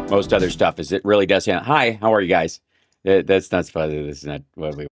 most other stuff is it really does. Hi, how are you guys? That's not funny. This is not what we.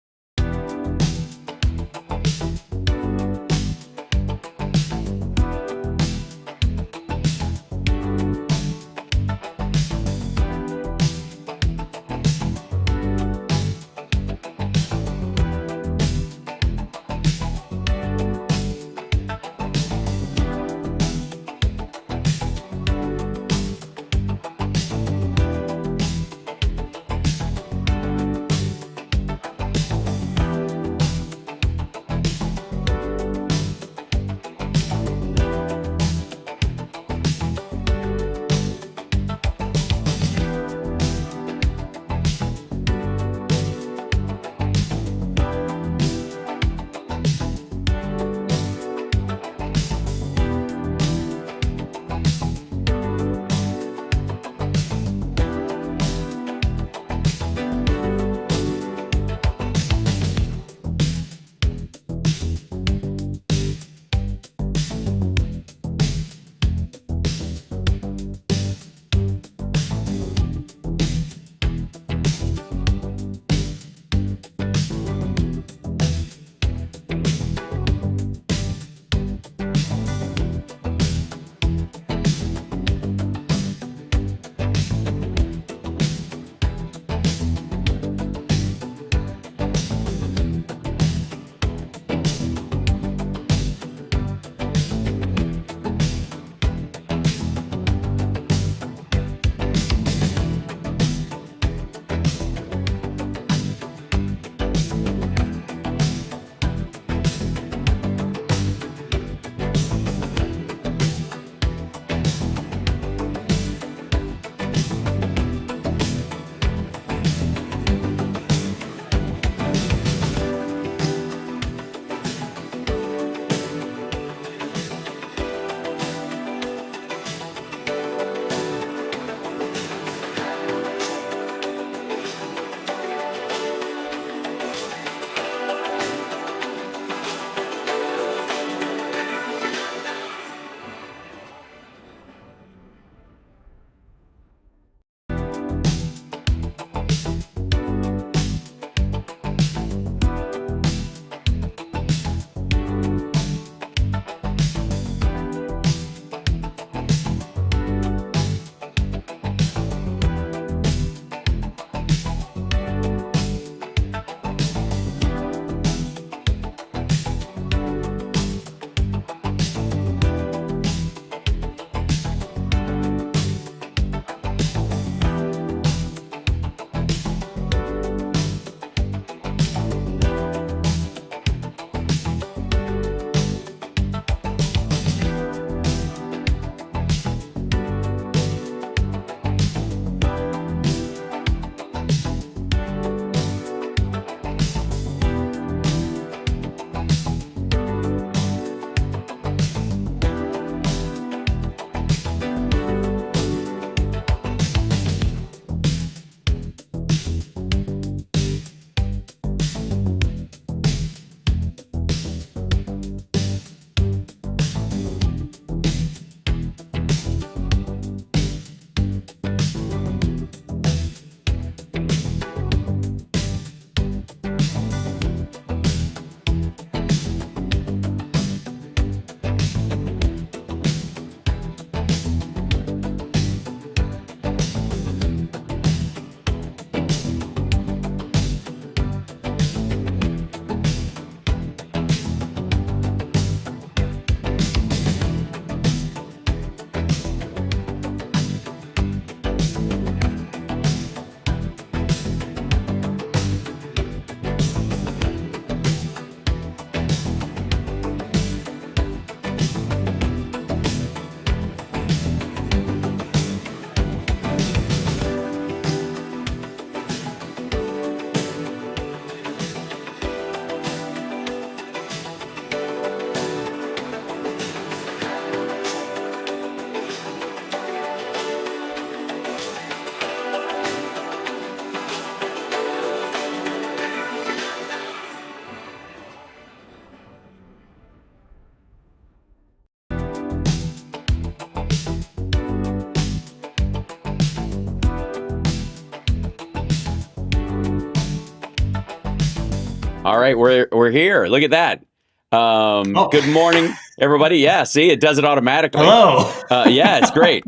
All right, we're here. Look at that. Oh, Good morning, everybody. Yeah, see, it does it automatically. hello. Yeah, it's great.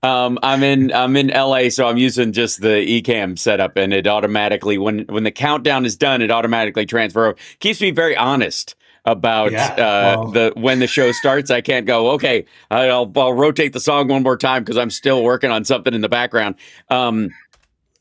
I'm in LA, so I'm using just the Ecamm setup, and it automatically when the countdown is done, it automatically transfer. Keeps me very honest about Yeah. Well, the when the show starts. I can't go, okay, I'll rotate the song one more time because I'm still working on something in the background. Um,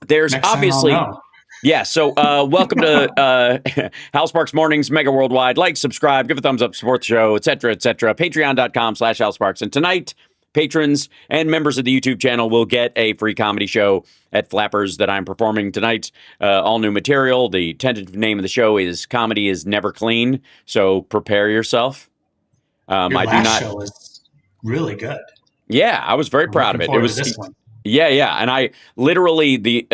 there's next time I'll obviously know. yeah, so welcome to Hal Sparks Mornings Mega Worldwide. Like, subscribe, give a thumbs up, support the show, etc., etc. Patreon.com/Hal Sparks. And tonight, patrons and members of the YouTube channel will get a free comedy show at Flappers that I'm performing tonight. All new material. The tentative name of the show is Comedy is Never Clean, so prepare yourself. Your I do last not show was really good. Yeah, I was very I'm proud of looking it. It forward to was, this one. yeah, and I literally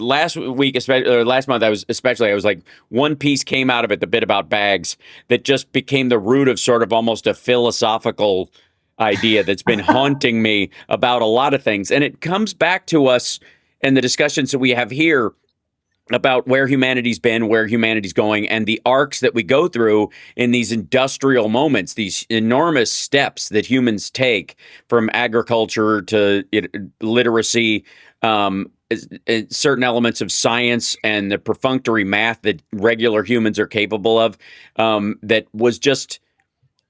last week, especially or last month, I was like one piece came out of it, the bit about bags that just became the root of sort of almost a philosophical idea that's been haunting me about a lot of things, and it comes back to us in the discussions that we have here about where humanity's been, where humanity's going, and the arcs that we go through in these industrial moments, these enormous steps that humans take from agriculture to literacy, certain elements of science and the perfunctory math that regular humans are capable of.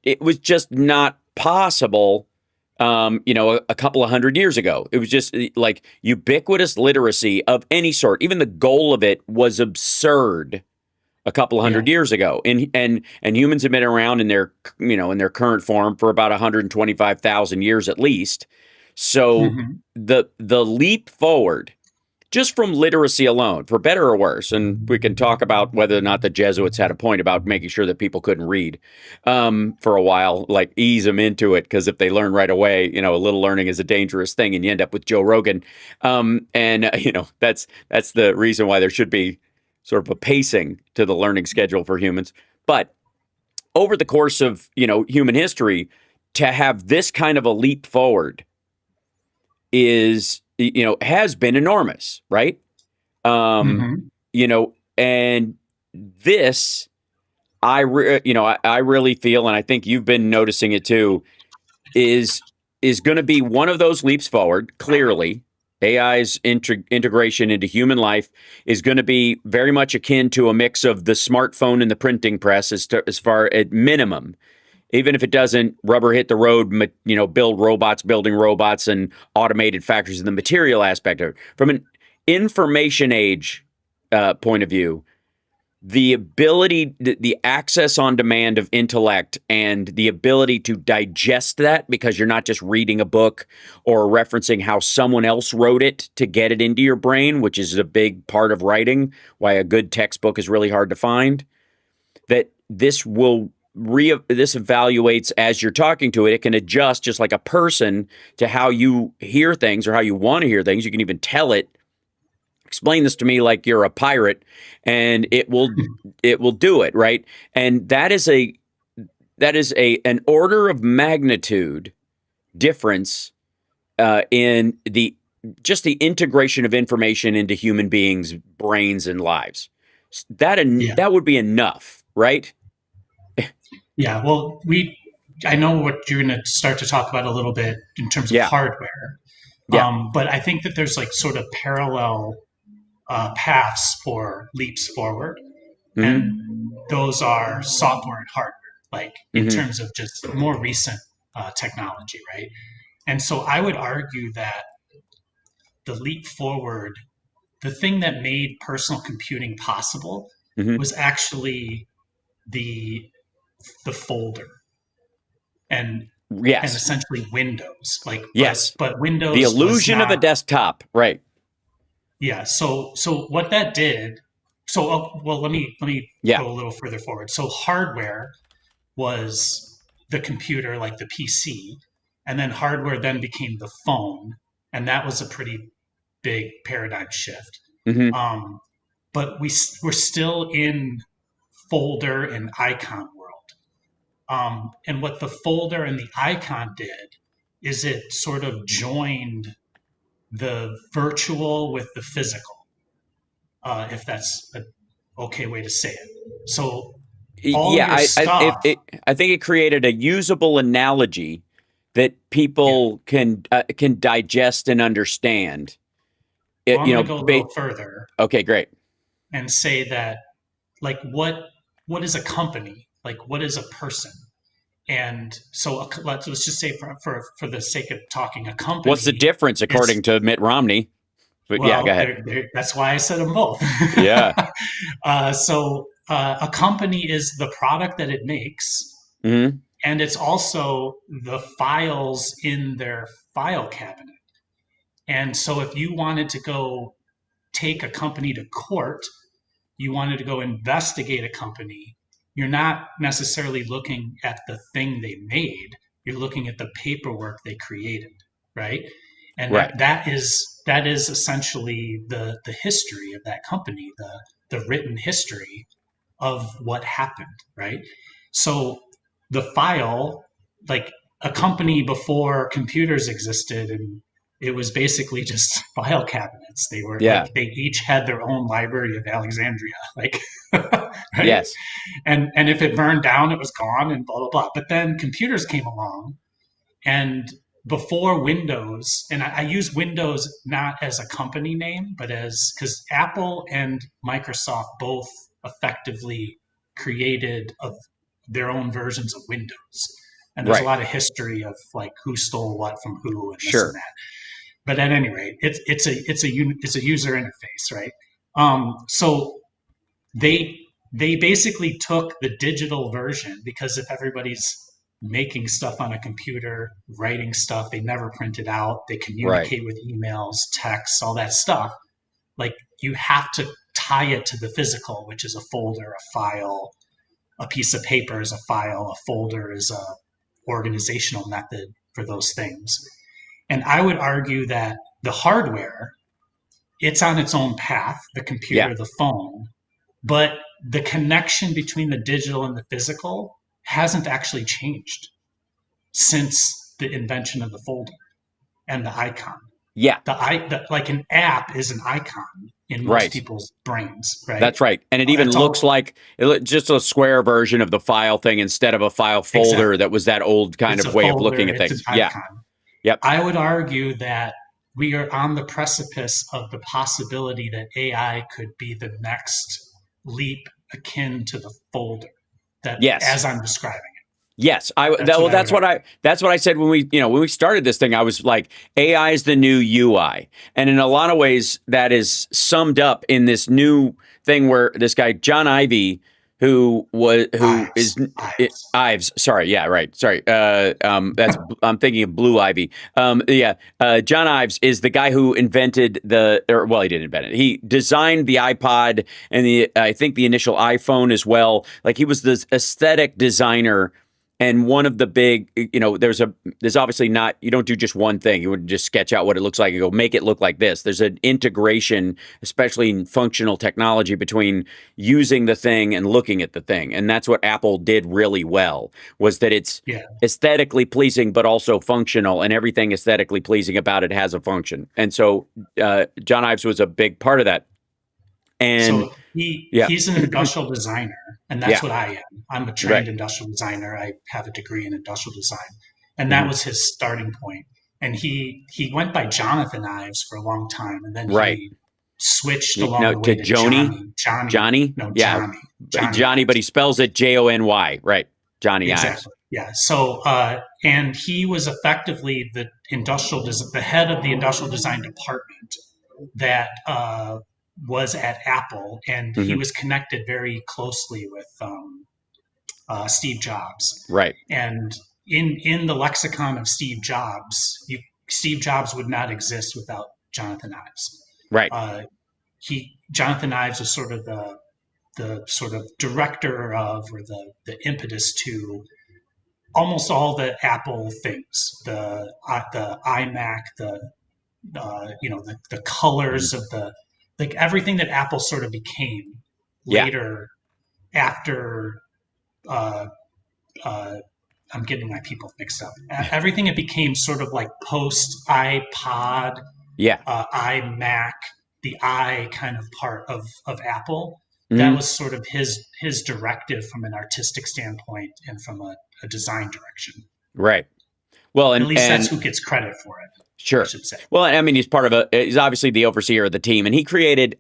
It was just not possible. A couple of hundred years ago, it was just like ubiquitous literacy of any sort. Even the goal of it was absurd a couple of Yeah. hundred years ago, and humans have been around in their current form for about 125,000 years at least. So Hmm. the leap forward just from literacy alone, for better or worse. And we can talk about whether or not the Jesuits had a point about making sure that people couldn't read for a while, like ease them into it. Because if they learn right away, a little learning is a dangerous thing, and you end up with Joe Rogan. That's the reason why there should be sort of a pacing to the learning schedule for humans. But over the course of human history, to have this kind of a leap forward is has been enormous, right? Um, Hmm. and this, I really feel, and I think you've been noticing it too, is going to be one of those leaps forward. Clearly, AI's integration into human life is going to be very much akin to a mix of the smartphone and the printing press, as far at minimum. Even if it doesn't rubber hit the road, build robots, building robots and automated factories, and the material aspect of it. From an information age point of view, the ability, the access on demand of intellect and the ability to digest that because you're not just reading a book or referencing how someone else wrote it to get it into your brain, which is a big part of writing, why a good textbook is really hard to find, that this evaluates as you're talking to it. It can adjust just like a person to how you hear things or how you want to hear things. You can even tell it, explain this to me like you're a pirate, and it will do it, right? And that is an order of magnitude difference in the just the integration of information into human beings' brains and lives. Yeah. That would be enough, right? Yeah. Well, I know what you're going to start to talk about a little bit in terms of Yeah, hardware. yeah. But I think that there's like sort of parallel paths for leaps forward. Hmm. And those are software and hardware, like in Hmm. terms of just more recent technology, right? And so I would argue that the leap forward, the thing that made personal computing possible Hmm. was actually the the folder and Yes. essentially Windows. Like, but Yes. but The Windows was illusion of a not. desktop. Right. Yeah. So what that did. So well, let me Yeah. go a little further forward. So hardware was the computer, like the PC, and then hardware then became the phone, and that was a pretty big paradigm shift. Hmm. Um, but we're still in folder and icon world. And what the folder and the icon did is it sort of joined the virtual with the physical, if that's okay way to say it. So all Yeah, your stuff, I think it created a usable analogy that yeah. people can digest and understand. Well, I'm You going know, to go a little further okay, great. and say that, like, what is a company? Like, what is a person? And so let's just say for the sake of talking, a What's the company difference according is, to Mitt Romney? But yeah, go well, ahead. that's why I said them both. Yeah. A company is the product that it makes, Hmm. and it's also the files in their file cabinet. And so if you wanted to go take a company to court, you wanted to go investigate a company, you're not necessarily looking at the thing they made. You're looking at the paperwork they created, right? And Right. that is essentially the history of that company, the written history of what happened, right? So the file, like a company before computers existed, and it was basically just file cabinets. They were Yeah. like they each had their own library of Alexandria, like right. Yes. And if it burned down, it was gone, and blah blah blah. But then computers came along, and before Windows, and I use Windows not as a company name, but as because Apple and Microsoft both effectively created their own versions of Windows. And there's a Right. lot of history of like who stole what from who and this and Sure. that. But at any rate, it's a user interface, right? So they they basically took the digital version because if everybody's making stuff on a computer, writing stuff, they never print it out, they Right. communicate with emails, texts, all that stuff. Like you have to tie it to the physical, which is a folder, a file, a piece of paper is a file, a folder is a organizational method for those things. And I would argue that the hardware, it's on its own path, the Yeah. computer, the phone, but the connection between the digital and the physical hasn't actually changed since the invention of the folder and the icon. Yeah. Like an app is an icon in most Right. people's brains, right? That's right. And it even That's looks all. like just a square version of the file thing instead of a file folder Exactly. that was that old kind It's of a way of looking folder. at It's an things. Yeah. icon. Yep. I would argue that we are on the precipice of the possibility that AI could be the next leap akin to the folder that Yes. as I'm describing it. Yes, That's what I would argue. that's what I said when we started this thing. I was like, AI is the new UI, and in a lot of ways, that is summed up in this new thing where this guy John Ivey, who is Ives. Ives, sorry, yeah, right, sorry, that's I'm thinking of Blue Ivy. Yeah, John Ives is the guy who invented well, he didn't invent it. He designed the iPod and I think the initial iPhone as well. Like he was the aesthetic designer. And one of the big, there's obviously not, you don't do just one thing. You wouldn't just sketch out what it looks like and go make it look like this. There's an integration, especially in functional technology, between using the thing and looking at the thing. And that's what Apple did really well, was that it's Yeah. aesthetically pleasing, but also functional. And everything aesthetically pleasing about it has a function. And so John Ives was a big part of that. And So yeah, he's an industrial designer, and that's yeah, what I am. I'm a trained right. industrial designer. I have a degree in industrial design, and that Hmm. was his starting point. And he went by Jonathan Ives for a long time, and then Right. he switched along No, the to way to Joni. Johnny. Johnny, Johnny? no Yeah. Johnny. Johnny Johnny, but he Ives. spells it Jony. Right. Johnny Ives. Exactly. Yeah. So, and he was effectively the head of the industrial design department that was at Apple, and he Hmm. was connected very closely with Steve Jobs. Right. And in the lexicon of Steve Jobs would not exist without Jonathan Ives. Right. Uh, Jonathan Ives was sort of the sort of director of, or the impetus to almost all the Apple things, the iMac, the Mhm. colors of the, like everything that Apple sort of became Yeah. later after. Uh, uh, I'm getting my people mixed up. Everything it became sort of like post iPod, Yeah. iMac, the I kind of part of Apple. that Hmm. was sort of his directive from an artistic standpoint and from a design direction. Right. Well, At least that's and who gets credit for it, I sure. should say. Well, I mean, he's obviously the overseer of the team, and he created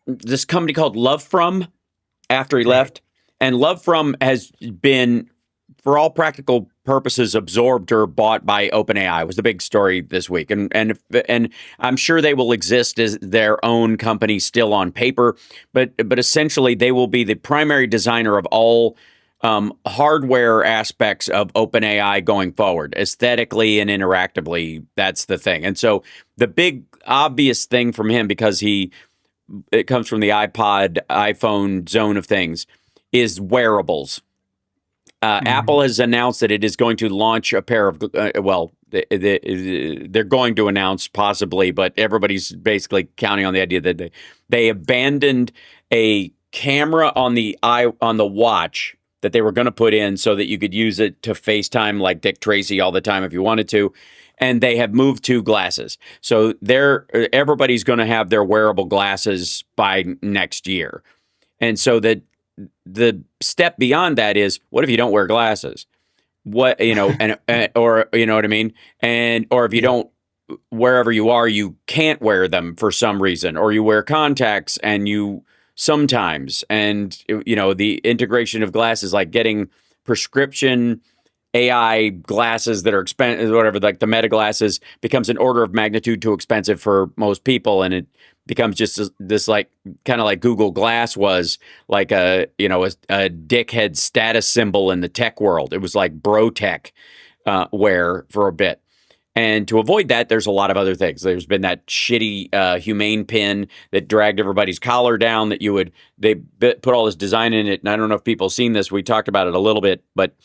this company called Love From after he Right. left, and Love From has been, for all practical purposes, absorbed or bought by OpenAI. Was the big story this week, and I'm sure they will exist as their own company still on paper, but essentially they will be the primary designer of all hardware aspects of OpenAI going forward, aesthetically and interactively. That's the thing, and so the big obvious thing from him, because it comes from the iPod, iPhone zone of things, is wearables. Apple Mm-hmm. has announced that it is going to launch a pair of, they're going to announce possibly, but everybody's basically counting on the idea that they abandoned a camera on the watch that they were going to put in so that you could use it to FaceTime like Dick Tracy all the time if you wanted to. And they have moved to glasses. So everybody's going to have their wearable glasses by next year. And so that the step beyond that is, what if you don't wear glasses? What, and or you know what I mean? And or if you Yeah. don't, wherever you are, you can't wear them for some reason, or you wear contacts and you sometimes, and the integration of glasses, like getting prescription AI glasses that are expensive, whatever, like the Meta glasses, becomes an order of magnitude too expensive for most people, and it becomes just this like kind of like Google Glass was like a dickhead status symbol in the tech world. It was like bro tech wear for a bit. And to avoid that, there's a lot of other things. There's been that shitty humane pin that dragged everybody's collar down. They put all this design in it, and I don't know if people have seen this. We talked about it a little bit, but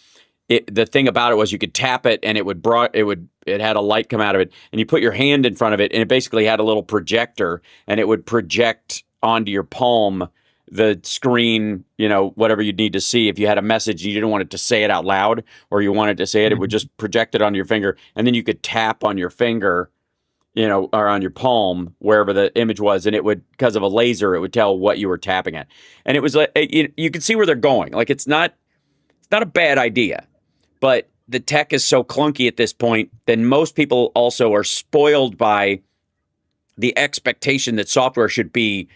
the thing about it was you could tap it and it had a light come out of it, and you put your hand in front of it and it basically had a little projector, and it would project onto your palm the screen, whatever you'd need to see. If you had a message and you didn't want it to say it out loud, or you wanted to say it, it would Mm-hmm. just project it onto your finger, and then you could tap on your finger, or on your palm, wherever the image was, and it would, because of a laser, it would tell what you were tapping at. And it was like, you could see where they're going. Like, it's not a bad idea, but the tech is so clunky at this point that most people also are spoiled by the expectation that software should be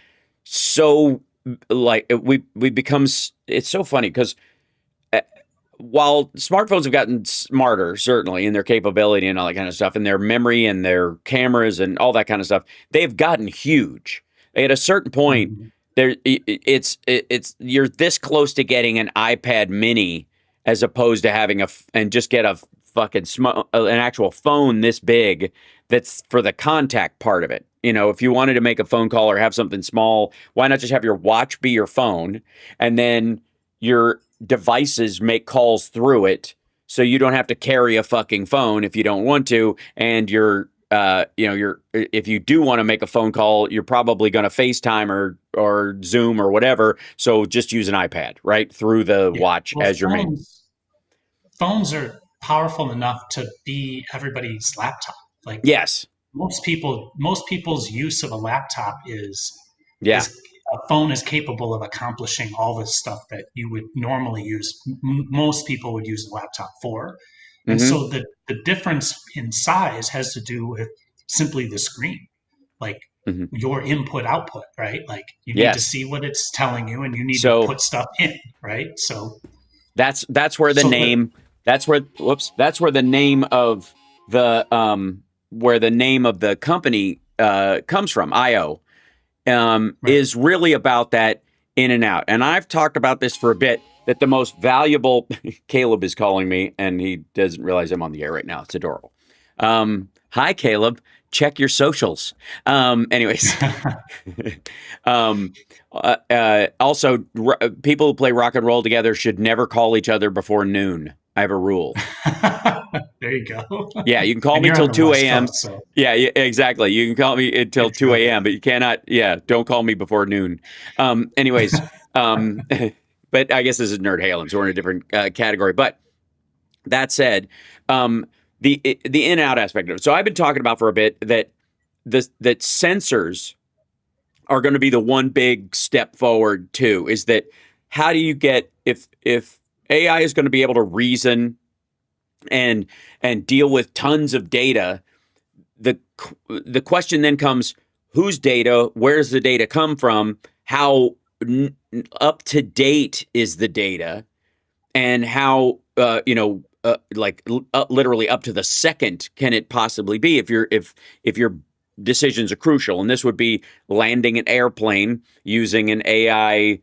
so, like, we become. It's so funny because while smartphones have gotten smarter, certainly in their capability and all that kind of stuff, and their memory and their cameras and all that kind of stuff, they've gotten huge. At a certain point, Mm-hmm. it's you're this close to getting an iPad Mini as opposed to having and just get a fucking an actual phone this big that's for the contact part of it. If you wanted to make a phone call or have something small, why not just have your watch be your phone, and then your devices make calls through it, so you don't have to carry a fucking phone if you don't want to, and if you do want to make a phone call, you're probably going to FaceTime or Zoom or whatever, so just use an iPad right through the Yeah. watch Well, as your main. phones are powerful enough to be everybody's laptop. Like Yes. most people's use of a laptop Yeah. is a phone is capable of accomplishing all the stuff that you would normally use. Most people would use a laptop for, and Mm-hmm. so the difference in size has to do with simply the screen, like Mm-hmm. your input output, right? Like you need to Yes. see what it's telling you, and you need to So put stuff in, right? that's where the So the name that's where the name of the company comes from. IO right. is really about that in and out. And I've talked about this for a bit, that the most valuable, Caleb is calling me and he doesn't realize I'm on the air right now. It's adorable. Hi, Caleb. Check your socials. Anyways, also, people who play rock and roll together should never call each other before noon. I have a rule. There you go. Yeah, you can call And me you're on till the 2 West a.m. Coast, so Yeah, exactly. You can call me until get 2 trouble. a.m., but you cannot, yeah, don't call me before noon. Anyways, but I guess this is Nerd Halen, so we're in a different category. But that said, the in-out aspect of it. So I've been talking about for a bit that sensors are going to be the one big step forward too. Is that how do you get if AI is going to be able to reason and deal with tons of data, the the question then comes: whose data? Where does the data come from? How up to date is the data? And how literally up to the second can it possibly be if your decisions are crucial? And this would be landing an airplane using an AI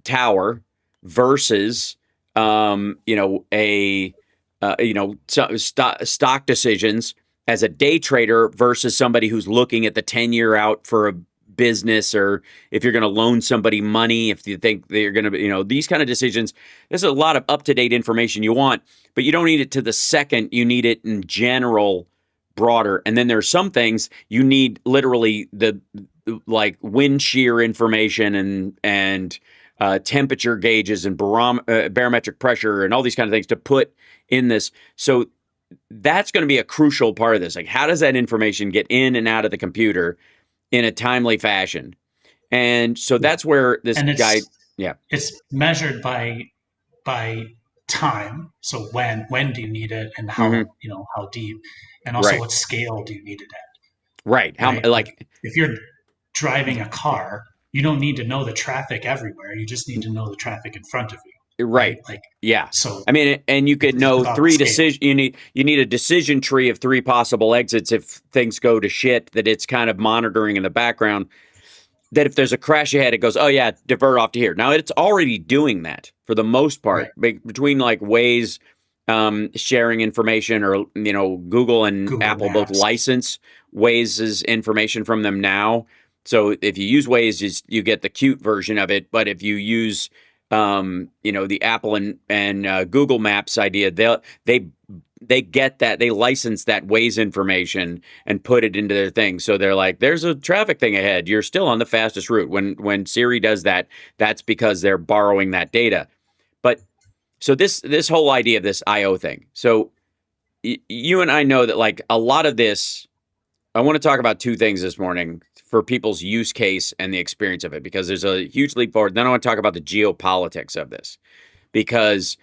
tower versus a stock decisions as a day trader versus somebody who's looking at the 10-year out for a business, or if you're going to loan somebody money, if you think they're going to, these kind of decisions. There's a lot of up-to-date information you want, but you don't need it to the second. You need it in general, broader. And then there's some things you need literally the like wind shear information and temperature gauges and barometric pressure and all these kind of things to put in this. So that's going to be a crucial part of this. Like, how does that information get in and out of the computer in a timely fashion? And so that's where this guy, it's measured by time. So when do you need it, and how deep, and also right, what scale do you need it at? right. How Right? Like if you're driving a car, you don't need to know the traffic everywhere. You just need to know the traffic in front of you. Right. Like Yeah. so. I mean, and you could It's know about the three scale. decision. You need a decision tree of three possible exits if things go to shit. That it's kind of monitoring in the background. That if there's a crash ahead, it goes, oh yeah, divert off to here. Now it's already doing that for the most Right. part between like Waze sharing information, or Google and Google Apple both Maps. license Waze's information from them now. So if you use Waze, you get the cute version of it. But if you use the Apple and Google Maps idea, they get that, they license that Waze information and put it into their thing. So they're like, there's a traffic thing ahead. You're still on the fastest route. When Siri does that, that's because they're borrowing that data. But so this whole idea of this IO thing. So you and I know that like a lot of this, I want to talk about two things this morning for people's use case and the experience of it, because there's a huge leap forward. Then I want to talk about the geopolitics of this, because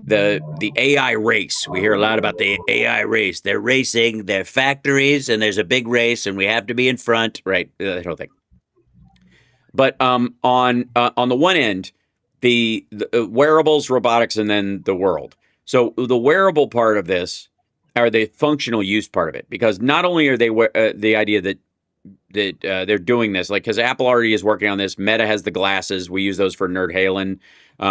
the AI race. We hear a lot about the AI race. They're racing their factories, and there's a big race, and we have to be in front, right? That whole thing. But on the one end, the wearables, robotics, and then the world. So the wearable part of this, are the functional use part of it, because not only are they the idea that they're doing this, like, because Apple already is working on this. Meta has the glasses. We use those for Nerd Halen,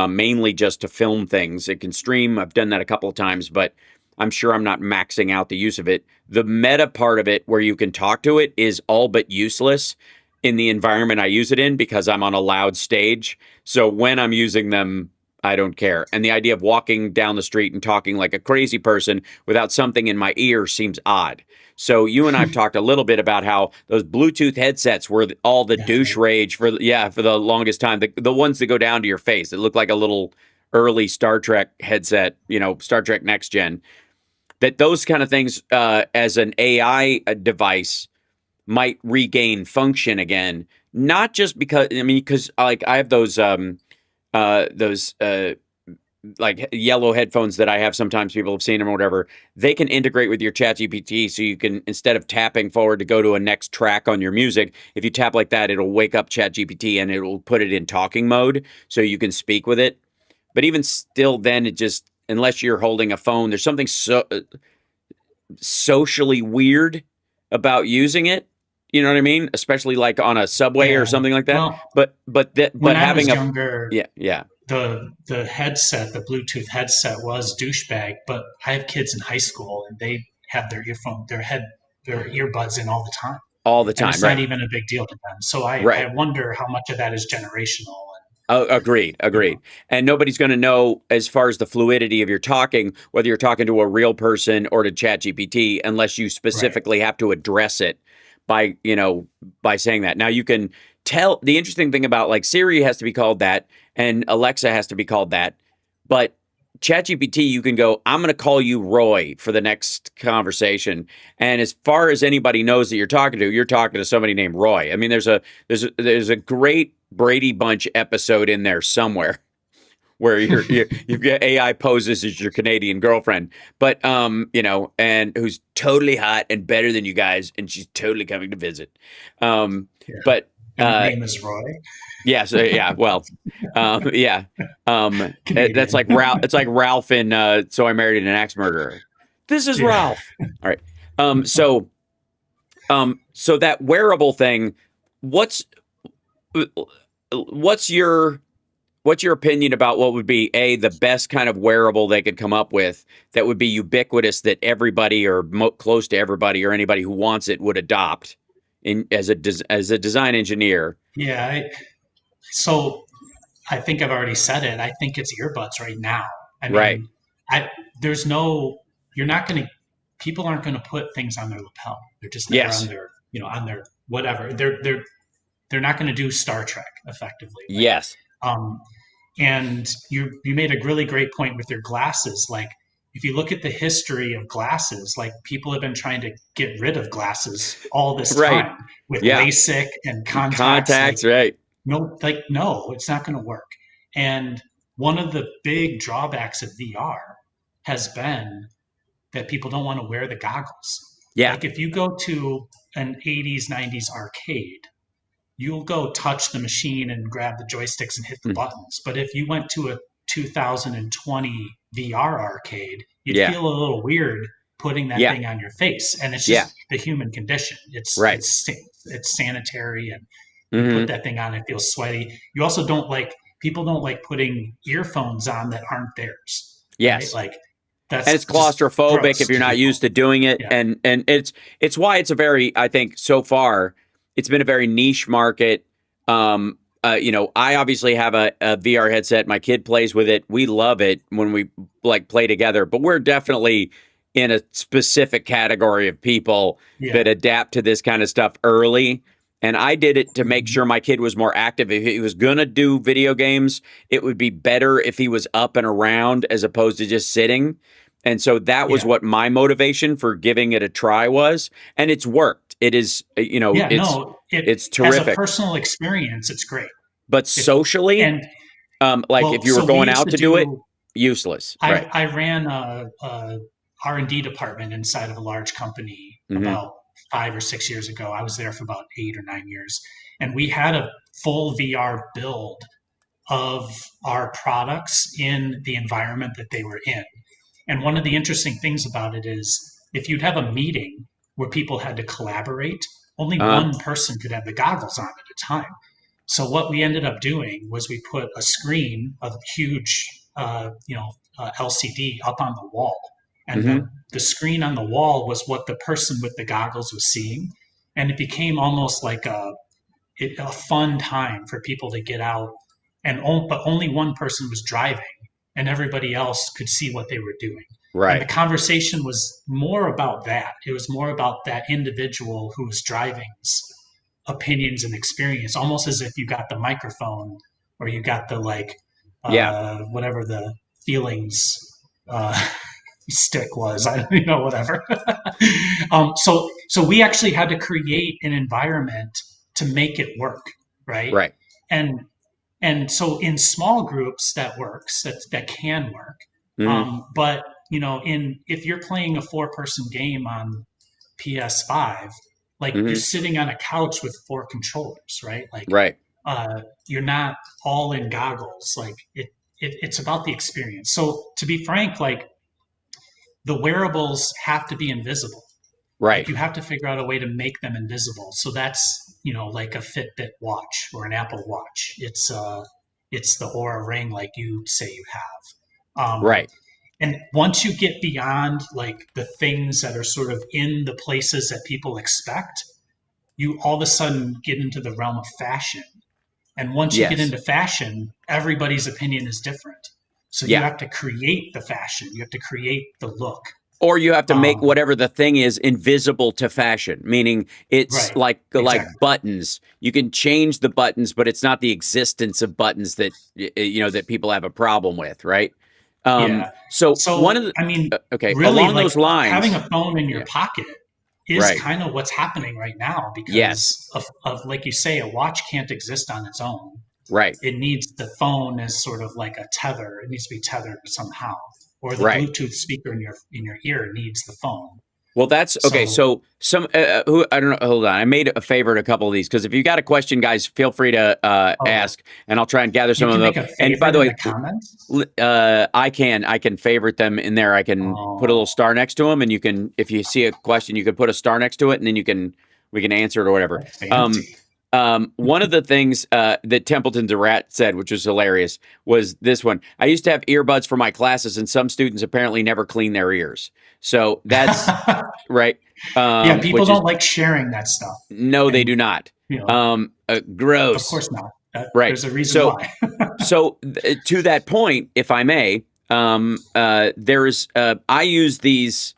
mainly just to film things. It can stream. I've done that a couple of times, but I'm sure I'm not maxing out the use of it. The Meta part of it, where you can talk to it, is all but useless in the environment I use it in, because I'm on a loud stage. So when I'm using them, I don't care. And the idea of walking down the street and talking like a crazy person without something in my ear seems odd. So you and I have talked a little bit about how those Bluetooth headsets were all the douche rage for the longest time. The ones that go down to your face that look like a little early Star Trek headset, Star Trek Next Gen. That those kind of things as an AI device might regain function again. Not just because like I have those like yellow headphones that I have. Sometimes people have seen them or whatever. They can integrate with your ChatGPT, so you can, instead of tapping forward to go to a next track on your music, if you tap like that, it'll wake up ChatGPT and it will put it in talking mode, so you can speak with it. But even still, then it just, unless you're holding a phone, there's something so socially weird about using it. You know what I mean? Especially like on a subway or something like that. Well, But when I having was a younger, yeah. the headset, the Bluetooth headset was douchebag, but I have kids in high school and they have their their earbuds in all the time. All the And time, it's not right? even a big deal to them. So I Right. wonder how much of that is generational. Oh, agreed. And And nobody's going to know, as far as the fluidity of your talking, whether you're talking to a real person or to ChatGPT, unless you right. specifically have to address it by, by saying that. Now you can tell. The interesting thing about, like, Siri has to be called that and Alexa has to be called that, but ChatGPT, you can go, I'm going to call you Roy for the next conversation. And as far as anybody knows that you're talking to somebody named Roy. I mean, there's a great Brady Bunch episode in there somewhere where you've got AI poses as your Canadian girlfriend, but and who's totally hot and better than you guys, and she's totally coming to visit. Um, Yeah. but And her name is Roy. yeah, so yeah, well, yeah, that's Canadian. like Ralph. It's like Ralph in So I Married an Axe Murderer. This is Yeah. Ralph. All right. So that wearable thing, what's what's your what's your opinion about what would be the best kind of wearable they could come up with that would be ubiquitous, that everybody or close to everybody or anybody who wants it would adopt as a design engineer? Yeah. So I think I've already said it. I think it's earbuds right now. I Right. mean, I there's no you're not going to people aren't going to put things on their lapel. They're just never on Yes. their on their whatever. They're not going to do Star Trek effectively. Yes. Um, and you made a really great point with your glasses. Like if you look at the history of glasses, like people have been trying to get rid of glasses all this Right. time with Yeah. LASIK and contacts. Like Contacts. Right. no, it's not going to work. And one of the big drawbacks of VR has been that people don't want to wear the goggles. Yeah. Like if you go to an 80s, 90s arcade, you'll go touch the machine and grab the joysticks and hit the Mm. buttons. But if you went to a 2020 VR arcade, you'd Yeah. feel a little weird putting that Yeah. thing on your face. And it's Yeah. just the human condition. Right. It's sanitary, and you put Hmm. that thing on, it feels sweaty. You also don't like people don't like putting earphones on that aren't theirs, right? Yes. Like And that's it's just claustrophobic gross if you're to not people. used to doing it, Yeah, and it's why it's a very, I think so far it's been a very niche market. I obviously have a VR headset. My kid plays with it. We love it when we like play together, but we're definitely in a specific category of people yeah. that adapt to this kind of stuff early. And I did it to make Mhm. sure my kid was more active. If he was going to do video games, it would be better if he was up and around as opposed to just sitting. And so that was Yeah. what my motivation for giving it a try was. And it's worked. It is, Yeah, no, it's as a terrific. personal experience, it's great. But If socially, and like if well, you were so we going used out to to do it, do. useless. I Right. I ran a R&D department inside of a large company Hmm. about 5 or 6 years ago. I was there for about 8 or 9 years, and we had a full VR build of our products in the environment that they were in. And one of the interesting things about it is if you'd have a meeting where people had to collaborate, only Uh, one person could have the goggles on at a time. So what we ended up doing was we put a screen, a huge, LCD up on the wall, and hmm. the screen on the wall was what the person with the goggles was seeing, and it became almost like a fun time for people to get out, but only one person was driving, and everybody else could see what they were doing. And the Right. conversation was more about that. It was more about that individual who was driving's opinions and experience, almost as if you got the microphone or you got the Yeah. whatever the feelings uh, stick was. I whatever. So we actually had to create an environment to make it work, right? Right. And so in small groups that works, that can work. Hmm. But in if you're playing a 4-person game on PS5, like you're Hmm. sitting on a couch with 4 controllers, right? Like Right. you're not all in goggles. Like it's about the experience. So to be frank, like the wearables have to be invisible. Like Right. you have to figure out a way to make them invisible. So that's like a Fitbit watch or an Apple Watch. It's the Aura Ring, like you say you have. Right. And once you get beyond like the things that are sort of in the places that people expect, you all of a sudden get into the realm of fashion. And once you get Yes. into fashion, everybody's opinion is different. So you Yeah. have to create the fashion. You have to create the look. Or you have to make Um, whatever the thing is invisible to fashion, meaning it's right. like Exactly. buttons. You can change the buttons, but it's not the existence of buttons that that people have a problem with, right? Yeah. So one of So, the I mean, okay, really, along like those having lines, a phone in your yeah, pocket is right, kind of what's happening right now yes, because of, like you say, a watch can't exist on its own. right, It needs the phone as sort of like a tether. It needs to be tethered somehow, or the right. Bluetooth speaker in your ear needs the phone. Well, that's okay. So, So some who I don't know. Hold on, I made a favorite a couple of these because if you got a question, guys, feel free to oh, ask, and I'll try and gather you some of can them make up. a And by favorite the in way, the comments. I can favorite them in there. I can put a little Oh, star next to them, and you can, if you see a question, you can put a star next to it, and then we can answer it or whatever. that's Um, fancy. one of the things that Templeton the Rat said, which was hilarious, was this one. I used to have earbuds for my classes, and some students apparently never clean their ears. So that's right. Yeah, people Which is don't like sharing that stuff, no, they and do not. you know, of Gross. course not. Right. There's a reason So why. to that point, if I may, there's I use these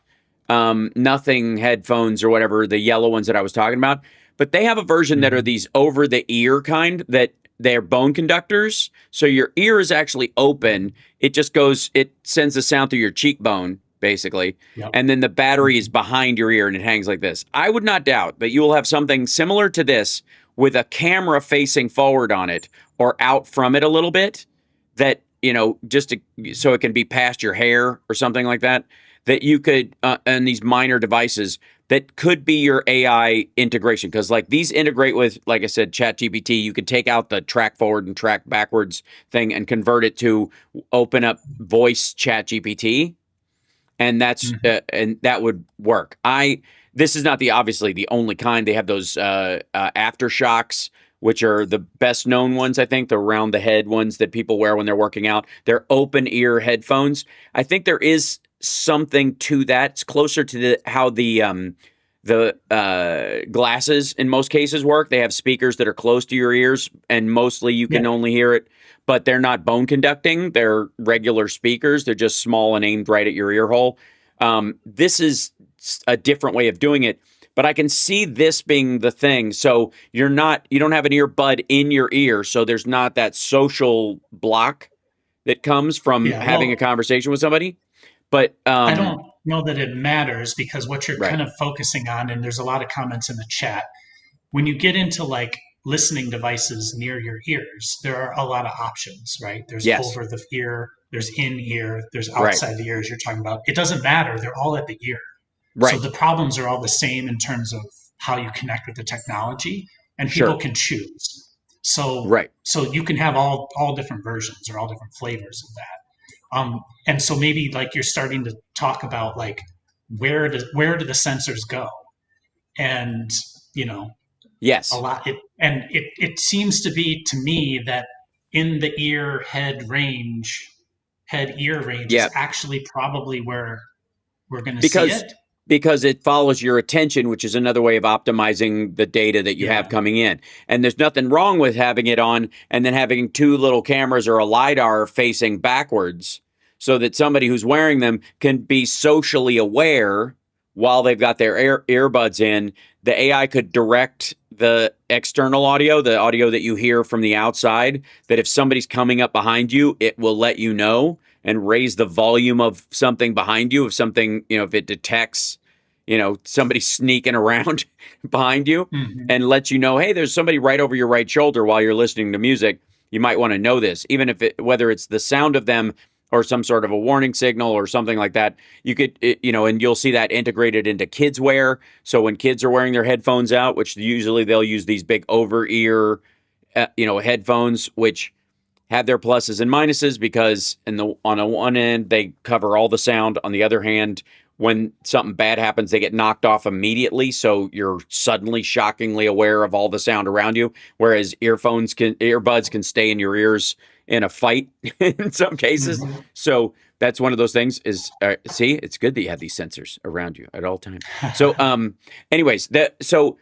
nothing headphones or whatever, the yellow ones that I was talking about, but they have a version that are Mhm. these over the ear kind that they're bone conductors. So your ear is actually open. It sends the sound through your cheekbone, basically. Yep. And then the battery is Mhm. behind your ear and it hangs like this. I would not doubt that you will have something similar to this with a camera facing forward on it or out from it a little bit that, so it can be past your hair or something like that, that you could, and these minor devices that could be your AI integration. Because like these integrate with, like I said, ChatGPT. You could take out the track forward and track backwards thing and convert it to open up voice ChatGPT, and Mhm. and that would work. This is not the obviously the only kind. They have those aftershocks, which are the best known ones. I think the round the head ones that people wear when they're working out. They're open ear headphones. I think there is something to that. It's closer to how the glasses in most cases work. They have speakers that are close to your ears, and mostly you can Yeah. only hear it, but they're not bone conducting. They're regular speakers. They're just small and aimed right at your ear hole. This is a different way of doing it, but I can see this being the thing. So you don't have an earbud in your ear, so there's not that social block that comes from Yeah. having a Well, conversation with somebody. But I don't know that it matters because what you're right, kind of focusing on, and there's a lot of comments in the chat, when you get into like listening devices near your ears, there are a lot of options, right? There's yes, over the ear, there's in ear, there's right, outside the ear, as you're talking about. It doesn't matter. They're all at the ear. So right, the problems are all the same in terms of how you connect with the technology, and people sure, can choose. So right, so you can have all different versions or all different flavors of that. And so maybe like you're starting to talk about like where do the sensors go? And you know, a yes, lot it seems to be to me that in the head ear range is yeah, actually probably where we're going to see because it. it follows your attention, which is another way of optimizing the data that you have Yeah. coming in. And there's nothing wrong with having it on and then having two little cameras or a lidar facing backwards so that somebody who's wearing them can be socially aware while they've got their earbuds in. The AI could direct the external audio, the audio that you hear from the outside, that if somebody's coming up behind you, it will let you know and raise the volume of something behind you, if something, if it detects, somebody sneaking around behind you, Hmm. and lets you know, hey, there's somebody right over your right shoulder while you're listening to music. You might want to know this, even if whether it's the sound of them or some sort of a warning signal or something like that. You could, and you'll see that integrated into kids wear. So when kids are wearing their headphones out, which usually they'll use these big over ear, headphones, which have their pluses and minuses because on the one end they cover all the sound. On the other hand, when something bad happens, they get knocked off immediately, so you're suddenly shockingly aware of all the sound around you. Whereas earbuds can stay in your ears in a fight in some cases. Hmm. So that's one of those things. See, it's good that you have these sensors around you at all times. So, anyways, that the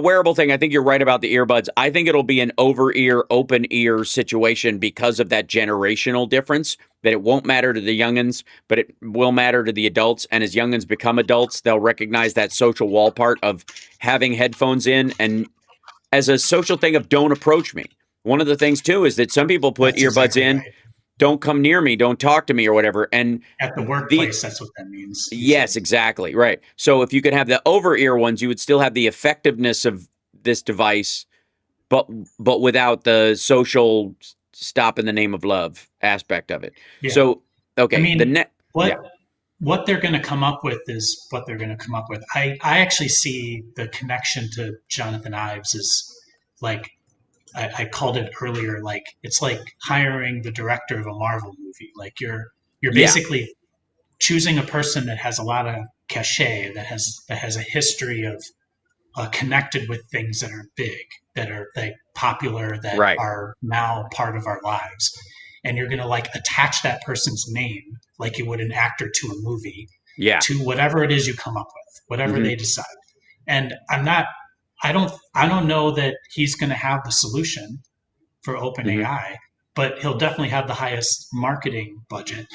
wearable thing, I think you're right about the earbuds. I think it'll be an over ear, open ear situation because of that generational difference. That it won't matter to the youngins, but it will matter to the adults. And as youngins become adults, they'll recognize that social wall part of having headphones in, and as a social thing of don't approach me. One of the things too is that some people put That's earbuds exactly in right. don't come near me, don't talk to me or whatever. And At the the workplace, that's what that means yes, usually. exactly. Right. So if you could have the over ear ones, you would still have the effectiveness of this device, but without the social stop in the name of love aspect of it. Yeah. So I okay, the mean, net what yeah. what they're going to come up with is what they're going to come up with. I actually see the connection to Jonathan Ives as like I called it earlier, like it's like hiring the director of a Marvel movie. Like you're Yeah. basically choosing a person that has a lot of cachet, that has a history of connected with things that are big, that are like popular, that Right. are now part of our lives. And you're going to like attach that person's name like you would an actor to a movie Yeah. to whatever it is you come up with, whatever Hmm. they decide. And I don't know that he's going to have the solution for Hmm. OpenAI, but he'll definitely have the highest marketing budget.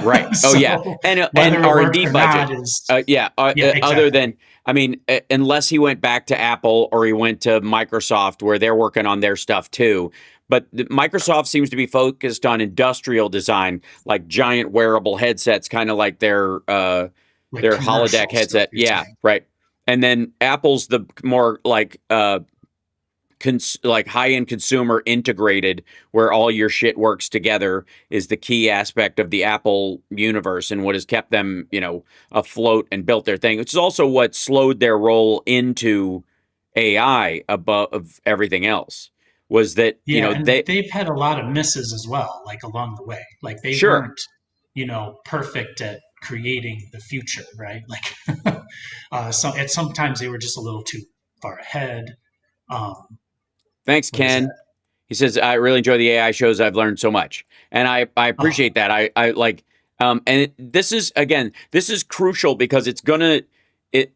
Right. Oh yeah, So and whether it R and works D or budget. not is, Yeah. yeah, Other exactly. than, I mean, unless he went back to Apple or he went to Microsoft, where they're working on their stuff too. But Microsoft seems to be focused on industrial design, like giant wearable headsets, kind of like Like their holodeck commercial stuff headset. you're Yeah. saying. Right. And then Apple's the more like like high end consumer integrated, where all your shit works together, is the key aspect of the Apple universe and what has kept them, afloat and built their thing. Which is also what slowed their roll into AI above everything else. Was that Yeah, and they they've had a lot of misses as well, like along the way. Like they sure. weren't, perfect at creating the future, right? Like, sometimes they were just a little too far ahead. Um, Thanks, what is that? Ken. He says, I really enjoy the AI shows. I've learned so much. And I Oh, appreciate that. I like, this is, again, this is crucial because it,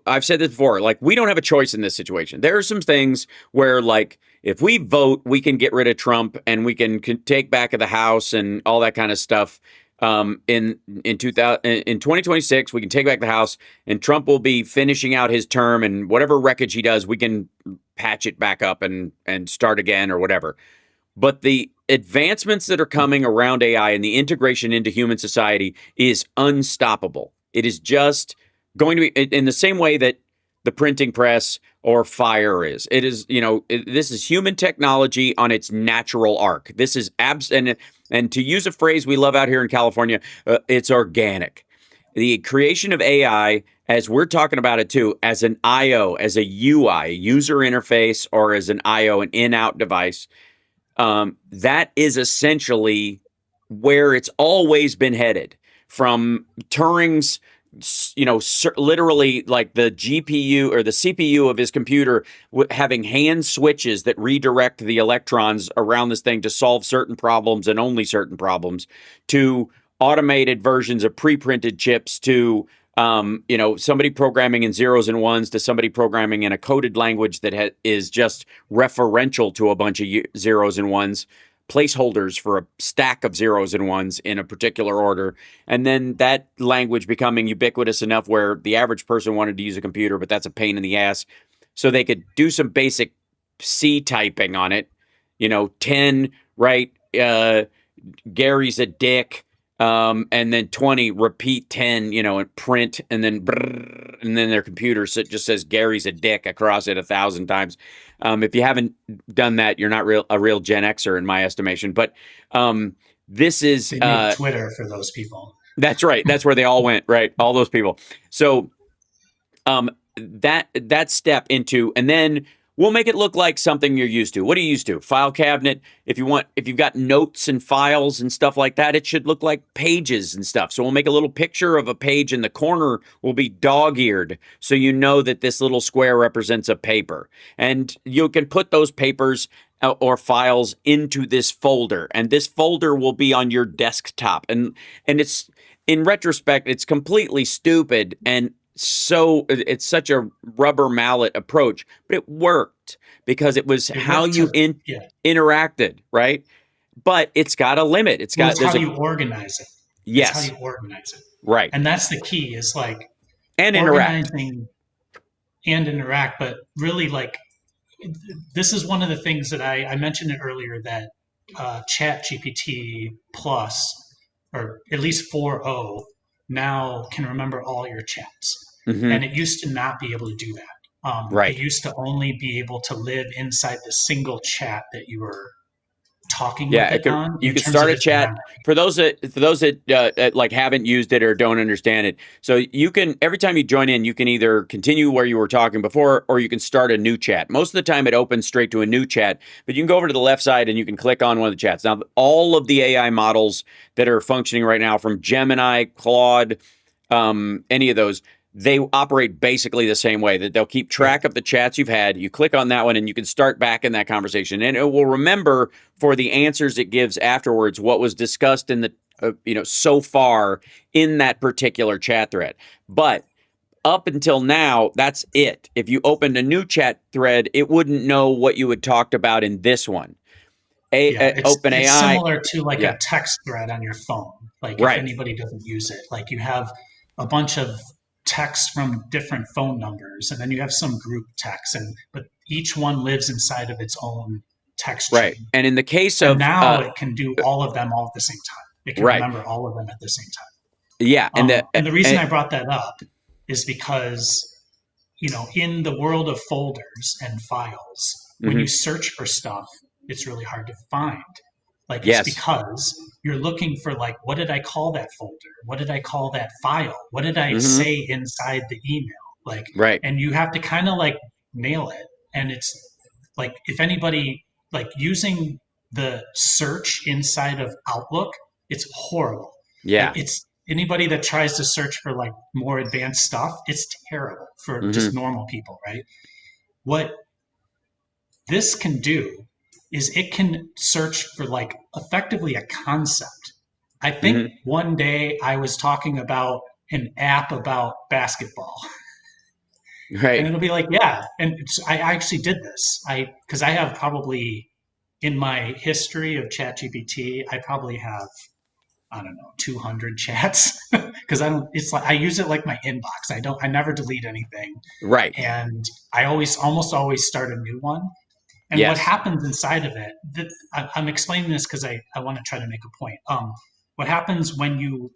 I've said this before, like, we don't have a choice in this situation. There are some things where, like, if we vote, we can get rid of Trump and we can take back of the House and all that kind of stuff. In 2000, in 2026, we can take back the House, and Trump will be finishing out his term, and whatever wreckage he does, we can patch it back up and start again or whatever. But the advancements that are coming around AI and the integration into human society is unstoppable. It is just going to be in the same way that the printing press or fire is. It is, this is human technology on its natural arc. This is and to use a phrase we love out here in California, it's organic. The creation of AI, as we're talking about it too, as an IO, as a UI, user interface, or as an IO, an in-out device, that is essentially where it's always been headed. From Turing's, literally like the GPU or the CPU of his computer having hand switches that redirect the electrons around this thing to solve certain problems and only certain problems, to automated versions of pre-printed chips, to somebody programming in zeros and ones, to somebody programming in a coded language that is just referential to a bunch of zeros and ones, placeholders for a stack of zeros and ones in a particular order, and then that language becoming ubiquitous enough where the average person wanted to use a computer, but that's a pain in the ass. So they could do some basic C typing on it, 10, right? Gary's a dick. And then 20, repeat 10, and print, and then brrr, and then their computer just says Gary's a dick across it 1,000 times. If you haven't done that, you're not a real Gen Xer in my estimation. But this is they made Twitter for those people. that's right. That's where they all went, right? All those people. So that step into, and then we'll make it look like something you're used to. What are you used to? File cabinet. If you've got notes and files and stuff like that, it should look like pages and stuff. So we'll make a little picture of a page in the corner will be dog-eared, so you know that this little square represents a paper, and you can put those papers or files into this folder, and this folder will be on your desktop. And it's, in retrospect, it's completely stupid, and so it's such a rubber mallet approach, but it worked because it was It how worked you to, yeah. interacted, right? But it's got a limit. Well, it's There's how a you organize it. It's how yes, you organize it. right, And that's the key is like and interact. organizing and interact, but really like this is one of the things that I mentioned it earlier that Chat GPT Plus, or at least 4.0, now can remember all your chats. Hmm. And it used to not be able to do that. It Right. used to only be able to live inside the single chat that you were talking with Yeah, it on you in could terms start of a its chat memory. for those that like haven't used it or don't understand it. So you can every time you join in, you can either continue where you were talking before, or you can start a new chat. Most of the time, it opens straight to a new chat, but you can go over to the left side and you can click on one of the chats. Now, all of the AI models that are functioning right now, from Gemini, Claude, any of those, they operate basically the same way, that they'll keep Right. track of the chats you've had. You click on that one and you can start back in that conversation, and it will remember for the answers it gives afterwards what was discussed in the so far in that particular chat thread. But up until now, that's it. If you opened a new chat thread, it wouldn't know what you had talked about in this one. Yeah, it's OpenAI, similar to like yeah, a text thread on your phone. Like if right, anybody doesn't use it, like you have a bunch of texts from different phone numbers, and then you have some group text, and but each one lives inside of its own text right. chain. And in the case And of now it can do all of them all at the same time. It can right, remember all of them at the same yeah, and time. And the reason and, I brought that up is because in the world of folders and files, when you mhm, search for stuff, it's really hard to find. Like it's yes, because you're looking for like, what did I call that folder? What did I call that file? What did I hmm, say inside the email? Like, right, and you have to kind of like nail it. And it's like, if anybody like using the search inside of Outlook, it's horrible. Like yeah, it's anybody that tries to search for like more advanced stuff, it's terrible for just hmm, normal people, right? What this can do is it can search for like effectively a concept. I think hmm, one day I was talking about an app about basketball, and right, it'll be like, yeah, and I actually did this. Because I have probably in my history of ChatGPT, I probably have, I don't know, 200 chats because I don't. It's like I use it like my inbox. I never delete anything, right, and I almost always start a new one. And what yes, happens inside of it, I'm explaining this because I want to try to make a point. What happens when you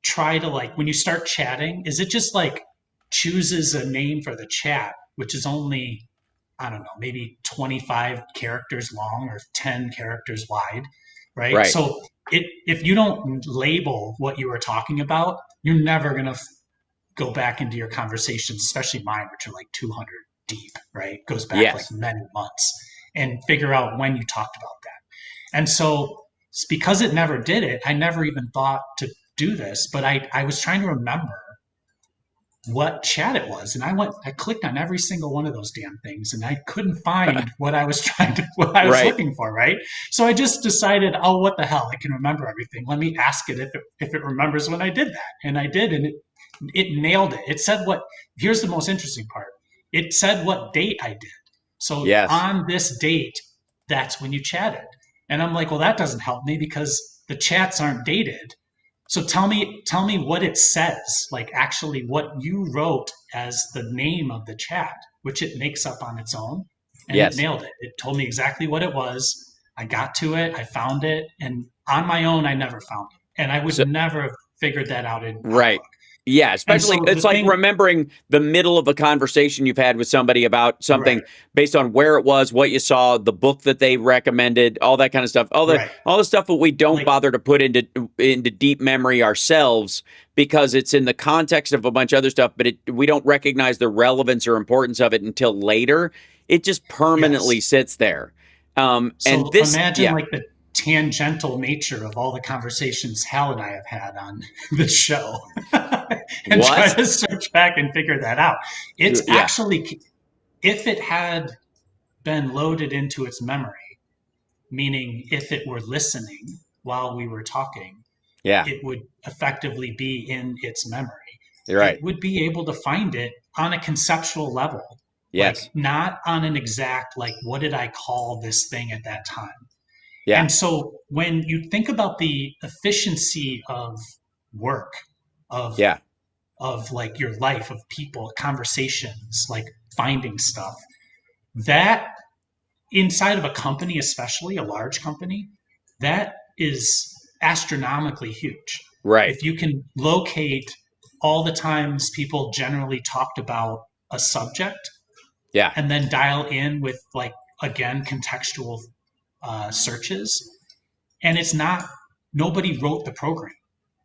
try to like, when you start chatting, is it just like chooses a name for the chat, which is only, I don't know, maybe 25 characters long or 10 characters wide, right? right, So if you don't label what you are talking about, you're never going to go back into your conversations, especially mine, which are like 200 deep, right? Goes back like yes, many months, and figure out when you talked about that. And so because it never did it, I never even thought to do this, but I was trying to remember what chat it was. And I clicked on every single one of those damn things and I couldn't find what I was right, looking for, right? So I just decided, oh, what the hell? I can remember everything. Let me ask it if it remembers when I did that. And I did, and it nailed it. It said here's the most interesting part. It said what date I did. So yes, on this date, that's when you chatted. And I'm like, well, that doesn't help me because the chats aren't dated. So tell me what it says, like actually what you wrote as the name of the chat, which it makes up on its own, and it yes. nailed it. It told me exactly what it was. I got to it, I found it, and on my own I never found it. And I would So never have figured that out in right. Outlook. Yeah, And especially so it's the like thing, remembering the middle of a conversation you've had with somebody about right, something based on where it was, what you saw, the book that they recommended, all that kind of stuff. right. All the stuff that we don't Like, bother to put into deep memory ourselves because it's in the context of a bunch of other stuff, but we don't recognize the relevance or importance of it until later. It just permanently yes. sits there. And So this, imagine yeah. like the tangential nature of all the conversations Hal and I have had on the show and try What? to search back and figure that out. It's Yeah. actually, if it had been loaded into its memory, meaning if it were listening while we were talking, Yeah. it would effectively be in its memory. You're It right. would be able to find it on a conceptual level, like Yes. not on an exact, like, what did I call this thing at that time? Yeah. And so when you think about the efficiency of work, of Yeah. of like your life, of people, conversations, like finding stuff, that inside of a company, especially a large company, that is astronomically huge. Right. If you can locate all the times people generally talked about a subject Yeah. and then dial in with, like, again, contextual searches, and it's not, nobody wrote the program.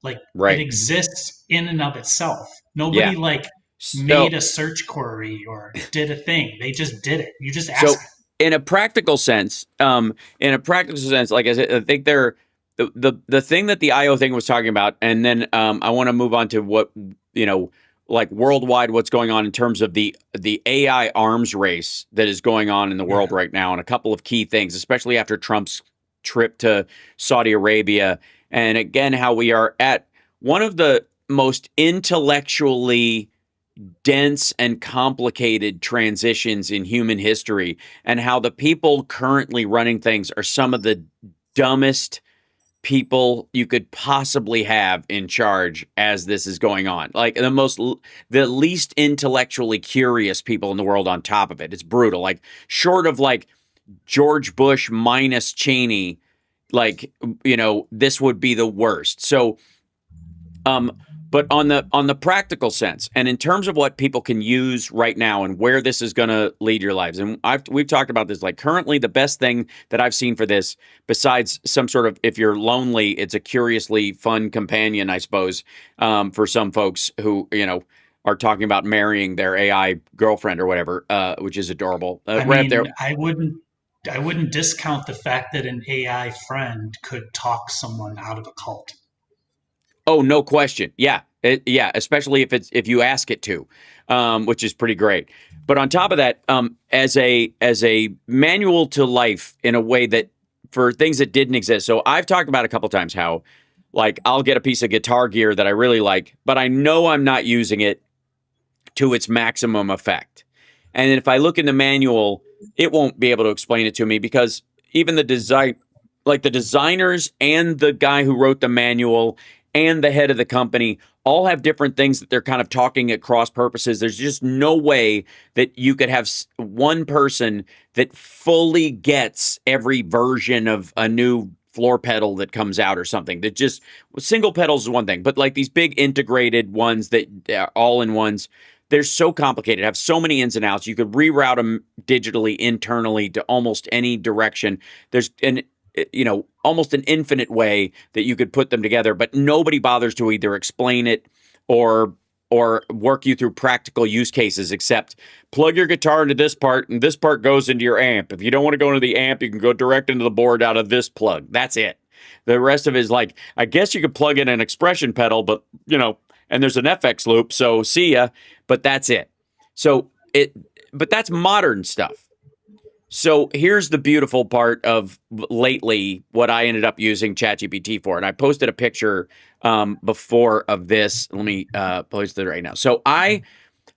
Like, it Right. exists in and of itself. Yeah. Nobody, like, made So a search query or did a thing. They just did it. You just ask So, in a practical sense, like I said, I think the thing that the IO thing was talking about, and then I want to move on to what like worldwide, what's going on in terms of the AI arms race that is going on in the them. Yeah. world right now, and a couple of key things, especially after Trump's trip to Saudi Arabia, and again how we are at one of the most intellectually dense and complicated transitions in human history, and how the people currently running things are some of the dumbest people you could possibly have in charge as this is going on. Like the least intellectually curious people in the world on top of it. It's brutal. Like short of like George Bush minus Cheney, like this would be the worst. So um, but on the practical sense, and in terms of what people can use right now and where this is going to lead your lives, and we've talked about this. Like currently, the best thing that I've seen for this, besides some sort of, if you're lonely, it's a curiously fun companion, I suppose, for some folks who are talking about marrying their AI girlfriend or whatever, which is adorable. I Right up mean, there. I wouldn't discount the fact that an AI friend could talk someone out of a cult. Oh, no question. Yeah. Yeah, especially if you ask it to, which is pretty great. But on top of that, as a manual to life in a way that for things that didn't exist. So I've talked about a couple times how like I'll get a piece of guitar gear that I really like, but I know I'm not using it to its maximum effect. And if I look in the manual, it won't be able to explain it to me because even the design, like the designers and the guy who wrote the manual and the head of the company all have different things that they're kind of talking at cross purposes. There's just no way that you could have one person that fully gets every version of a new floor pedal that comes out or something. That just single pedals is one thing, but like these big integrated ones that are all in ones, they're so complicated, have so many ins and outs. You could reroute them digitally internally to almost any direction. There's almost an infinite way that you could put them together, but nobody bothers to either explain it or work you through practical use cases except plug your guitar into this part and this part goes into your amp. If you don't want to go into the amp, you can go direct into the board out of this plug. That's it. The rest of it is like, I guess you could plug in an expression pedal, but and there's an FX loop, so see ya, but that's it. But that's modern stuff. So here's the beautiful part of lately what I ended up using ChatGPT for. And I posted a picture before of this. Let me post it right now. So I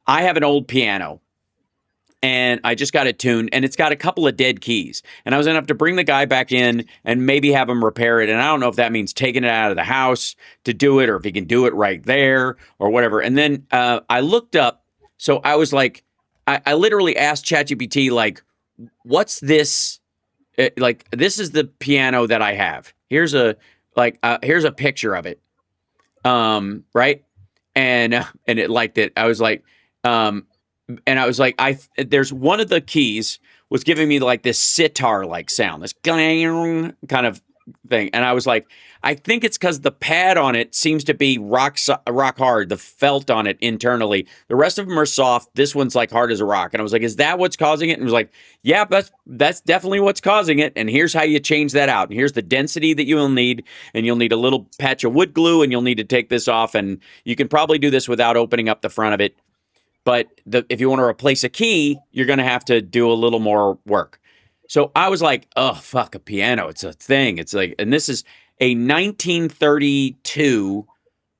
have an old piano and I just got it tuned and it's got a couple of dead keys. And I was going to have to bring the guy back in and maybe have him repair it. And I don't know if that means taking it out of the house to do it or if he can do it right there or whatever. And then I looked up. So I was like, I literally asked ChatGPT, like, what's this? Like, this is the piano that I have. Here's a picture of it. Right. And it liked it. I was like, and I was like, there's one of the keys was giving me like this sitar like sound, this kind of thing. And I was like, I think it's because the pad on it seems to be rock hard, the felt on it internally. The rest of them are soft. This one's like hard as a rock. And I was like, is that what's causing it? And it was like, yeah, that's definitely what's causing it. And here's how you change that out. And here's the density that you will need. And you'll need a little patch of wood glue and you'll need to take this off. And you can probably do this without opening up the front of it. But if you want to replace a key, you're going to have to do a little more work. So I was like, oh, fuck, a piano. It's a thing. It's like, and this is a 1932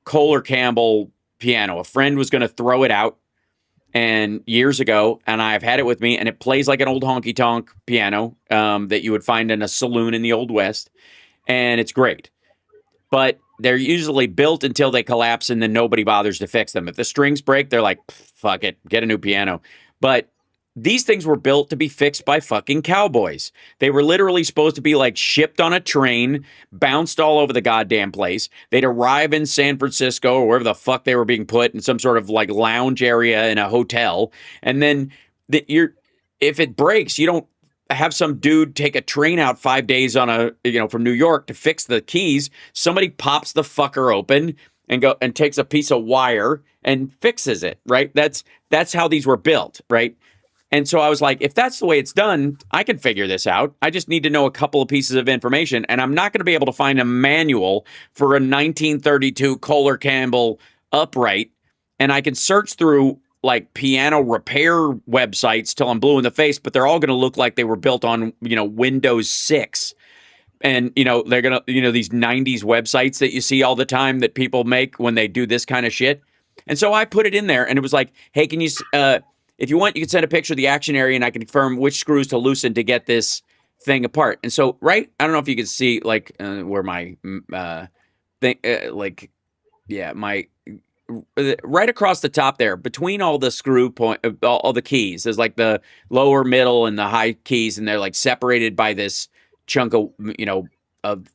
Kohler Campbell piano. A friend was going to throw it out and years ago, and I've had it with me, and it plays like an old honky-tonk piano that you would find in a saloon in the Old West, and it's great. But they're usually built until they collapse, and then nobody bothers to fix them. If the strings break, they're like, fuck it, get a new piano. But these things were built to be fixed by fucking cowboys. They were literally supposed to be like shipped on a train, bounced all over the goddamn place. They'd arrive in San Francisco or wherever the fuck they were being put in some sort of like lounge area in a hotel. And then if it breaks, you don't have some dude take a train out 5 days on from New York to fix the keys. Somebody pops the fucker open and takes a piece of wire and fixes it, right? That's how these were built, right? And so I was like, if that's the way it's done, I can figure this out. I just need to know a couple of pieces of information, and I'm not going to be able to find a manual for a 1932 Kohler Campbell upright. And I can search through like piano repair websites till I'm blue in the face, but they're all going to look like they were built on, Windows 6. And, they're going to, these 90s websites that you see all the time that people make when they do this kind of shit. And so I put it in there, and it was like, hey, can you, if you want, you can send a picture of the action area, and I can confirm which screws to loosen to get this thing apart. And so, right, I don't know if you can see like where my thing, my right across the top there, between all the screw point, all the keys, there's like the lower, middle, and the high keys, and they're like separated by this chunk of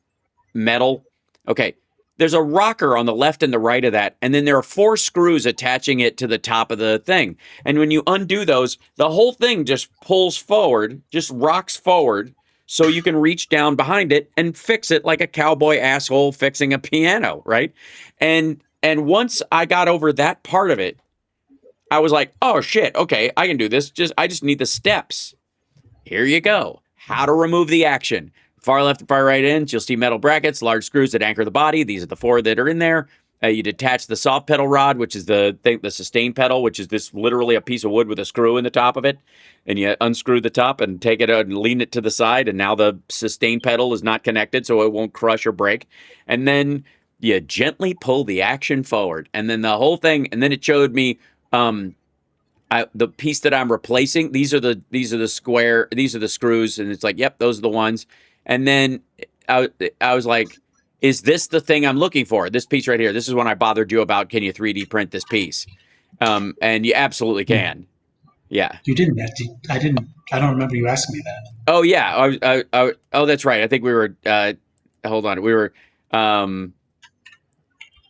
metal. Okay. There's a rocker on the left and the right of that, and then there are 4 screws attaching it to the top of the thing. And when you undo those, the whole thing just pulls forward, just rocks forward, so you can reach down behind it and fix it like a cowboy asshole fixing a piano, right? And once I got over that part of it, I was like, oh shit, okay, I can do this. I just need the steps. Here you go. How to remove the action. Far left and far right ends, you'll see metal brackets, large screws that anchor the body. These are the 4 that are in there. You detach the soft pedal rod, which is the sustain pedal, which is this literally a piece of wood with a screw in the top of it. And you unscrew the top and take it out and lean it to the side. And now the sustain pedal is not connected, so it won't crush or break. And then you gently pull the action forward. And then the whole thing, and then it showed me the piece that I'm replacing. These are the screws. And it's like, yep, those are the ones. And then I was like, is this the thing I'm looking for? This piece right here. This is when I bothered you about, can you 3D print this piece? And you absolutely can. Yeah. You didn't. I don't remember you asking me that. Oh, yeah. Oh, that's right. I think we were, hold on. We were,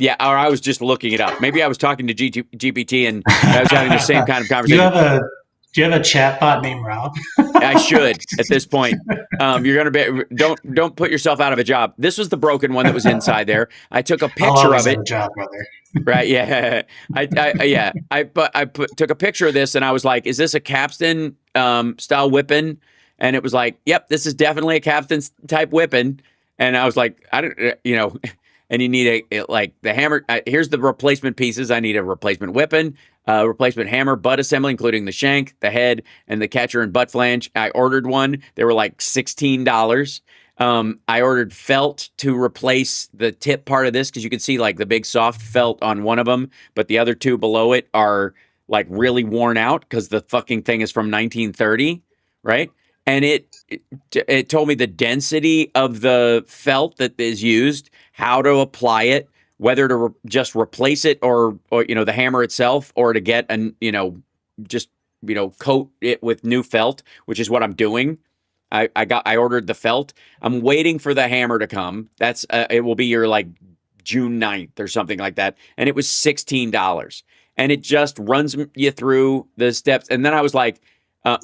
yeah, or I was just looking it up. Maybe I was talking to GPT and I was having the same kind of conversation. Do you have a chat bot named Rob? I should at this point. You're gonna be don't put yourself out of a job. This was the broken one that was inside there. I took a picture of it. A job, brother. Right? Yeah. I took a picture of this and I was like, "Is this a capstan style whipping?" And it was like, "Yep, this is definitely a capstan type whipping." And I was like, "I don't, And you need the hammer. Here's the replacement pieces. I need a replacement whipping, replacement hammer, butt assembly, including the shank, the head, and the catcher and butt flange. I ordered one. They were like $16. I ordered felt to replace the tip part of this because you can see like the big soft felt on one of them, but the other 2 below it are like really worn out because the fucking thing is from 1930, right? And it told me the density of the felt that is used, how to apply it, whether to just replace it or the hammer itself, or to get coat it with new felt, which is what I'm doing. I ordered the felt. I'm waiting for the hammer to come. That's it will be your like June 9th or something like that. And it was $16. And it just runs you through the steps. And then I was like,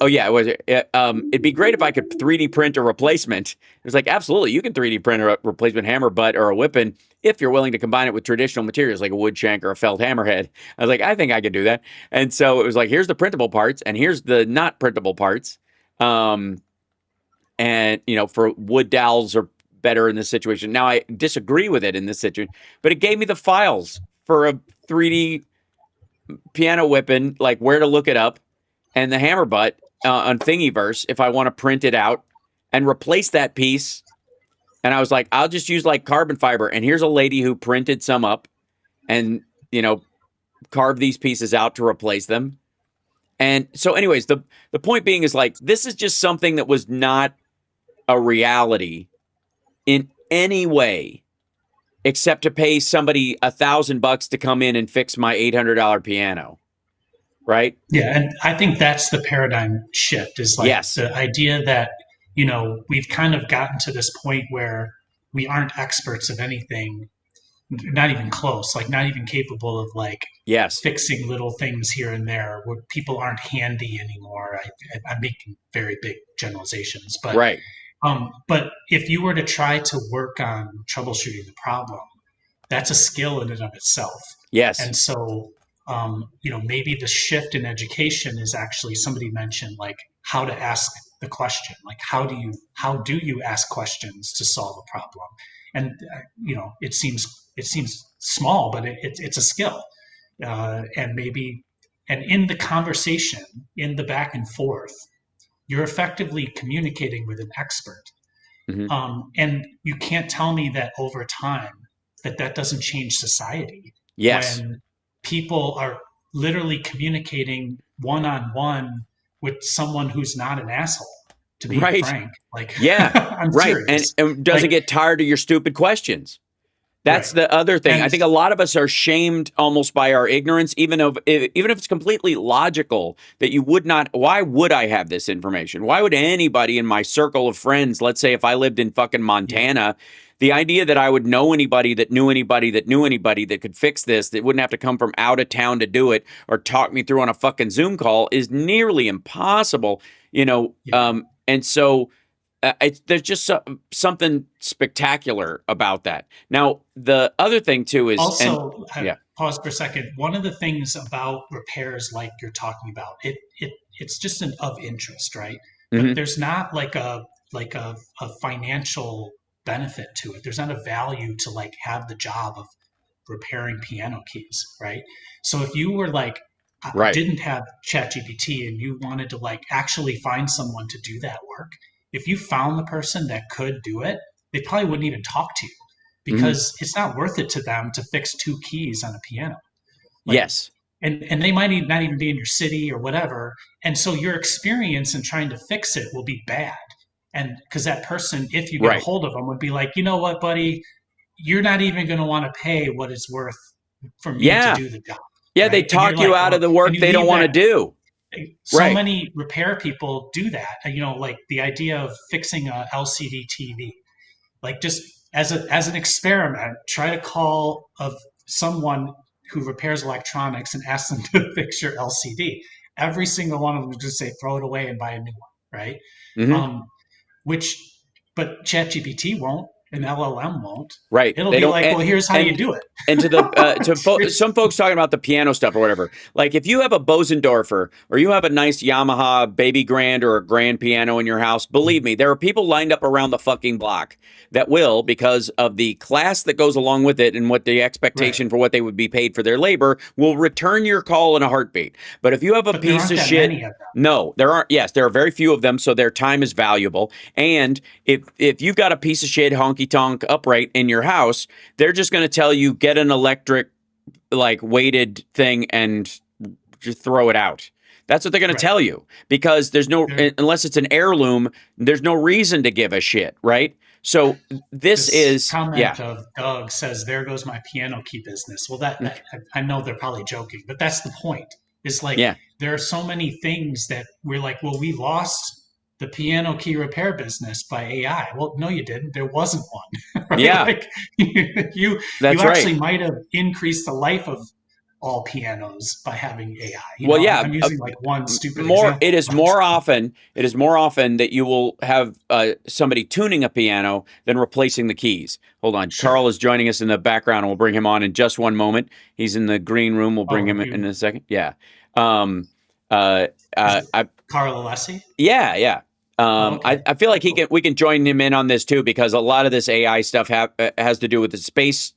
it'd be great if I could 3D print a replacement. It was like, absolutely, you can 3D print a replacement hammer butt or a whipping if you're willing to combine it with traditional materials like a wood shank or a felt hammerhead. I was like, I think I can do that. And so it was like, here's the printable parts and here's the not printable parts. And for wood dowels are better in this situation. Now I disagree with it in this situation, but it gave me the files for a 3D piano whipping, like where to look it up. And the hammer butt on Thingiverse, if I want to print it out and replace that piece. And I was like, I'll just use like carbon fiber. And here's a lady who printed some up and, carved these pieces out to replace them. And so anyways, the point being is like, this is just something that was not a reality in any way, except to pay somebody $1,000 to come in and fix my $800 piano. right? Yeah, and I think that's the paradigm shift is like Yes. the idea that, we've kind of gotten to this point where we aren't experts of anything, not even close, like not even capable of like Yes. fixing little things here and there where people aren't handy anymore. I'm making very big generalizations, Right. but if you were to try to work on troubleshooting the problem, that's a skill in and of itself. Yes. And so, maybe the shift in education is actually somebody mentioned like how to ask the question, like how do you ask questions to solve a problem? And it seems small, but it's a skill, and maybe and in the conversation, in the back and forth, you're effectively communicating with an expert, Hmm. and you can't tell me that over time that doesn't change society Yes. when people are literally communicating one on one with someone who's not an asshole. To be Right. frank, like Yeah. I'm Right. And, serious. and doesn't Like, get tired of your stupid questions. That's right. the other thing. I And think a lot of us are shamed almost by our ignorance, even if it's completely logical that you would not. Why would I have this information? Why would anybody in my circle of friends, let's say if I lived in fucking yeah, Montana, the idea that I would know anybody that knew anybody that knew anybody that could fix this, that wouldn't have to come from out of town to do it or talk me through on a fucking Zoom call is nearly impossible. yeah. And so there's just something spectacular about that. Now, the other thing too is, and Also, yeah, pause for a second. One of the things about repairs, like you're talking about, it's just of interest, right? But hmm, there's not like a financial benefit to it. There's not a value to like have the job of repairing piano keys, right? So if you were like right, didn't have ChatGPT and you wanted to like actually find someone to do that work, if you found the person that could do it, they probably wouldn't even talk to you hmm, because it's not worth it to them to fix two keys on a piano. Like, yes, and they might not even be in your city or whatever. And so your experience in trying to fix it will be bad. And because that person, if you get a right, hold of them, would be like, you know what, buddy, you're not even going to want to pay what it's worth for me to yeah, do the job, yeah. They right? And you're talk you like, out of well, the and work you they don't leave want to that. do. So Right. many repair people do that. Like the idea of fixing a LCD TV, like just as an experiment, try to call of someone who repairs electronics and ask them to fix your LCD. Every single one of them will just say throw it away and buy a new one, right? Hmm. Um, which, but ChatGPT won't, and LLM won't. Right. It'll They be don't. like, well, here's how you And do it. and some folks talking about the piano stuff or whatever. Like if you have a Bosendorfer or you have a nice Yamaha baby grand or a grand piano in your house, believe me, there are people lined up around the fucking block that will, because of the class that goes along with it and what the Right. expectation for what they would be paid for their labor, will return your call in a heartbeat. But if you have a But there piece aren't of that shit, many of them. no, there aren't. Yes, there are very few of them, so their time is valuable. And if you've got a piece of shit honky tonk upright in your house, they're just going to tell you get an electric like weighted thing and just throw it out. That's what they're going to Right. tell you because there's no, There, unless it's an heirloom, there's no reason to give a shit, right? So this this is, yeah. comment of Doug says, "There goes my piano key business." Well, that I know they're probably joking, but that's the point. Is like Yeah. there are so many things that we're like, well, we lost the piano key repair business by AI. Well, no, you didn't. There wasn't one, right? Yeah. Like you That's right. actually might have increased the life of all pianos by having AI. Well, yeah. I'm using like one stupid More example, but it is more often that you will have somebody tuning a piano than replacing the keys. Hold on, sure. Carl is joining us in the background, and we'll bring him on in just one moment. He's in the green room. We'll bring Oh, him in you a second. Yeah. um uh is it I Carl Alessi? Yeah, yeah. Oh, okay, I feel like cool. we can join him in on this too, because a lot of this AI stuff has to do with the space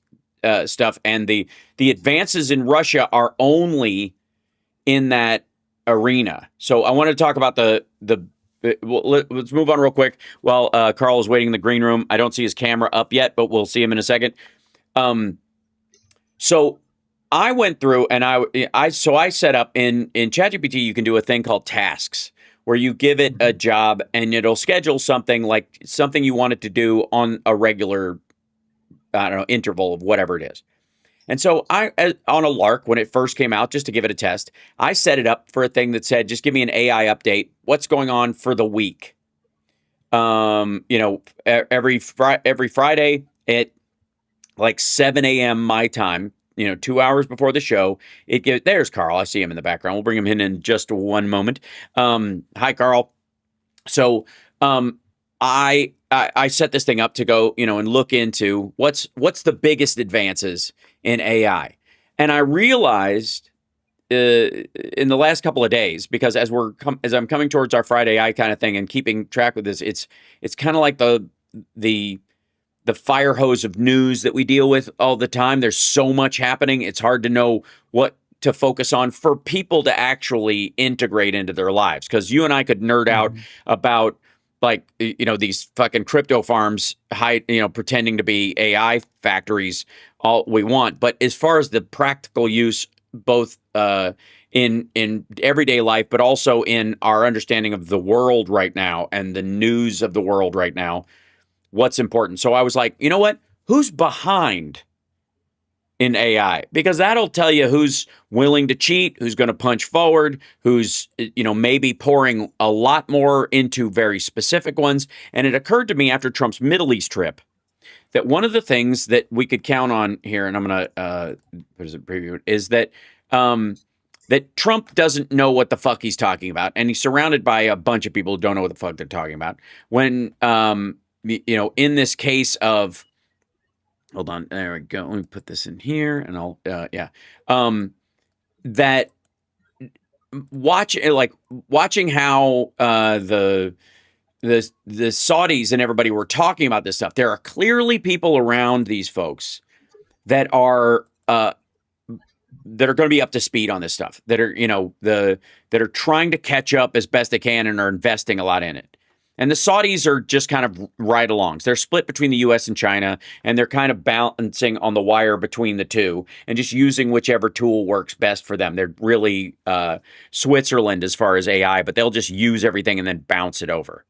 stuff, and the advances in Russia are only in that arena. So I want to talk about let's move on real quick while Carl is waiting in the green room. I don't see his camera up yet, but we'll see him in a second. Um, so I went through and I set up in ChatGPT. You can do a thing called tasks where you give it a Mhm. job and it'll schedule something like something you want it to do on a regular, I don't know, interval of whatever it is. And so on a lark, when it first came out, just to give it a test, I set it up for a thing that said, just give me an AI update. What's going on for the week? Every Friday at like 7 a.m. my time, 2 hours before the show, there's Carl. I see him in the background. We'll bring him in just one moment. Hi, Carl. So I set this thing up to go, and look into what's the biggest advances in AI. And I realized in the last couple of days, because as I'm coming towards our Friday Eye kind of thing and keeping track with this, it's kind of like the fire hose of news that we deal with all the time. There's so much happening. It's hard to know what to focus on for people to actually integrate into their lives. Because you and I could nerd out about these fucking crypto farms pretending to be AI factories all we want. But as far as the practical use, both in everyday life, but also in our understanding of the world right now and the news of the world right now, what's important. So I was like, you know what? Who's behind in AI? Because that'll tell you who's willing to cheat, who's going to punch forward, who's, maybe pouring a lot more into very specific ones. And it occurred to me after Trump's Middle East trip that one of the things that we could count on here, and I'm going to preview it, is that that Trump doesn't know what the fuck he's talking about. And he's surrounded by a bunch of people who don't know what the fuck they're talking about. When, in this case of, hold on, there we go. Let me put this in here and I'll, that watching how the Saudis and everybody were talking about this stuff. There are clearly people around these folks that are going to be up to speed on this stuff, that are, that are trying to catch up as best they can and are investing a lot in it. And the Saudis are just kind of ride-alongs. They're split between the U.S. and China, and they're kind of balancing on the wire between the two and just using whichever tool works best for them. They're really Switzerland as far as AI, but they'll just use everything and then bounce it over.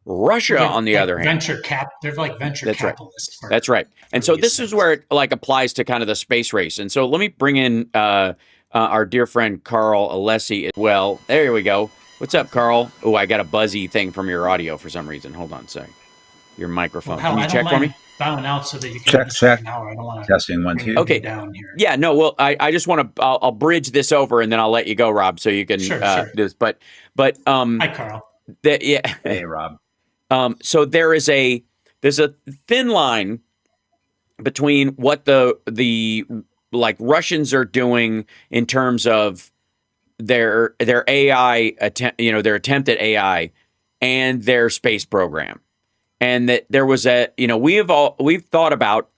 Russia, on the other hand, they're like venture capitalists. Right. That's right. And so this is where it applies to kind of the space race. And so let me bring in our dear friend Carl Alessi as well. There we go. What's up, Carl? Oh, I got a buzzy thing from your audio for some reason. Hold on a second. Your microphone. Can you check for me? Bowing out so that you can check. Now, I don't want to testing 1 2. Okay. Down here. Yeah. No. Well, I just want to. I'll bridge this over and then I'll let you go, Rob, so you can sure. do this. But hi, Carl. Hey, Rob. So there's a thin line between what the Russians are doing in terms of their AI their attempt at AI and their space program, and that there was we've thought about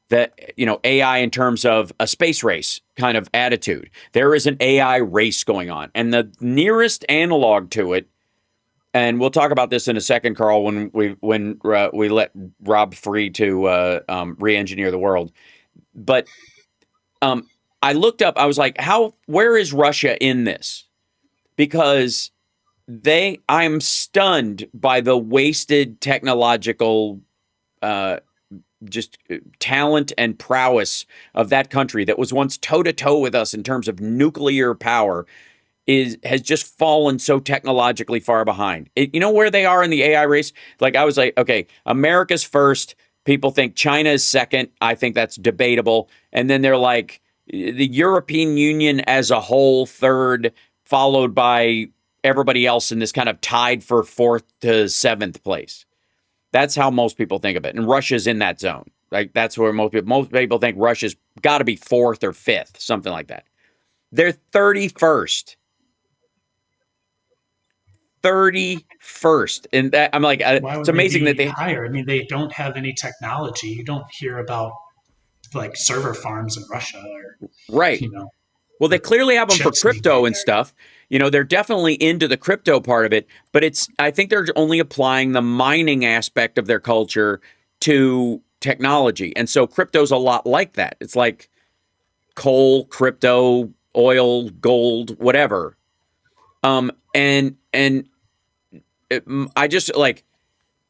that AI in terms of a space race kind of attitude. There is an AI race going on, and the nearest analog to it. And we'll talk about this in a second, Carl, when we let Rob free to re-engineer the world. But I looked up. I was like, where is Russia in this? Because I'm stunned by the wasted technological just talent and prowess of that country that was once toe-to-toe with us in terms of nuclear power. Has just fallen so technologically far behind. You know where they are in the AI race? I was like, okay, America's first. People think China is second. I think that's debatable. And then they're like the European Union as a whole third, followed by everybody else in this kind of tied for 4th to 7th place. That's how most people think of it. And Russia's in that zone. That's where most people think Russia's got to be 4th or 5th, something like that. They're 31st. 31st, and that, I'm like, it's amazing that they higher. I mean, they don't have any technology. You don't hear about server farms in Russia, or right. Well, they clearly have them for crypto and stuff. They're definitely into the crypto part of it, but I think they're only applying the mining aspect of their culture to technology, and so crypto's a lot like that. It's like coal, crypto, oil, gold, whatever. I just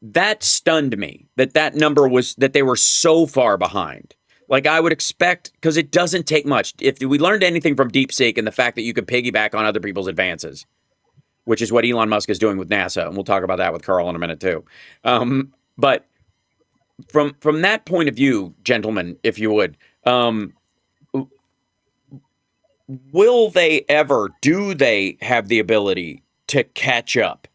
that stunned me that number was that they were so far behind. Like I would expect, because it doesn't take much. If we learned anything from DeepSeek and the fact that you can piggyback on other people's advances, which is what Elon Musk is doing with NASA, and we'll talk about that with Carl in a minute too. But from that point of view, gentlemen, if you would, will they ever? Do they have the ability to catch up?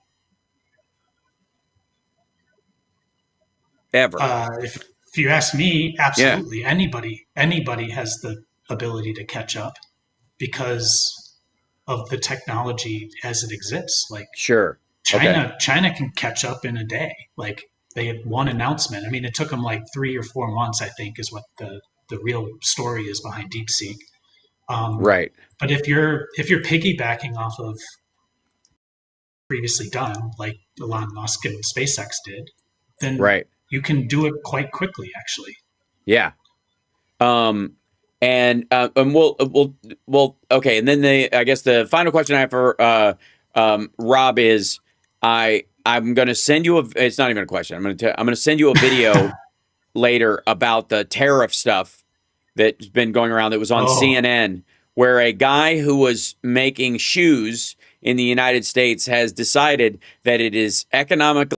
Ever? If you ask me, Yeah. absolutely. Anybody has the ability to catch up because of the technology as it exists. Like Sure. Okay. China can catch up in a day. Like they had one announcement. I mean, it took them like 3 or 4 months, I think, is what the real story is behind DeepSeek. Right. But if you're piggybacking off of previously done, like Elon Musk and SpaceX did, then Right. you can do it quite quickly, actually. Yeah. And we'll okay. And then I guess the final question I have for Rob is I'm going to send you it's not even a question. I'm going to send you a video later about the tariff stuff that's been going around that was on CNN, where a guy who was making shoes in the United States has decided that it is economically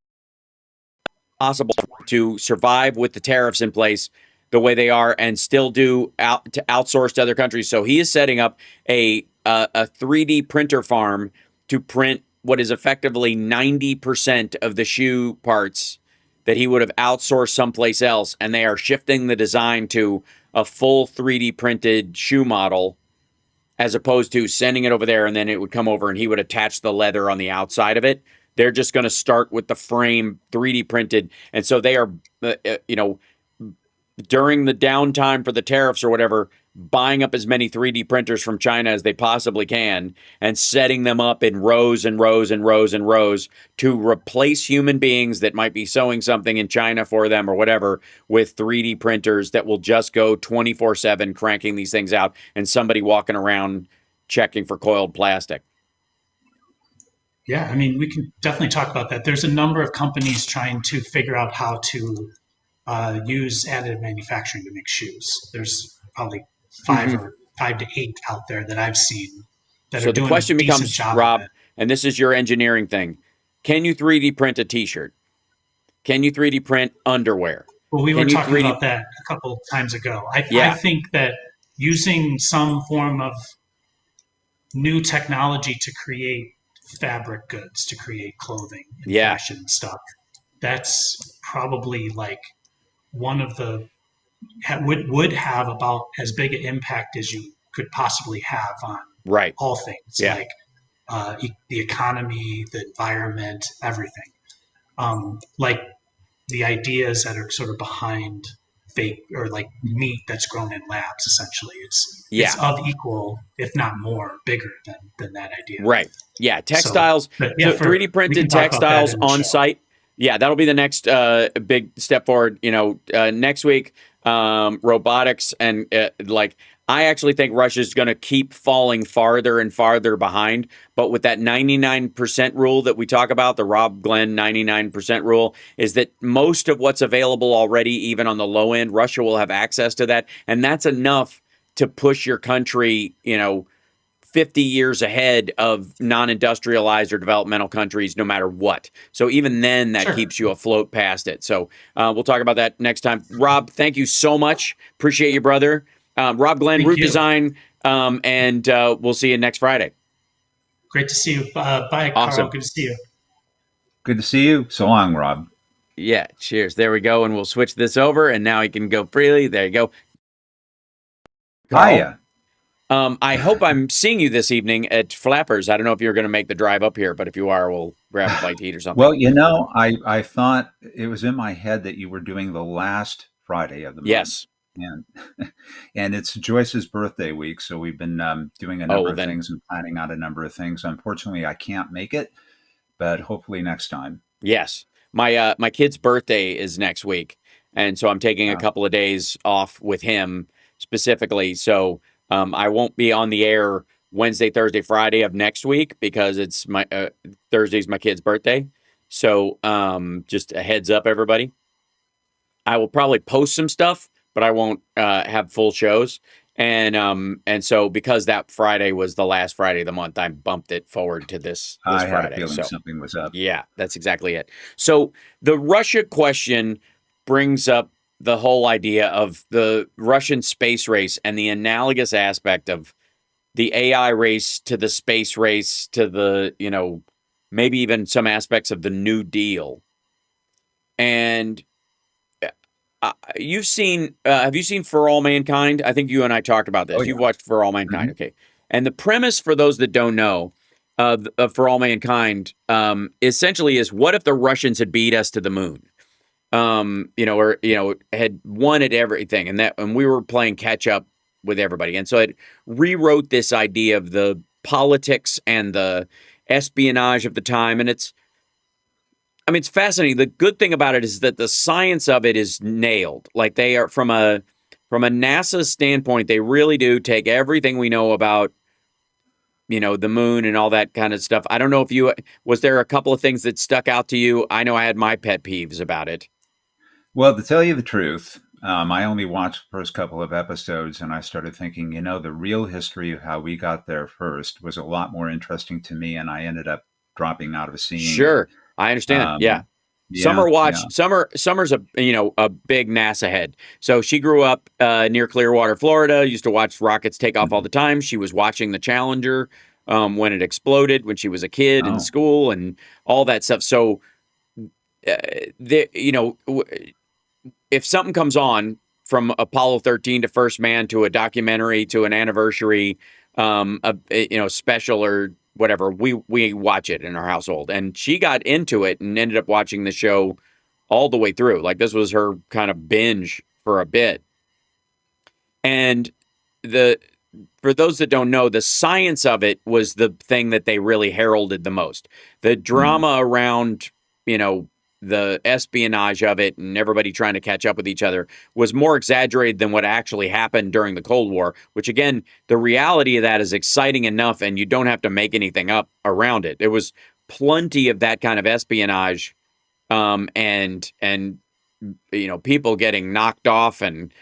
possible to survive with the tariffs in place the way they are and still to outsource to other countries. So he is setting up a 3D printer farm to print what is effectively 90% of the shoe parts that he would have outsourced someplace else, and they are shifting the design to a full 3D printed shoe model as opposed to sending it over there and then it would come over and he would attach the leather on the outside of it. They're just going to start with the frame 3D printed. And so they are, during the downtime for the tariffs or whatever, buying up as many 3D printers from China as they possibly can and setting them up in rows and rows and rows and rows to replace human beings that might be sewing something in China for them or whatever with 3D printers that will just go 24/7 cranking these things out and somebody walking around checking for coiled plastic. Yeah, I mean, we can definitely talk about that. There's a number of companies trying to figure out how to use additive manufacturing to make shoes. There's probably 5 to 8 out there that I've seen that So are the doing question a decent becomes, job Rob, of it. and this is your engineering thing. Can you 3D print a t-shirt? Can you 3D print underwear? Well, we were Can you talking 3D about that a couple of times ago. I Yeah. think that using some form of new technology to create fabric goods, to create clothing and fashion stuff, that's probably like one of the would have about as big an impact as you could possibly have on Right. all things like the economy, the environment, everything. Like the ideas that are sort of behind fake or like meat that's grown in labs. Essentially, it's of equal, if not more, bigger than that idea. Right. Yeah. Textiles. So, yeah, 3D printed textiles on site. Yeah, that'll be the next big step forward. Next week, robotics and I actually think Russia's going to keep falling farther and farther behind. But with that 99% rule that we talk about, the Rob Glenn 99% rule, is that most of what's available already, even on the low end, Russia will have access to that. And that's enough to push your country, 50 years ahead of non-industrialized or developmental countries, no matter what. So even then, that keeps you afloat past it. So we'll talk about that next time. Rob, thank you so much. Appreciate you, brother. Rob Glenn, Root Design, and we'll see you next Friday. Great to see you. Bye, awesome. Carl. Good to see you. Good to see you. So long, Rob. Yeah, cheers. There we go. And we'll switch this over, and now he can go freely. There you go. Hiya. I hope I'm seeing you this evening at Flappers. I don't know if you're going to make the drive up here, but if you are, we'll grab a bite to eat or something. Well, I thought it was in my head that you were doing the last Friday of the month. Yes. And it's Joyce's birthday week, so we've been doing a number of things and planning out a number of things. Unfortunately, I can't make it, but hopefully next time. Yes. My kid's birthday is next week, and so I'm taking a couple of days off with him specifically. So I won't be on the air Wednesday, Thursday, Friday of next week because it's Thursday's my kid's birthday. So just a heads up, everybody. I will probably post some stuff, but but I won't have full shows. And so because that Friday was the last Friday of the month, I bumped it forward to this I had a Friday. feeling So something was up. yeah, that's exactly it. So the Russia question brings up the whole idea of the Russian space race and the analogous aspect of the AI race to the space race to the, maybe even some aspects of the New Deal. And have you seen For All Mankind? I think you and I talked about this. Oh You've yeah. watched For All Mankind, Mm-hmm. okay? And the premise, for those that don't know, of For All Mankind, essentially is, what if the Russians had beat us to the moon? Had won at everything, and we were playing catch up with everybody, and so it rewrote this idea of the politics and the espionage of the time, and it's fascinating. The good thing about it is that the science of it is nailed. Like, they are, from a NASA standpoint, they really do take everything we know about, the moon and all that kind of stuff. I don't know if was there a couple of things that stuck out to you? I know I had my pet peeves about it. Well, to tell you the truth, I only watched the first couple of episodes, and I started thinking, the real history of how we got there first was a lot more interesting to me, and I ended up dropping out of seeing it. Sure, I understand. Yeah. Yeah, yeah. Summer's a big NASA head. So she grew up near Clearwater, Florida. Used to watch rockets take off all the time. She was watching the Challenger when it exploded when she was a kid in school and all that stuff. So, if something comes on, from Apollo 13 to First Man to a documentary to an anniversary, special or whatever, we watch it in our household. And she got into it and ended up watching the show all the way through. Like, this was her kind of binge for a bit. And for those that don't know, the science of it was the thing that they really heralded the most. The drama around, the espionage of it and everybody trying to catch up with each other was more exaggerated than what actually happened during the Cold War, which, again, the reality of that is exciting enough, and you don't have to make anything up around it. There was plenty of that kind of espionage, and people getting knocked off, and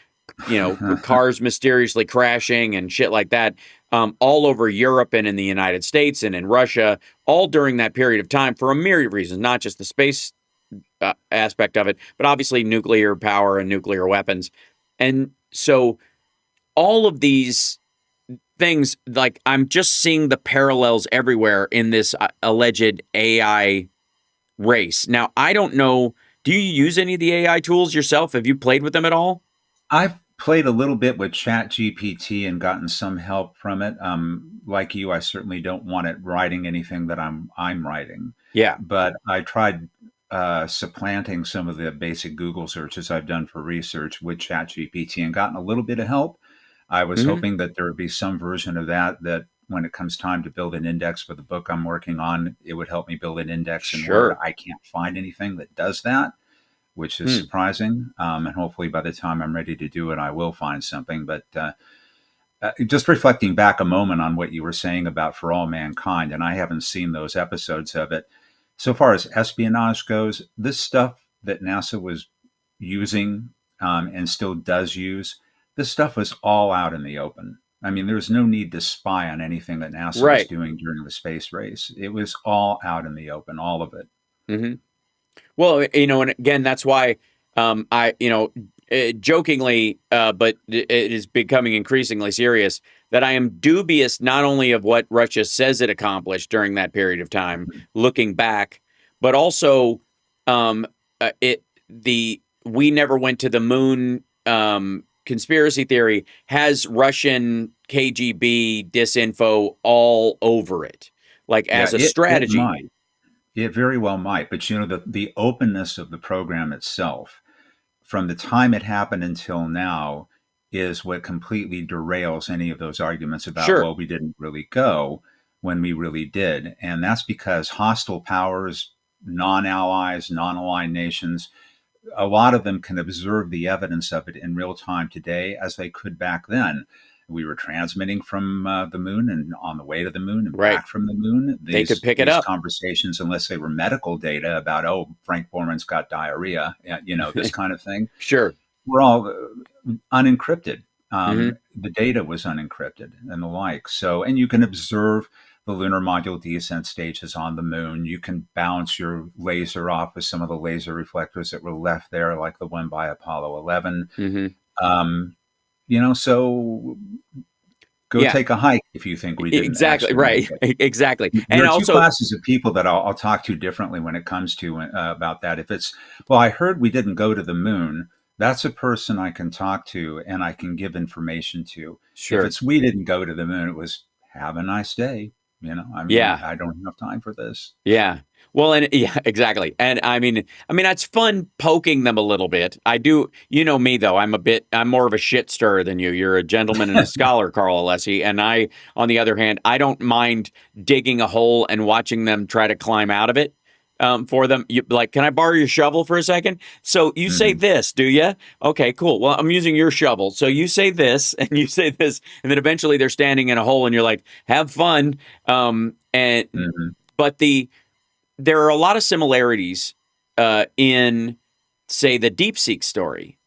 cars mysteriously crashing and shit like that, all over Europe and in the United States and in Russia, all during that period of time, for a myriad of reasons, not just the space aspect of it, but obviously nuclear power and nuclear weapons. And so all of these things, like, I'm just seeing the parallels everywhere in this alleged AI race. Now, I don't know, do you use any of the AI tools yourself? Have you played with them at all? I've played a little bit with ChatGPT and gotten some help from it. Like you, I certainly don't want it writing anything that I'm writing. Yeah. But I tried supplanting some of the basic Google searches I've done for research with ChatGPT and gotten a little bit of help. I was hoping that there would be some version of that when it comes time to build an index for the book I'm working on, it would help me build an index in Word. I can't find anything that does that, which is surprising. And hopefully by the time I'm ready to do it, I will find something. But just reflecting back a moment on what you were saying about For All Mankind, and I haven't seen those episodes of it. So far as espionage goes, this stuff that NASA was using and still does use, this stuff was all out in the open. I mean, there's no need to spy on anything that NASA was doing during the space race. It was all out in the open, all of it. Mm-hmm. Well, and again, that's why jokingly, but it is becoming increasingly serious, that I am dubious not only of what Russia says it accomplished during that period of time, looking back, but also we never went to the moon conspiracy theory has Russian KGB disinfo all over it, like, as a strategy. It very well might, but the openness of the program itself, from the time it happened until now, is what completely derails any of those arguments about, well, we didn't really go when we really did. And that's because hostile powers, non-allies, non-aligned nations, a lot of them can observe the evidence of it in real time today as they could back then. We were transmitting from the moon and on the way to the moon and back from the moon. They could pick it up. Conversations, unless they were medical data about, Frank Borman's got diarrhea, this kind of thing. Sure. We're all unencrypted. Hmm. The data was unencrypted and the like. So, and you can observe the lunar module descent stages on the moon. You can bounce your laser off of some of the laser reflectors that were left there, like the one by Apollo 11. Hmm. Um, so go Yeah, take a hike if you think we didn't exactly. actually make Right. it. Exactly. There And are two also, classes of people that I'll talk to differently when it comes to about that. If it's, well, I heard we didn't go to the moon, that's a person I can talk to and I can give information to. If sure. it's we didn't go to the moon, it was have a nice day. I mean, Yeah. I don't have time for this. Yeah. Well, and yeah, exactly. And I mean, it's fun poking them a little bit. I do, you know me though. I'm more of a shit stirrer than you. You're a gentleman and a scholar, Carl Alessi. And I, on the other hand, I don't mind digging a hole and watching them try to climb out of it. For them, like, can I borrow your shovel for a second? So you say Hmm. this, do you? Okay, cool. Well, I'm using your shovel. So you say this, and you say this, and then eventually they're standing in a hole, and you're like, "Have fun." And Hmm. but there are a lot of similarities in, say, the DeepSeek story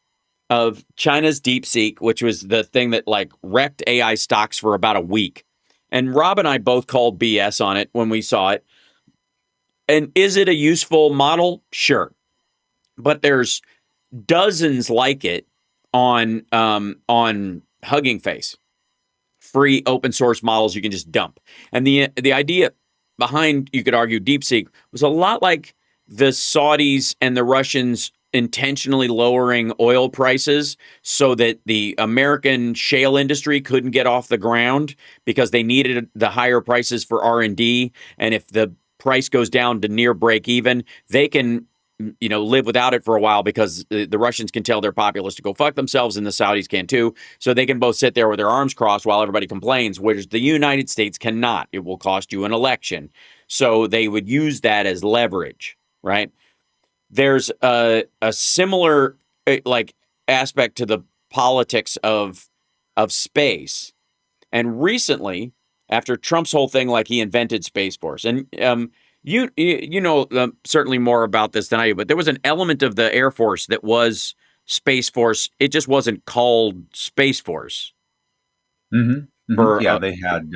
of China's DeepSeek, which was the thing that like wrecked AI stocks for about a week. And Rob and I both called BS on it when we saw it. And is it a useful model? Sure, but there's dozens like it on Hugging Face, free open source models you can just dump. And the idea behind, you could argue, DeepSeek was a lot like the Saudis and the Russians intentionally lowering oil prices so that the American shale industry couldn't get off the ground because they needed the higher prices for R&D. And if the price goes down to near break even, they can live without it for a while because the Russians can tell their populace to go fuck themselves and the Saudis can too. So they can both sit there with their arms crossed while everybody complains, whereas the United States cannot. It will cost you an election. So they would use that as leverage, right? There's a similar like aspect to the politics of space. And recently, after Trump's whole thing, like he invented Space Force, and you know certainly more about this than I do, but there was an element of the Air Force that was Space Force. It just wasn't called Space Force Hmm. Hmm. for. Yeah, they had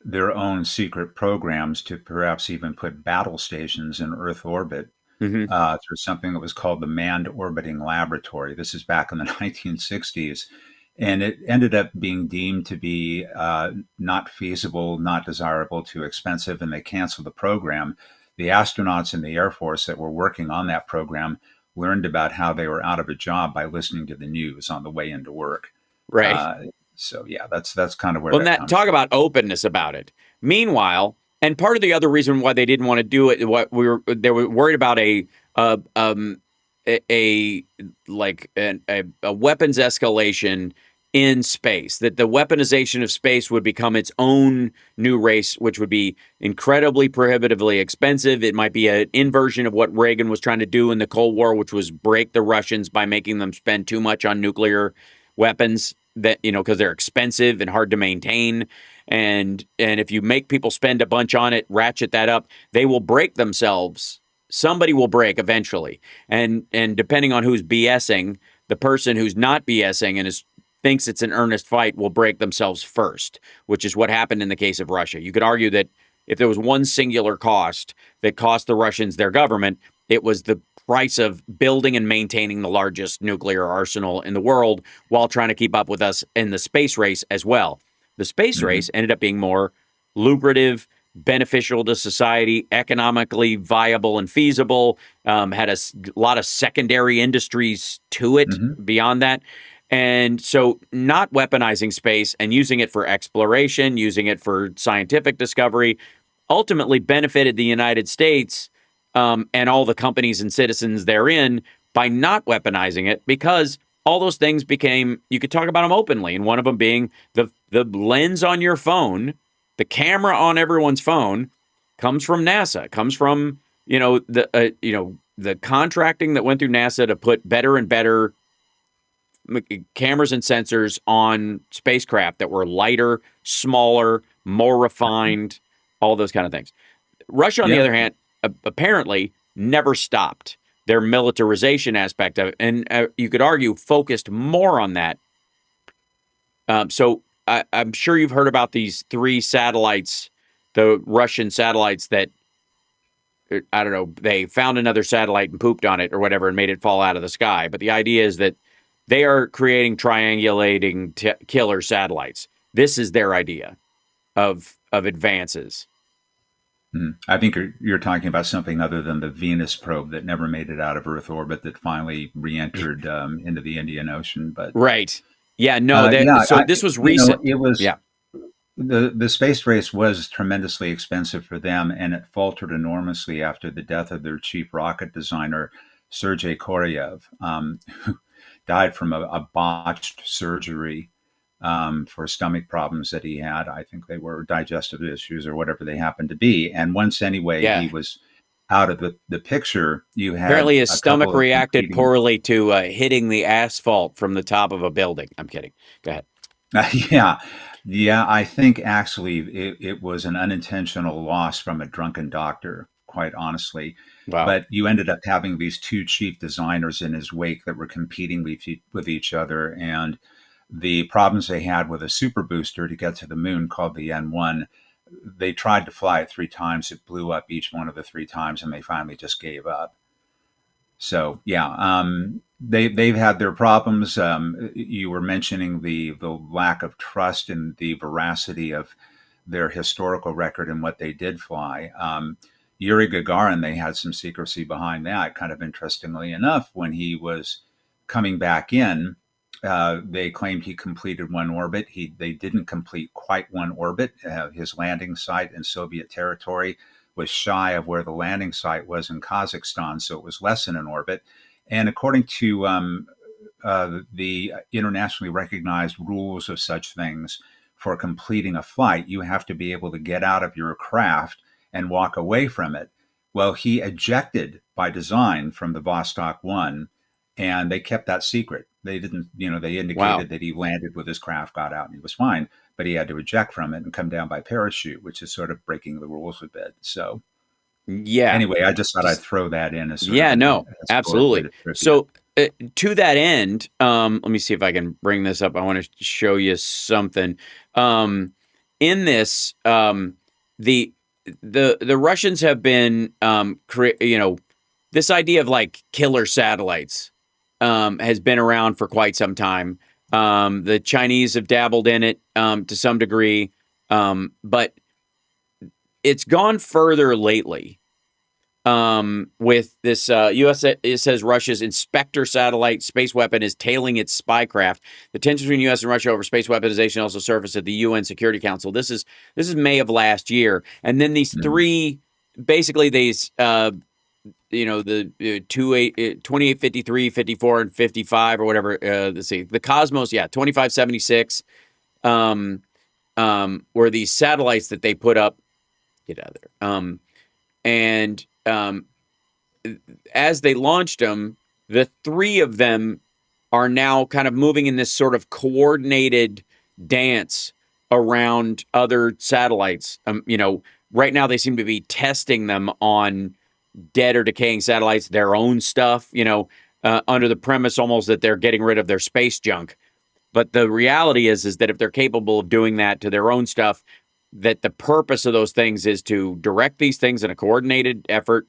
their own secret programs to perhaps even put battle stations in Earth orbit Mhm. through something that was called the Manned Orbiting Laboratory. This is back in the 1960s. And it ended up being deemed to be not feasible, not desirable, too expensive, and they canceled the program. The astronauts in the Air Force that were working on that program learned about how they were out of a job by listening to the news on the way into work. Right. Uh, so yeah, that's kind of where Well, that that comes talk from. about openness about it. Meanwhile, and part of the other reason why they didn't want to do it, they were worried about uh, um, a like a weapons escalation in space. That the weaponization of space would become its own new race, which would be incredibly prohibitively expensive. It might be an inversion of what Reagan was trying to do in the Cold War, which was break the Russians by making them spend too much on nuclear weapons that because they're expensive and hard to maintain, and if you make people spend a bunch on it, ratchet that up, they will break themselves. Somebody will break eventually, and depending on who's BSing, the person who's not BSing and thinks it's an earnest fight will break themselves first, which is what happened in the case of Russia. You could argue that if there was one singular cost that cost the Russians their government, it was the price of building and maintaining the largest nuclear arsenal in the world while trying to keep up with us in the space race as well. The space Hmm. race ended up being more lucrative, beneficial to society, economically viable and feasible, had a lot of secondary industries to it Hmm. beyond that. And so, not weaponizing space and using it for exploration, using it for scientific discovery, ultimately benefited the United States and all the companies and citizens therein by not weaponizing it, because all those things became, you could talk about them openly, and one of them being the lens on your phone, the camera on everyone's phone comes from NASA, comes from the contracting that went through NASA to put better and better cameras and sensors on spacecraft that were lighter, smaller, more refined, all those kind of things. Russia, on the Yeah. other hand, apparently never stopped. their militarization aspect of it. And you could argue focused more on that. So I'm sure you've heard about these 3 satellites, the Russian satellites that, I don't know, they found another satellite and pooped on it or whatever and made it fall out of the sky. But the idea is that they are creating triangulating killer satellites. This is their idea of advances. I think you're talking about something other than the Venus probe that never made it out of Earth orbit that finally re-entered into the Indian Ocean. But right, yeah, no, so this was recent. It was yeah. The space race was tremendously expensive for them, and it faltered enormously after the death of their chief rocket designer, Sergei Korolev, who died from a botched surgery for stomach problems that he had. I think they were digestive issues or whatever they happened to be. And once anyway, he was out of the picture. You had apparently his stomach reacted poorly to hitting the asphalt from the top of a building. I'm kidding. Go ahead. Yeah. I think actually it was an unintentional loss from a drunken doctor, quite honestly. Wow. But you ended up having these 2 chief designers in his wake that were competing with each other. And the problems they had with a super booster to get to the moon called the N1, they tried to fly it 3 times. It blew up each one of the 3 times, and they finally just gave up. So they've had their problems. You were mentioning the lack of trust in the veracity of their historical record and what they did fly. Yuri Gagarin, they had some secrecy behind that. Kind of interestingly enough, when he was coming back in, they claimed he completed 1 orbit. They didn't complete quite 1 orbit. His landing site in Soviet territory was shy of where the landing site was in Kazakhstan, so it was less than an orbit. And according to the internationally recognized rules of such things, for completing a flight, you have to be able to get out of your craft and walk away from it. Well, he ejected by design from the Vostok 1, and they kept that secret. They didn't, they indicated that he landed with his craft, got out, and he was fine, but he had to eject from it and come down by parachute, which is sort of breaking the rules a bit. So, anyway, I just thought I'd throw that in as absolutely. So, to that end, let me see if I can bring this up. I want to show you something. In this, the Russians have been, this idea of like killer satellites has been around for quite some time. The Chinese have dabbled in it to some degree, but it's gone further lately with this U.S. It says Russia's Inspector satellite space weapon is tailing its spy craft. The tensions between U.S. and Russia over space weaponization also surfaced at the UN Security Council. This is May of last year, and then these 3, basically these. The 2853, 54, and 55 or whatever. Let's see, the Cosmos, 2576, were these satellites that they put up. Get out of there. As they launched them, the 3 of them are now kind of moving in this sort of coordinated dance around other satellites. Right now they seem to be testing them on dead or decaying satellites, their own stuff, under the premise almost that they're getting rid of their space junk. But the reality is that if they're capable of doing that to their own stuff, that the purpose of those things is to direct these things in a coordinated effort,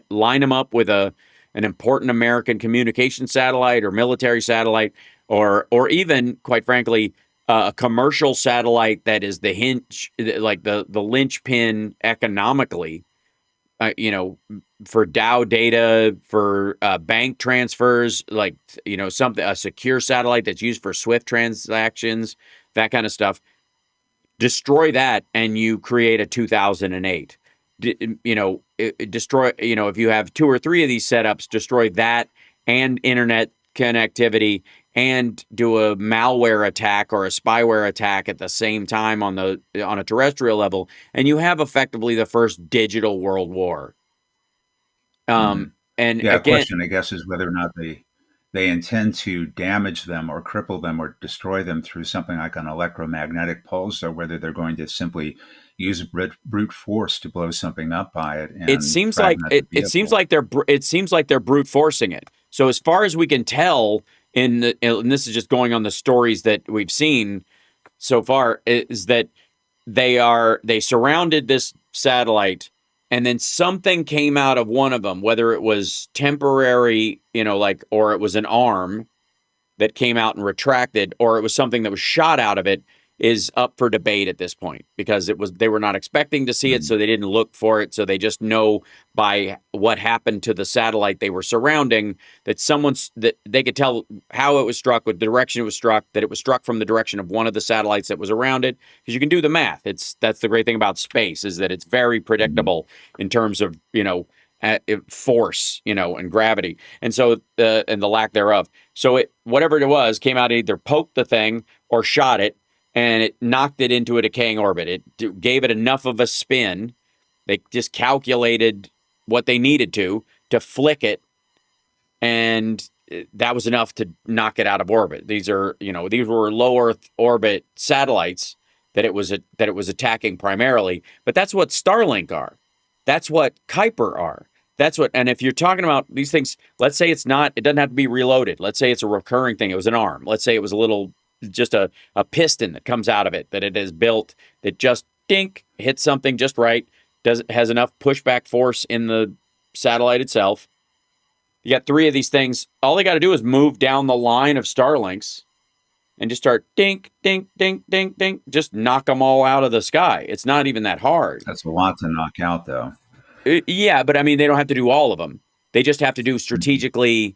line them up with an important American communication satellite or military satellite, or even, quite frankly, a commercial satellite that is the hinge, like the linchpin economically. For DAO data, for bank transfers, like, a secure satellite that's used for SWIFT transactions, that kind of stuff. Destroy that and you create a 2008. Destroy, if you have 2 or 3 of these setups, destroy that and internet connectivity and do a malware attack or a spyware attack at the same time on a terrestrial level, and you have effectively the first digital world war. And again, question, I guess, is whether or not they intend to damage them or cripple them or destroy them through something like an electromagnetic pulse, or whether they're going to simply use brute force to blow something up by it It and seems like fragment the vehicle. it seems like they're brute forcing it. So as far as we can tell, and this is just going on the stories that we've seen so far, is that they surrounded this satellite, and then something came out of one of them, whether it was temporary, like, or it was an arm that came out and retracted, or it was something that was shot out of it, is up for debate at this point, because they were not expecting to see it, so they didn't look for it. So they just know by what happened to the satellite they were surrounding that that they could tell how it was struck, what direction it was struck, that it was struck from the direction of one of the satellites that was around it. Because you can do the math. That's the great thing about space, is that it's very predictable in terms of force, and gravity, and so and the lack thereof. So whatever it was came out, either poked the thing or shot it, and it knocked it into a decaying orbit. It gave it enough of a spin. They just calculated what they needed to flick it, and that was enough to knock it out of orbit. These were low Earth orbit satellites that it was attacking primarily. But that's what Starlink are. That's what Kuiper are. And if you're talking about these things, let's say it doesn't have to be reloaded. Let's say it's a recurring thing. It was an arm. Let's say it was just a piston that comes out of it, that it is built, that just dink, hits something just right, has enough pushback force in the satellite itself. You got 3 of these things. All they got to do is move down the line of Starlinks and just start dink, dink, dink, dink, dink, just knock them all out of the sky. It's not even that hard. That's a lot to knock out, though. Yeah, but I mean, they don't have to do all of them. They just have to do strategically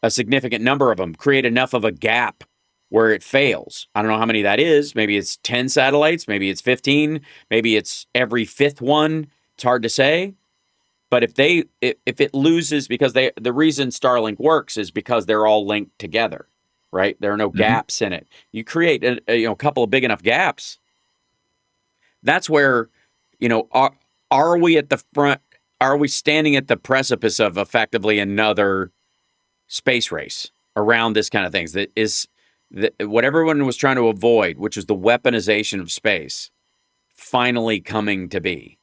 a significant number of them, create enough of a gap where it fails. I don't know how many that is. Maybe it's 10 satellites. Maybe it's 15. Maybe it's every 5th one. It's hard to say. But if it loses, because the reason Starlink works is because they're all linked together, right? There are no gaps in it. You create a couple of big enough gaps. That's where, are we at the front? Are we standing at the precipice of effectively another space race around this kind of things? That is what everyone was trying to avoid, which was the weaponization of space, finally coming to be.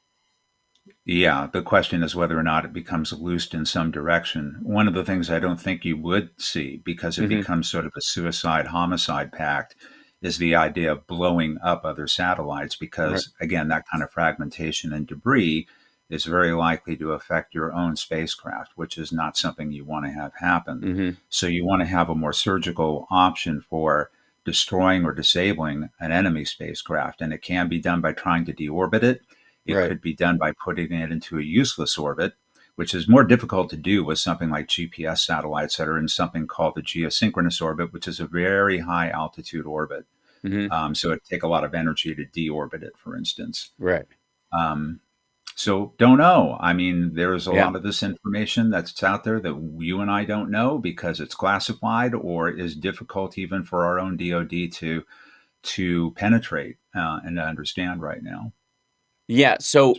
Yeah, the question is whether or not it becomes loosed in some direction. One of the things I don't think you would see, because it becomes sort of a suicide-homicide pact, is the idea of blowing up other satellites, because, again, that kind of fragmentation and debris is very likely to affect your own spacecraft, which is not something you want to have happen. So you want to have a more surgical option for destroying or disabling an enemy spacecraft, and it can be done by trying to deorbit it. It could be done by putting it into a useless orbit, which is more difficult to do with something like GPS satellites that are in something called the geosynchronous orbit, which is a very high altitude orbit. So it'd take a lot of energy to deorbit it, for instance. So don't know. I mean, there's a lot of this information that's out there that you and I don't know because it's classified or is difficult even for our own DoD to penetrate and to understand right now. Yeah, so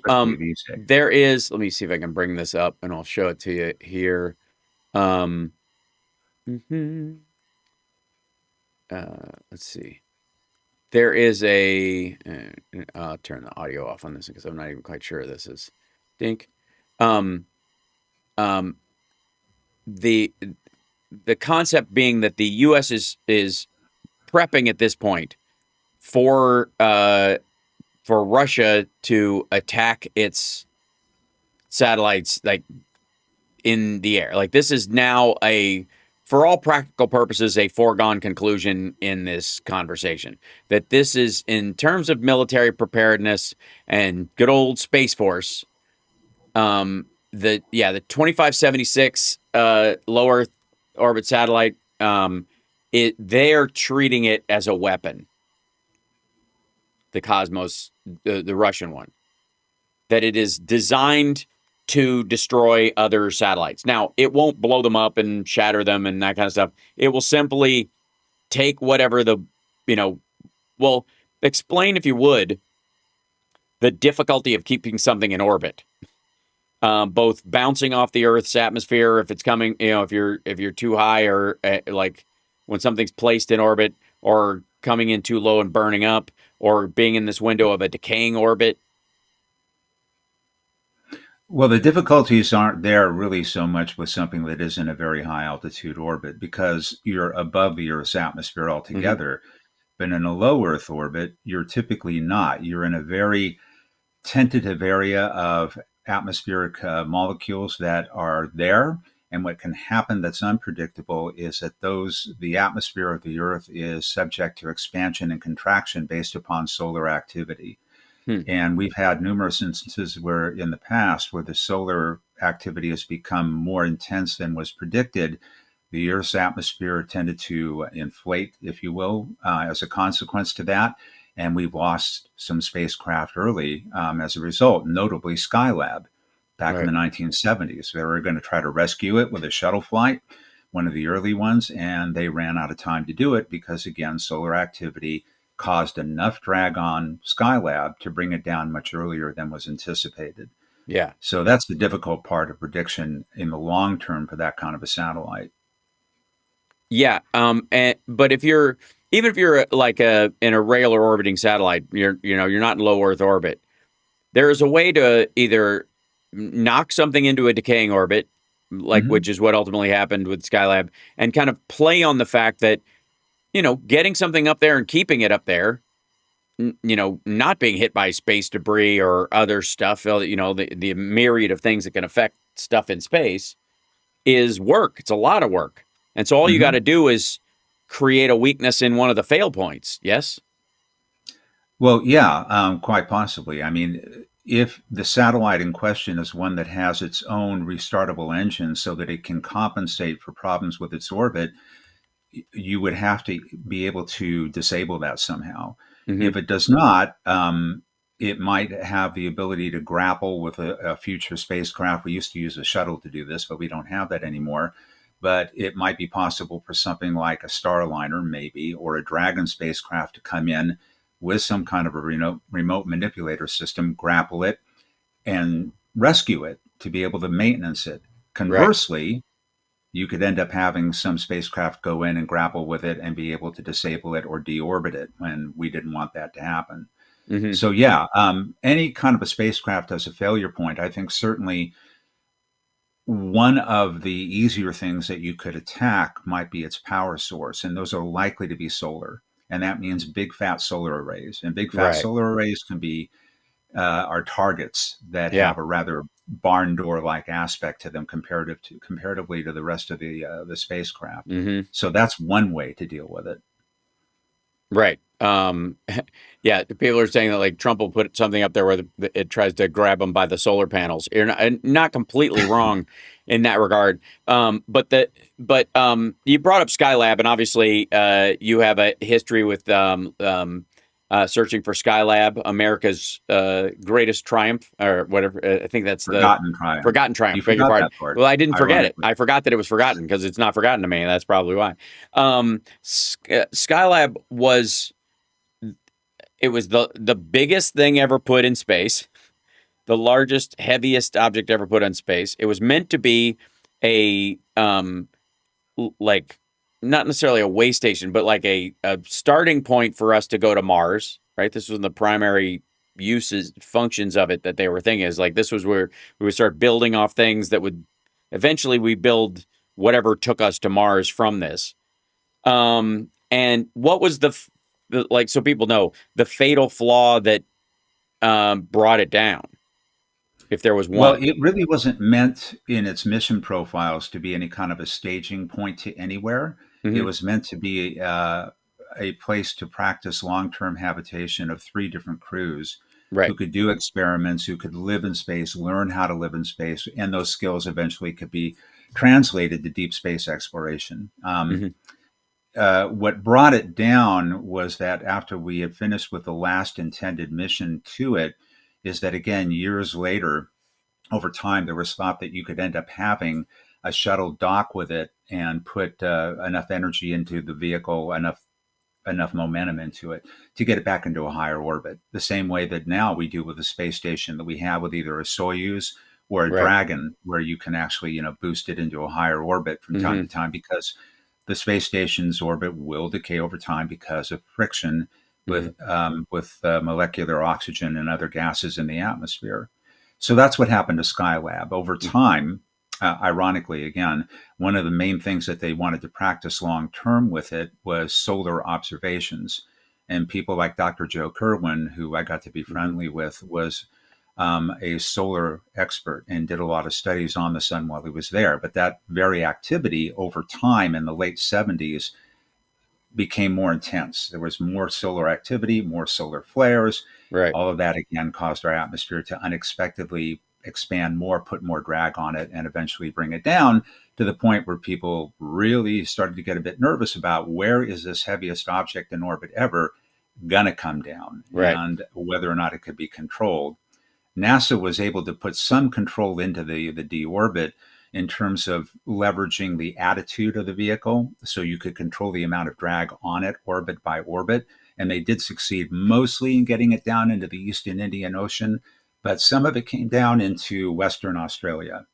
there is, let me see if I can bring this up and I'll show it to you here. Let's see. There is I'll turn the audio off on this because I'm not even quite sure this is dink. The concept being that the US is prepping at this point for Russia to attack its satellites like in the air. Like, this is now for all practical purposes, a foregone conclusion in this conversation. That this is, in terms of military preparedness and good old Space Force, the 2576 low Earth orbit satellite, they're treating it as a weapon. The Cosmos, the Russian one, that it is designed to destroy other satellites. Now, it won't blow them up and shatter them and that kind of stuff. It will simply take whatever well, explain, if you would, the difficulty of keeping something in orbit. both bouncing off the Earth's atmosphere if it's coming, if you're too high, or like when something's placed in orbit, or coming in too low and burning up, or being in this window of a decaying orbit. Well, the difficulties aren't there really so much with something that is in a very high altitude orbit because you're above the Earth's atmosphere Hmm. altogether. But in a low Earth orbit, you're typically not. You're in a very tentative area of atmospheric molecules that are there. And what can happen that's unpredictable is that the atmosphere of the Earth is subject to expansion and contraction based upon solar activity. Hmm. And we've had numerous instances where in the past where the solar activity has become more intense than was predicted, the Earth's atmosphere tended to inflate, if you will, as a consequence to that. And we've lost some spacecraft early as a result, notably Skylab back in Right. the 1970s. They were going to try to rescue it with a shuttle flight, one of the early ones, and they ran out of time to do it because, again, solar activity caused enough drag on Skylab to bring it down much earlier than was anticipated. Yeah. So that's the difficult part of prediction in the long term for that kind of a satellite. Yeah. But if you're even if you're like in a regular orbiting satellite, you're not in low Earth orbit. There is a way to either knock something into a decaying orbit, like Mm-hmm. which is what ultimately happened with Skylab, and kind of play on the fact that getting something up there and keeping it up there, not being hit by space debris or other stuff, the myriad of things that can affect stuff in space is work. It's a lot of work. And so all you got Mm-hmm. to do is create a weakness in one of the fail points. Yes? Well, yeah, quite possibly. I mean, if the satellite in question is one that has its own restartable engine so that it can compensate for problems with its orbit, you would have to be able to disable that somehow. Hmm. If it does not, it might have the ability to grapple with a future spacecraft. We used to use a shuttle to do this, but we don't have that anymore. But it might be possible for something like a Starliner, maybe, or a Dragon spacecraft to come in with some kind of a remote manipulator system, grapple it, and rescue it to be able to maintenance it. Right. Conversely, you could end up having some spacecraft go in and grapple with it and be able to disable it or deorbit it when we didn't want that to happen. Hmm. So, yeah, any kind of a spacecraft as a failure point, I think certainly one of the easier things that you could attack might be its power source, and those are likely to be solar. And that means big fat solar arrays. And big fat Right. solar arrays can be are targets that Yeah. have a rather barn door like aspect to them comparatively to the rest of the spacecraft. Hmm. So that's one way to deal with it. Right. Yeah, the people are saying that like Trump will put something up there where it tries to grab them by the solar panels. You're not completely wrong in that regard. You brought up Skylab, and obviously you have a history with searching for Skylab, America's greatest triumph, or whatever. I think that's the Forgotten triumph. forgotten triumph. You Beg your forgot pardon. that part, Well, I didn't forget it. ironically. I forgot that it was forgotten because it's not forgotten to me. That's probably why. Skylab was the biggest thing ever put in space, the largest, heaviest object ever put in space. It was meant to be a like not necessarily a way station, but like a starting point for us to go to Mars. Right. This was the primary uses functions of it that they were thinking is like this was where we would start building off things that would eventually we build whatever took us to Mars from this. And what was like so people know the fatal flaw that brought it down, if there was Well, one? it really wasn't meant in its mission profiles to be any kind of a staging point to anywhere. It Hmm. was meant to be a place to practice long term habitation of three different crews who Right. could do experiments, who could live in space, learn how to live in space, and those skills eventually could be translated to deep space exploration. Hmm. What brought it down was that after we had finished with the last intended mission to it, is that again, years later, over time, there was thought that you could end up having a shuttle dock with it and put enough energy into the vehicle, enough momentum into it to get it back into a higher orbit. The same way that now we do with the space station that we have with either a Soyuz or a Right. Dragon, where you can actually, boost it into a higher orbit from time Mm-hmm. to time, because the space station's orbit will decay over time because of friction Mm-hmm. with molecular oxygen and other gases in the atmosphere. So that's what happened to Skylab over time. Ironically, again, one of the main things that they wanted to practice long term with it was solar observations. And people like Dr. Joe Kerwin, who I got to be Mm-hmm. friendly with, was a solar expert and did a lot of studies on the sun while he was there. But that very activity over time in the late 70s became more intense. There was more solar activity, more solar flares. Right. All of that again caused our atmosphere to unexpectedly expand more, put more drag on it, and eventually bring it down to the point where people really started to get a bit nervous about where is this heaviest object in orbit ever going to come down, Right. and whether or not it could be controlled. NASA was able to put some control into the deorbit in terms of leveraging the attitude of the vehicle, so you could control the amount of drag on it orbit by orbit. And they did succeed mostly in getting it down into the Eastern Indian Ocean, but some of it came down into Western Australia.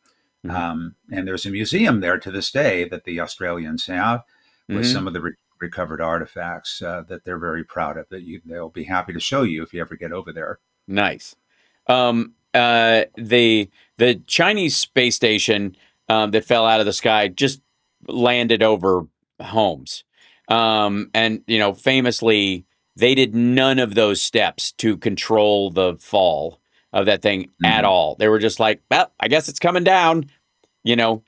Mm-hmm. And there's a museum there to this day that the Australians have with Mm-hmm. some of the recovered artifacts that they're very proud of, that they'll be happy to show you if you ever get over there. Nice. The Chinese space station that fell out of the sky just landed over homes. And famously, they did none of those steps to control the fall of that thing at Mhm. all. They were just like, well, I guess it's coming down.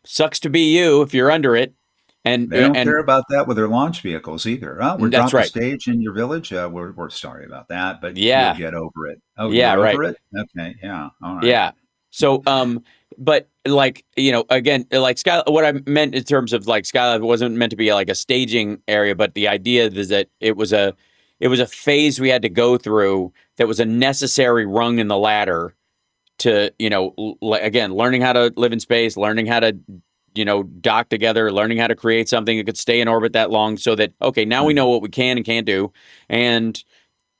Sucks to be you if you're under it. And They don't and care about that with their launch vehicles either. Oh, we're that's dropping a right. stage in your village. We're sorry about that, but you'll Yeah. get over it. Oh, Yeah, you're over right. it? Okay, yeah, all right. Yeah. So, but like, again, like what I meant in terms of like Skylab wasn't meant to be like a staging area, but the idea is that it was a phase we had to go through that was a necessary rung in the ladder to, again, learning how to live in space, learning how to, dock together, learning how to create something that could stay in orbit that long so that, okay, now we know Mhm. what we can and can't do. And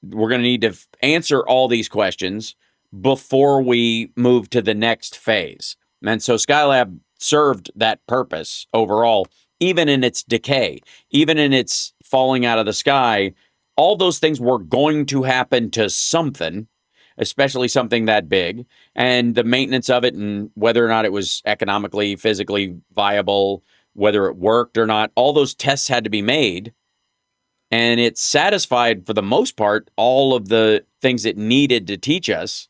we're going to need to answer all these questions before we move to the next phase. And so Skylab served that purpose overall, even in its decay, even in its falling out of the sky. All those things were going to happen to something, especially something that big, and the maintenance of it and whether or not it was economically, physically viable, whether it worked or not. All those tests had to be made, and it satisfied for the most part all of the things it needed to teach us.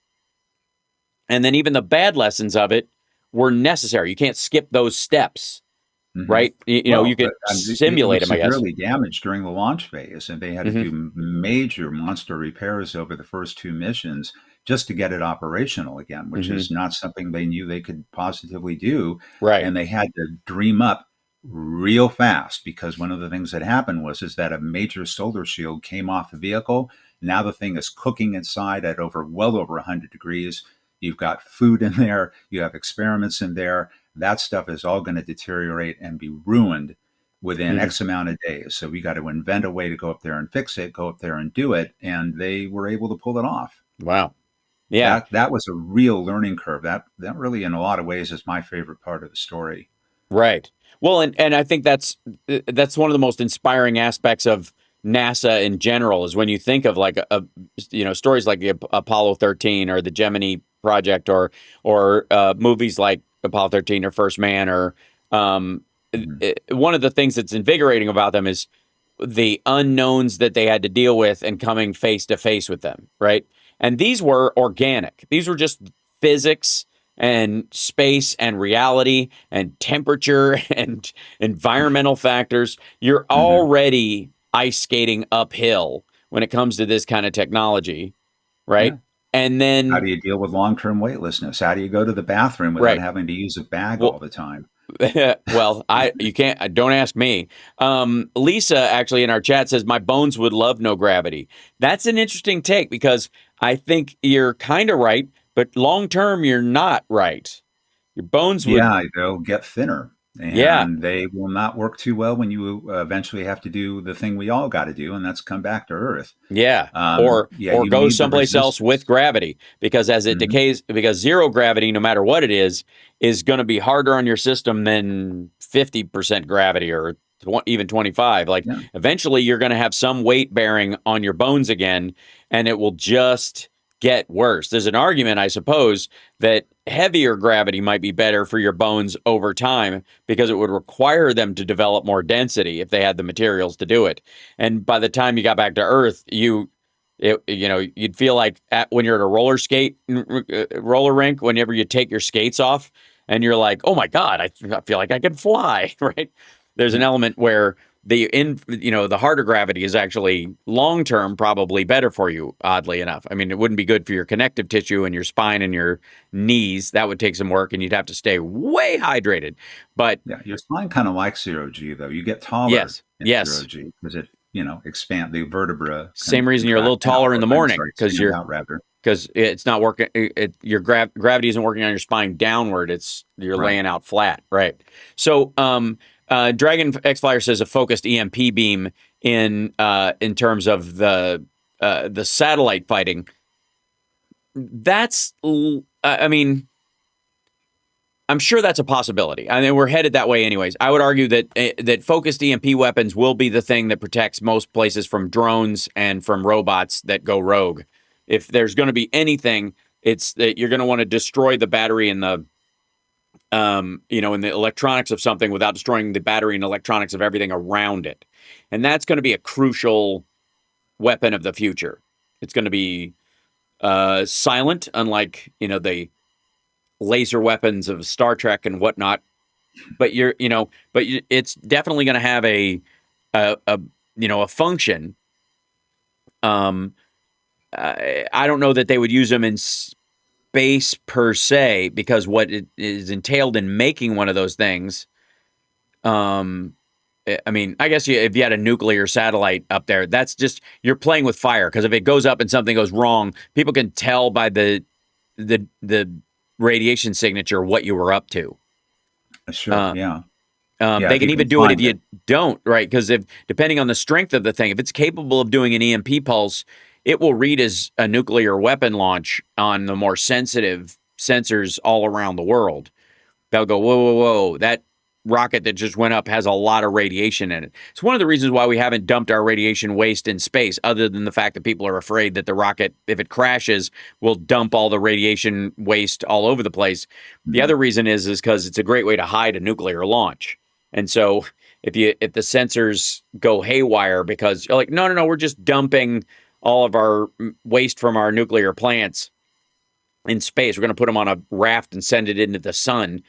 And then even the bad lessons of it were necessary. You can't skip those steps, Mhm. right? You Well, could it simulate was them, I guess. severely damaged during the launch phase, and they had to Hmm. do major monster repairs over the first two missions just to get it operational again, which Hmm. is not something they knew they could positively do. Right. And they had to dream up real fast, because one of the things that happened is that a major solar shield came off the vehicle. Now the thing is cooking inside at well over 100 degrees. You've got food in there, you have experiments in there. That stuff is all going to deteriorate and be ruined within Hmm. X amount of days. So we got to invent a way to go up there and fix it, go up there and do it. And they were able to pull it off. Wow. Yeah. That was a real learning curve. That really, in a lot of ways, is my favorite part of the story. Right. Well, and I think that's one of the most inspiring aspects of NASA in general is when you think of like stories like the Apollo 13 or the Gemini project or movies like Apollo 13 or First Man or Mhm. one of the things that's invigorating about them is the unknowns that they had to deal with and coming face to face with them, right? And these were organic. These were just physics and space and reality and temperature and environmental factors. You're Mhm. already ice skating uphill when it comes to this kind of technology, Yeah. right? And How then, do you deal with long-term weightlessness? How do you go to the bathroom without right. having to use a bag all Well, the time? well, you can't. Don't ask me. Lisa actually in our chat says my bones would love no gravity. That's an interesting take because I think you're kind of right, but long term you're not right. Your bones would. Yeah, they'll get thinner. Yeah. and they will not work too well when you eventually have to do the thing we all got to do, and that's come back to Earth. Yeah. Yeah, Or you go need the someplace else with resistance. gravity, because as it Hmm. decays, because zero gravity, no matter what it is going to be harder on your system than 50% gravity, or even 25. Like, Yeah, eventually you're going to have some weight bearing on your bones again, and it will just get worse. There's an argument, I suppose, that heavier gravity might be better for your bones over time, because it would require them to develop more density if they had the materials to do it. And by the time you got back to Earth, you'd feel like when you're at a roller rink, whenever you take your skates off, and you're like, oh my God, I feel like I can fly, right? There's an yeah, element where the harder gravity is actually long term probably better for you, oddly enough. I mean, it wouldn't be good for your connective tissue and your spine and your knees. That would take some work, and you'd have to stay way hydrated. But yeah. Your spine kind of likes zero G, though. You get taller yes, in zero yes. G because it, expand the vertebra Same reason you're a little contract out, taller in or the I'm morning, sorry, expand out rather. because it's not working. Your gravity isn't working on your spine downward. You're Right. laying out flat, right? So, Dragon X Flyer says a focused EMP beam in terms of the satellite fighting. I mean, I'm sure that's a possibility. I mean, we're headed that way anyways. I would argue that focused EMP weapons will be the thing that protects most places from drones and from robots that go rogue. If there's going to be anything, it's that you're going to want to destroy the battery in the electronics of something without destroying the battery and electronics of everything around it. And that's going to be a crucial weapon of the future. It's going to be silent, unlike, the laser weapons of Star Trek and whatnot. But it's definitely going to have a function. Um, I don't know that they would use them in space per se, because what it is entailed in making one of those things. I mean, I guess if you had a nuclear satellite up there, that's just, you're playing with fire, because if it goes up and something goes wrong, people can tell by the radiation signature what you were up to. Sure. Uh, Yeah. Yeah. they If you can can even do it if find it. you don't, right? Because if depending on the strength of the thing, if it's capable of doing an EMP pulse, it will read as a nuclear weapon launch on the more sensitive sensors all around the world. They'll go, whoa, whoa, whoa, that rocket that just went up has a lot of radiation in it. It's one of the reasons why we haven't dumped our radiation waste in space, other than the fact that people are afraid that the rocket, if it crashes, will dump all the radiation waste all over the place. The Mhm. other reason is because it's a great way to hide a nuclear launch. And so if the sensors go haywire, because you're like, no, no, no, we're just dumping all of our waste from our nuclear plants in space. We're going to put them on a raft and send it into the sun.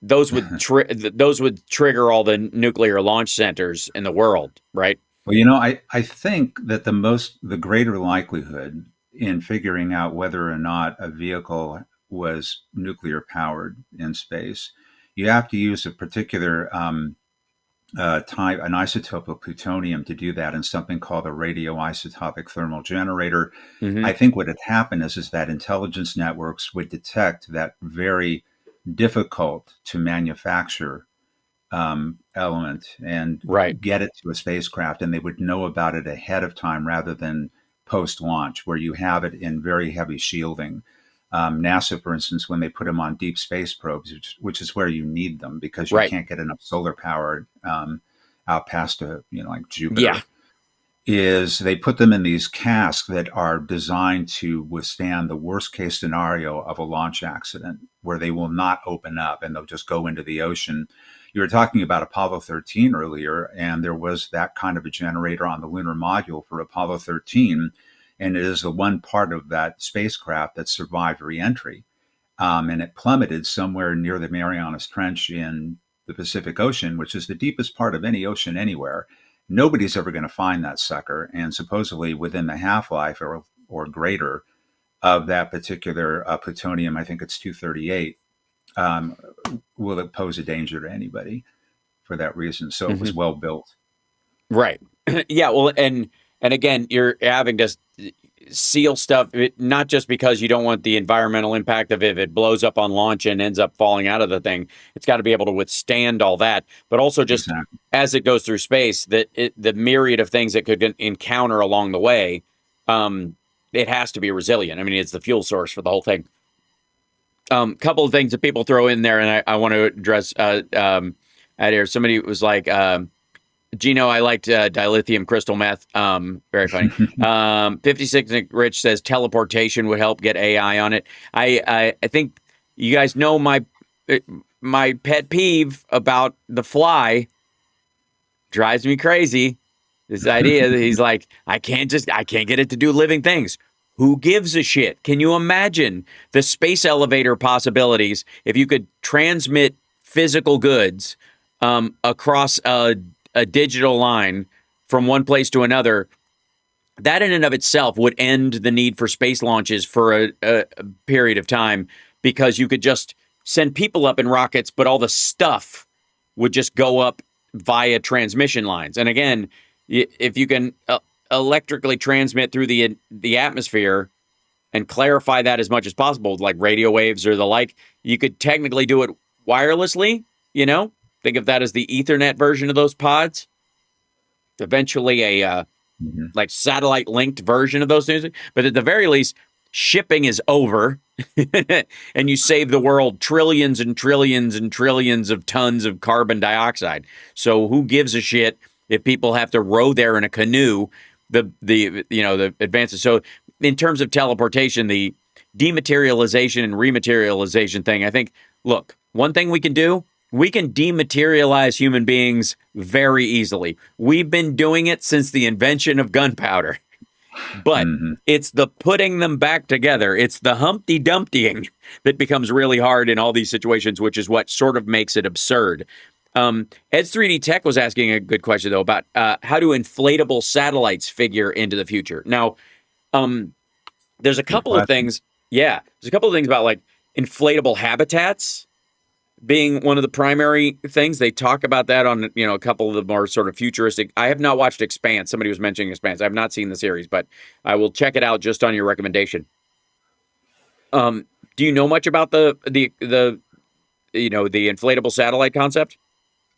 Those would trigger all the nuclear launch centers in the world, right? Well, I think that the greater likelihood in figuring out whether or not a vehicle was nuclear powered in space, you have to use a particular type, an isotope of plutonium to do that, in something called a radioisotopic thermal generator. I Mm-hmm. think what had happened is that intelligence networks would detect that very difficult to manufacture element and Right. get it to a spacecraft, and they would know about it ahead of time rather than post launch, where you have it in very heavy shielding. NASA, for instance, when they put them on deep space probes, which is where you need them because you Right. can't get enough solar power out past like Yeah. Jupiter, is they put them in these casks that are designed to withstand the worst case scenario of a launch accident, where they will not open up and they'll just go into the ocean. You were talking about Apollo 13 earlier, and there was that kind of a generator on the lunar module for Apollo 13. And it is the one part of that spacecraft that survived reentry. And it plummeted somewhere near the Marianas Trench in the Pacific Ocean, which is the deepest part of any ocean anywhere. Nobody's ever going to find that sucker. And supposedly within the half life or greater of that particular plutonium, I think it's 238, um, will it pose a danger to anybody for that reason. So it was Mm-hmm. well built. Right. Yeah. Well, and again, you're having to seal stuff, not just because you don't want the environmental impact of it if it blows up on launch and ends up falling out of the thing. It's got to be able to withstand all that, but also just Exactly. as it goes through space, the myriad of things it could encounter along the way, it has to be resilient. I mean, it's the fuel source for the whole thing. Couple of things that people throw in there, and I want to address out here. Somebody was like, Gino, I liked dilithium crystal meth. Very funny. 56 Rich says teleportation would help get AI on it. I think you guys know my pet peeve about the Fly. Drives me crazy. This idea that he's like, I can't get it to do living things. Who gives a shit? Can you imagine the space elevator possibilities if you could transmit physical goods across a digital line from one place to another? That in and of itself would end the need for space launches for a period of time, because you could just send people up in rockets, but all the stuff would just go up via transmission lines. And again, if you can electrically transmit through the atmosphere and clarify that as much as possible, like radio waves or the like, you could technically do it wirelessly. Think of that as the Ethernet version of those pods. Eventually a like satellite linked version of those things. But at the very least, shipping is over and you save the world trillions and trillions and trillions of tons of carbon dioxide. So who gives a shit if people have to row there in a canoe? The advances. So in terms of teleportation, the dematerialization and rematerialization thing, I think, look, one thing we can do, we can dematerialize human beings very easily. We've been doing it since the invention of gunpowder. But it's the putting them back together. It's the Humpty Dumptying that becomes really hard in all these situations, which is what sort of makes it absurd. Ed's 3D Tech was asking a good question, though, about how do inflatable satellites figure into the future? Now, there's a couple of things. Yeah, there's a couple of things about like inflatable habitats being one of the primary things. They talk about that on, a couple of the more sort of futuristic. I have not watched Expanse. Somebody was mentioning Expanse. I have not seen the series, but I will check it out just on your recommendation. Do you know much about the inflatable satellite concept?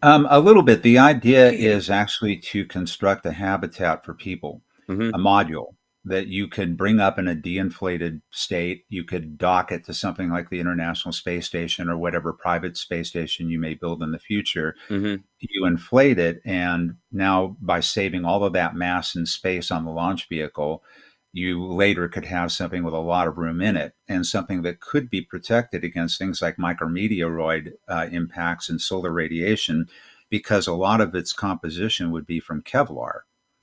A little bit. The idea is actually to construct a habitat for people, a module that you could bring up in a de-inflated state. You could dock it to something like the International Space Station or whatever private space station you may build in the future. You inflate it, and now by saving all of that mass and space on the launch vehicle, you later could have something with a lot of room in it, and something that could be protected against things like micrometeoroid impacts and solar radiation, because a lot of its composition would be from Kevlar.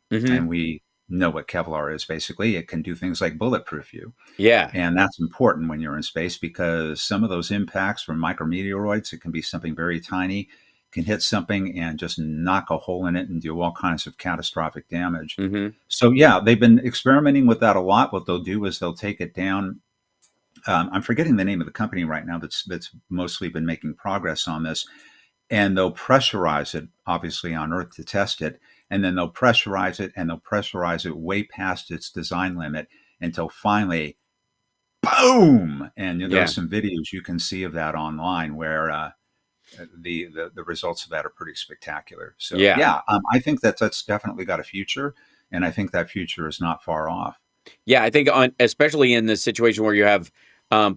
And we know what Kevlar is. Basically, it can do things like bulletproof you. Yeah. And that's important when you're in space, because some of those impacts from micrometeoroids, it can be something very tiny, can hit something and just knock a hole in it and do all kinds of catastrophic damage. So yeah, they've been experimenting with that a lot. What they'll do is they'll take it down. I'm forgetting the name of the company right now that's mostly been making progress on this. And they'll pressurize it, obviously, on Earth to test it. And then they'll pressurize it, and they'll pressurize it way past its design limit until finally, boom! And there's some videos you can see of that online where the results of that are pretty spectacular. So I think that's definitely got a future, and I think that future is not far off. Yeah, I think especially in the situation where you have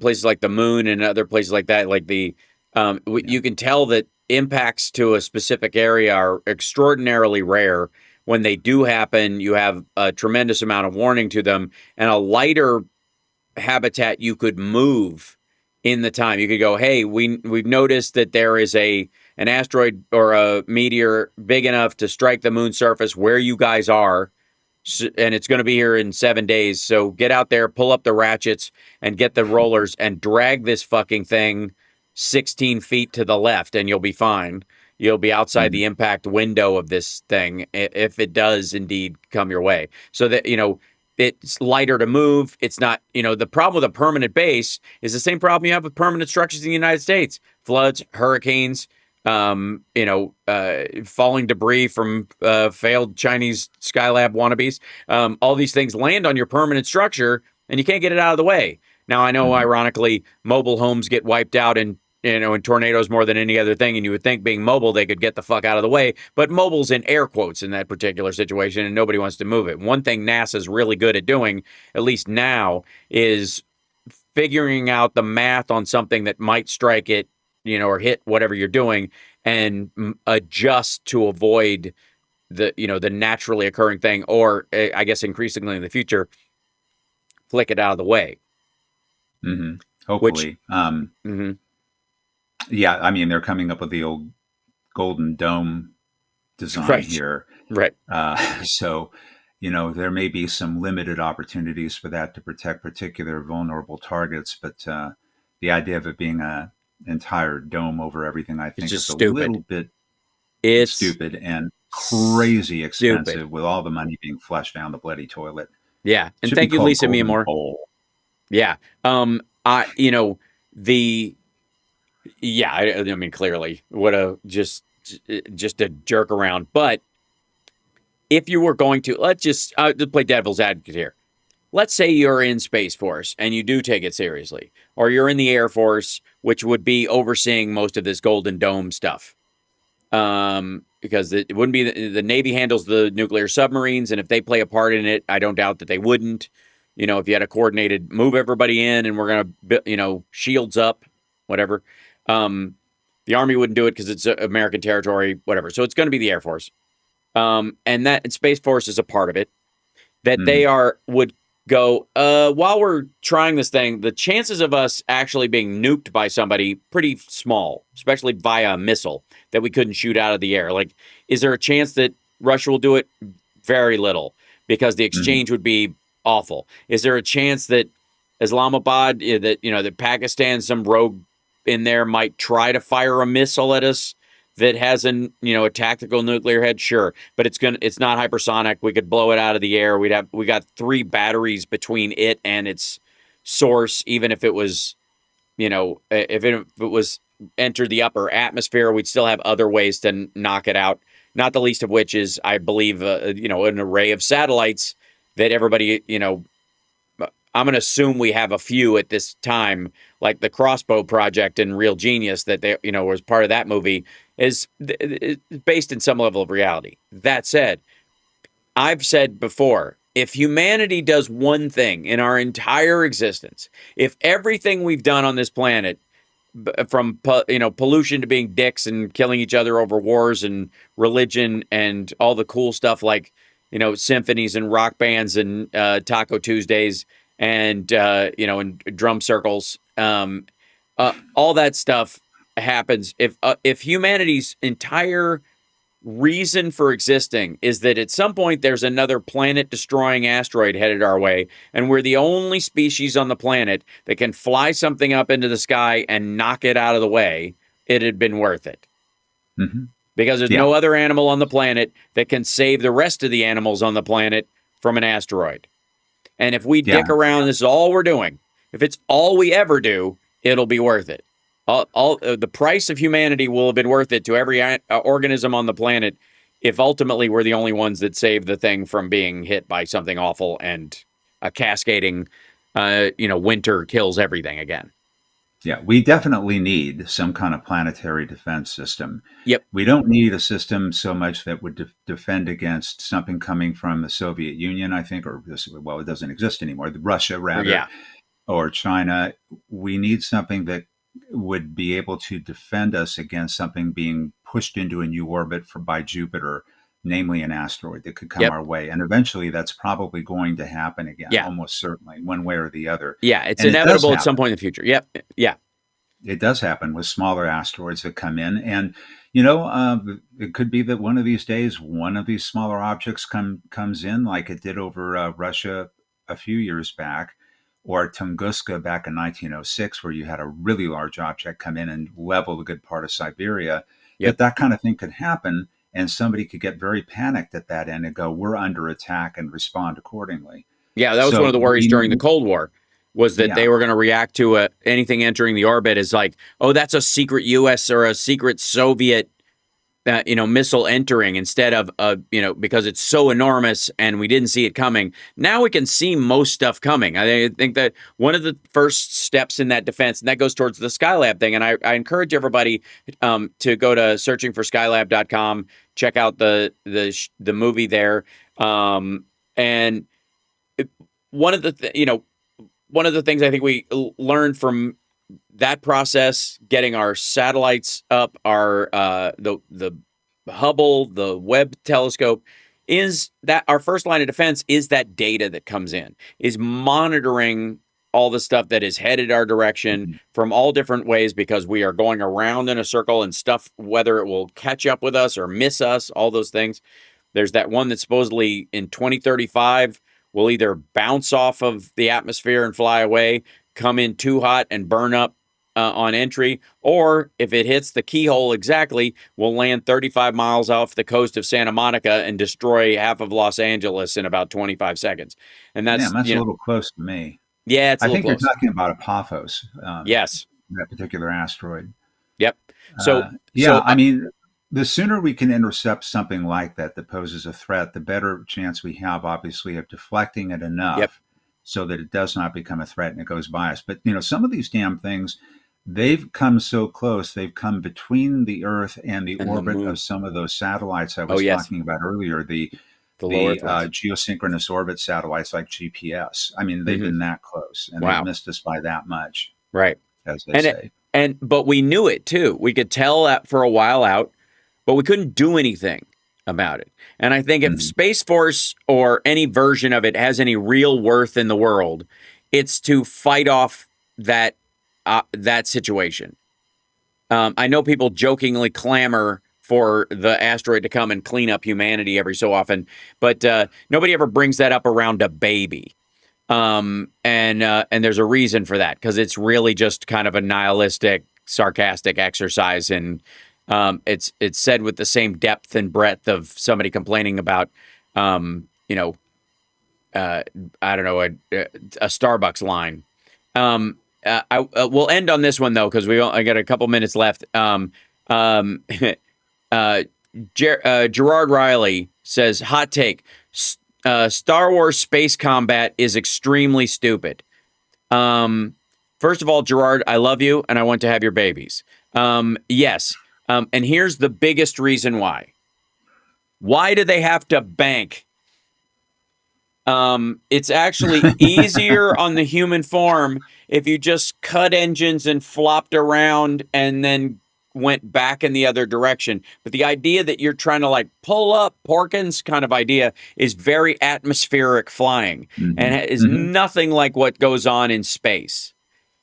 places like the moon and other places like that, like you can tell that impacts to a specific area are extraordinarily rare. When they do happen, you have a tremendous amount of warning to them, and a lighter habitat you could move in the time. You could go, hey, we've noticed that there is an asteroid or a meteor big enough to strike the moon's surface where you guys are, and it's going to be here in 7 days. So get out there, pull up the ratchets, and get the rollers and drag this fucking thing 16 feet to the left, and you'll be fine. You'll be outside the impact window of this thing if it does indeed come your way. So that, it's lighter to move. It's not, the problem with a permanent base is the same problem you have with permanent structures in the United States. Floods, hurricanes, falling debris from failed Chinese Skylab wannabes. All these things land on your permanent structure, and you can't get it out of the way. Now, I know, ironically, mobile homes get wiped out in tornadoes more than any other thing, and you would think being mobile, they could get the fuck out of the way. But mobile's in air quotes in that particular situation, and nobody wants to move it. One thing NASA's really good at doing, at least now, is figuring out the math on something that might strike it, or hit whatever you're doing, and adjust to avoid the naturally occurring thing, or I guess increasingly in the future, flick it out of the way. Mm-hmm. Which, Hopefully. Yeah, I mean, they're coming up with the old Golden Dome design right, here. right. So, there may be some limited opportunities for that to protect particular vulnerable targets, but the idea of it being an entire dome over everything, I think, is stupid. A little bit It's stupid and crazy expensive, stupid. with all the money being flushed down the bloody toilet. Yeah, and Should thank be you, called Lisa Golden Miamore. Bowl. Yeah. I mean, clearly, what a just a jerk around. But if you were going to, let's just play devil's advocate here. Let's say you're in Space Force and you do take it seriously, or you're in the Air Force, which would be overseeing most of this Golden Dome stuff. Because it wouldn't be the Navy handles the nuclear submarines, and if they play a part in it, I don't doubt that they wouldn't. If you had a coordinated move everybody in, and we're gonna, shields up, whatever. The Army wouldn't do it because it's American territory, whatever. So it's going to be the Air Force, and Space Force is a part of it. That they would go, while we're trying this thing, the chances of us actually being nuked by somebody pretty small, especially via a missile that we couldn't shoot out of the air. Like, is there a chance that Russia will do it? Very little, because the exchange would be awful. Is there a chance that Islamabad, that Pakistan, some rogue in there might try to fire a missile at us that has a tactical nuclear head? Sure, but it's not hypersonic. We could blow it out of the air. We got 3 batteries between it and its source. Even if it was, if it was entered the upper atmosphere, we'd still have other ways to knock it out. Not the least of which is, I believe, an array of satellites that everybody, I'm going to assume we have a few at this time, like the Crossbow Project and Real Genius that they, was part of that movie, is based in some level of reality. That said, I've said before, if humanity does one thing in our entire existence, if everything we've done on this planet, from pollution to being dicks and killing each other over wars and religion and all the cool stuff like symphonies and rock bands and Taco Tuesdays and and drum circles, all that stuff happens if humanity's entire reason for existing is that at some point there's another planet-destroying asteroid headed our way, and we're the only species on the planet that can fly something up into the sky and knock it out of the way, it had been worth it. Because there's no other animal on the planet that can save the rest of the animals on the planet from an asteroid. And if we dick around, this is all we're doing. If it's all we ever do, it'll be worth it. The price of humanity will have been worth it to every organism on the planet if ultimately we're the only ones that save the thing from being hit by something awful and a cascading, winter kills everything again. Yeah, we definitely need some kind of planetary defense system. Yep. We don't need a system so much that would defend against something coming from the Soviet Union, I think, or it doesn't exist anymore, Russia, rather, or China. We need something that would be able to defend us against something being pushed into a new orbit by Jupiter, namely an asteroid that could come our way. And eventually that's probably going to happen again, almost certainly, one way or the other. Yeah, it's inevitable at some point in the future. Yep. Yeah. It does happen with smaller asteroids that come in. And, it could be that one of these days, one of these smaller objects comes in like it did over Russia a few years back, or Tunguska back in 1906, where you had a really large object come in and level a good part of Siberia. That kind of thing could happen, and somebody could get very panicked at that end and go, we're under attack, and respond accordingly. Yeah, that was one of the worries during the Cold War. was that Yeah. they were going to react to anything entering the orbit as like, oh, that's a secret U.S. or a secret Soviet missile entering, instead of because it's so enormous and we didn't see it coming. Now we can see most stuff coming. I think that one of the first steps in that defense, and that goes towards the Skylab thing. And I encourage everybody to go to searchingforskylab.com, check out the movie there. And one of the one of the things I think we learned from that process, getting our satellites up, our the Hubble, the Webb telescope, is that our first line of defense is that data that comes in, is monitoring all the stuff that is headed our direction from all different ways, because we are going around in a circle and stuff, whether it will catch up with us or miss us, all those things. There's that one that supposedly in 2035 will either bounce off of the atmosphere and fly away, come in too hot and burn up on entry, or if it hits the keyhole exactly, will land 35 miles off the coast of Santa Monica and destroy half of Los Angeles in about 25 seconds. And that's a little close to me. Yeah, it's a I little think close. you're talking about Apophis. Yes. That particular asteroid. Yep. I mean, the sooner we can intercept something like that poses a threat, the better chance we have, obviously, of deflecting it enough so that it does not become a threat and it goes by us. But, some of these damn things, they've come so close. They've come between the Earth and the orbit of some of those satellites I was talking about earlier, the geosynchronous orbit satellites like GPS. I mean, they've been that close, and they've missed us by that much. Right. As they say. But we knew it too. We could tell that for a while out, but we couldn't do anything about it. And I think if Space Force or any version of it has any real worth in the world, it's to fight off that situation. I know people jokingly clamor for the asteroid to come and clean up humanity every so often, but nobody ever brings that up around a baby. And there's a reason for that, because it's really just kind of a nihilistic, sarcastic exercise, and it's said with the same depth and breadth of somebody complaining about, I don't know, a Starbucks line. We'll end on this one though, because I got a couple minutes left. Gerard Riley says, hot take: Star Wars space combat is extremely stupid. First of all, Gerard, I love you and I want to have your babies. Yes. And here's the biggest reason why. Why do they have to bank? It's actually easier on the human form if you just cut engines and flopped around and then went back in the other direction. But the idea that you're trying to like pull up Porkins kind of idea is very atmospheric flying and is nothing like what goes on in space.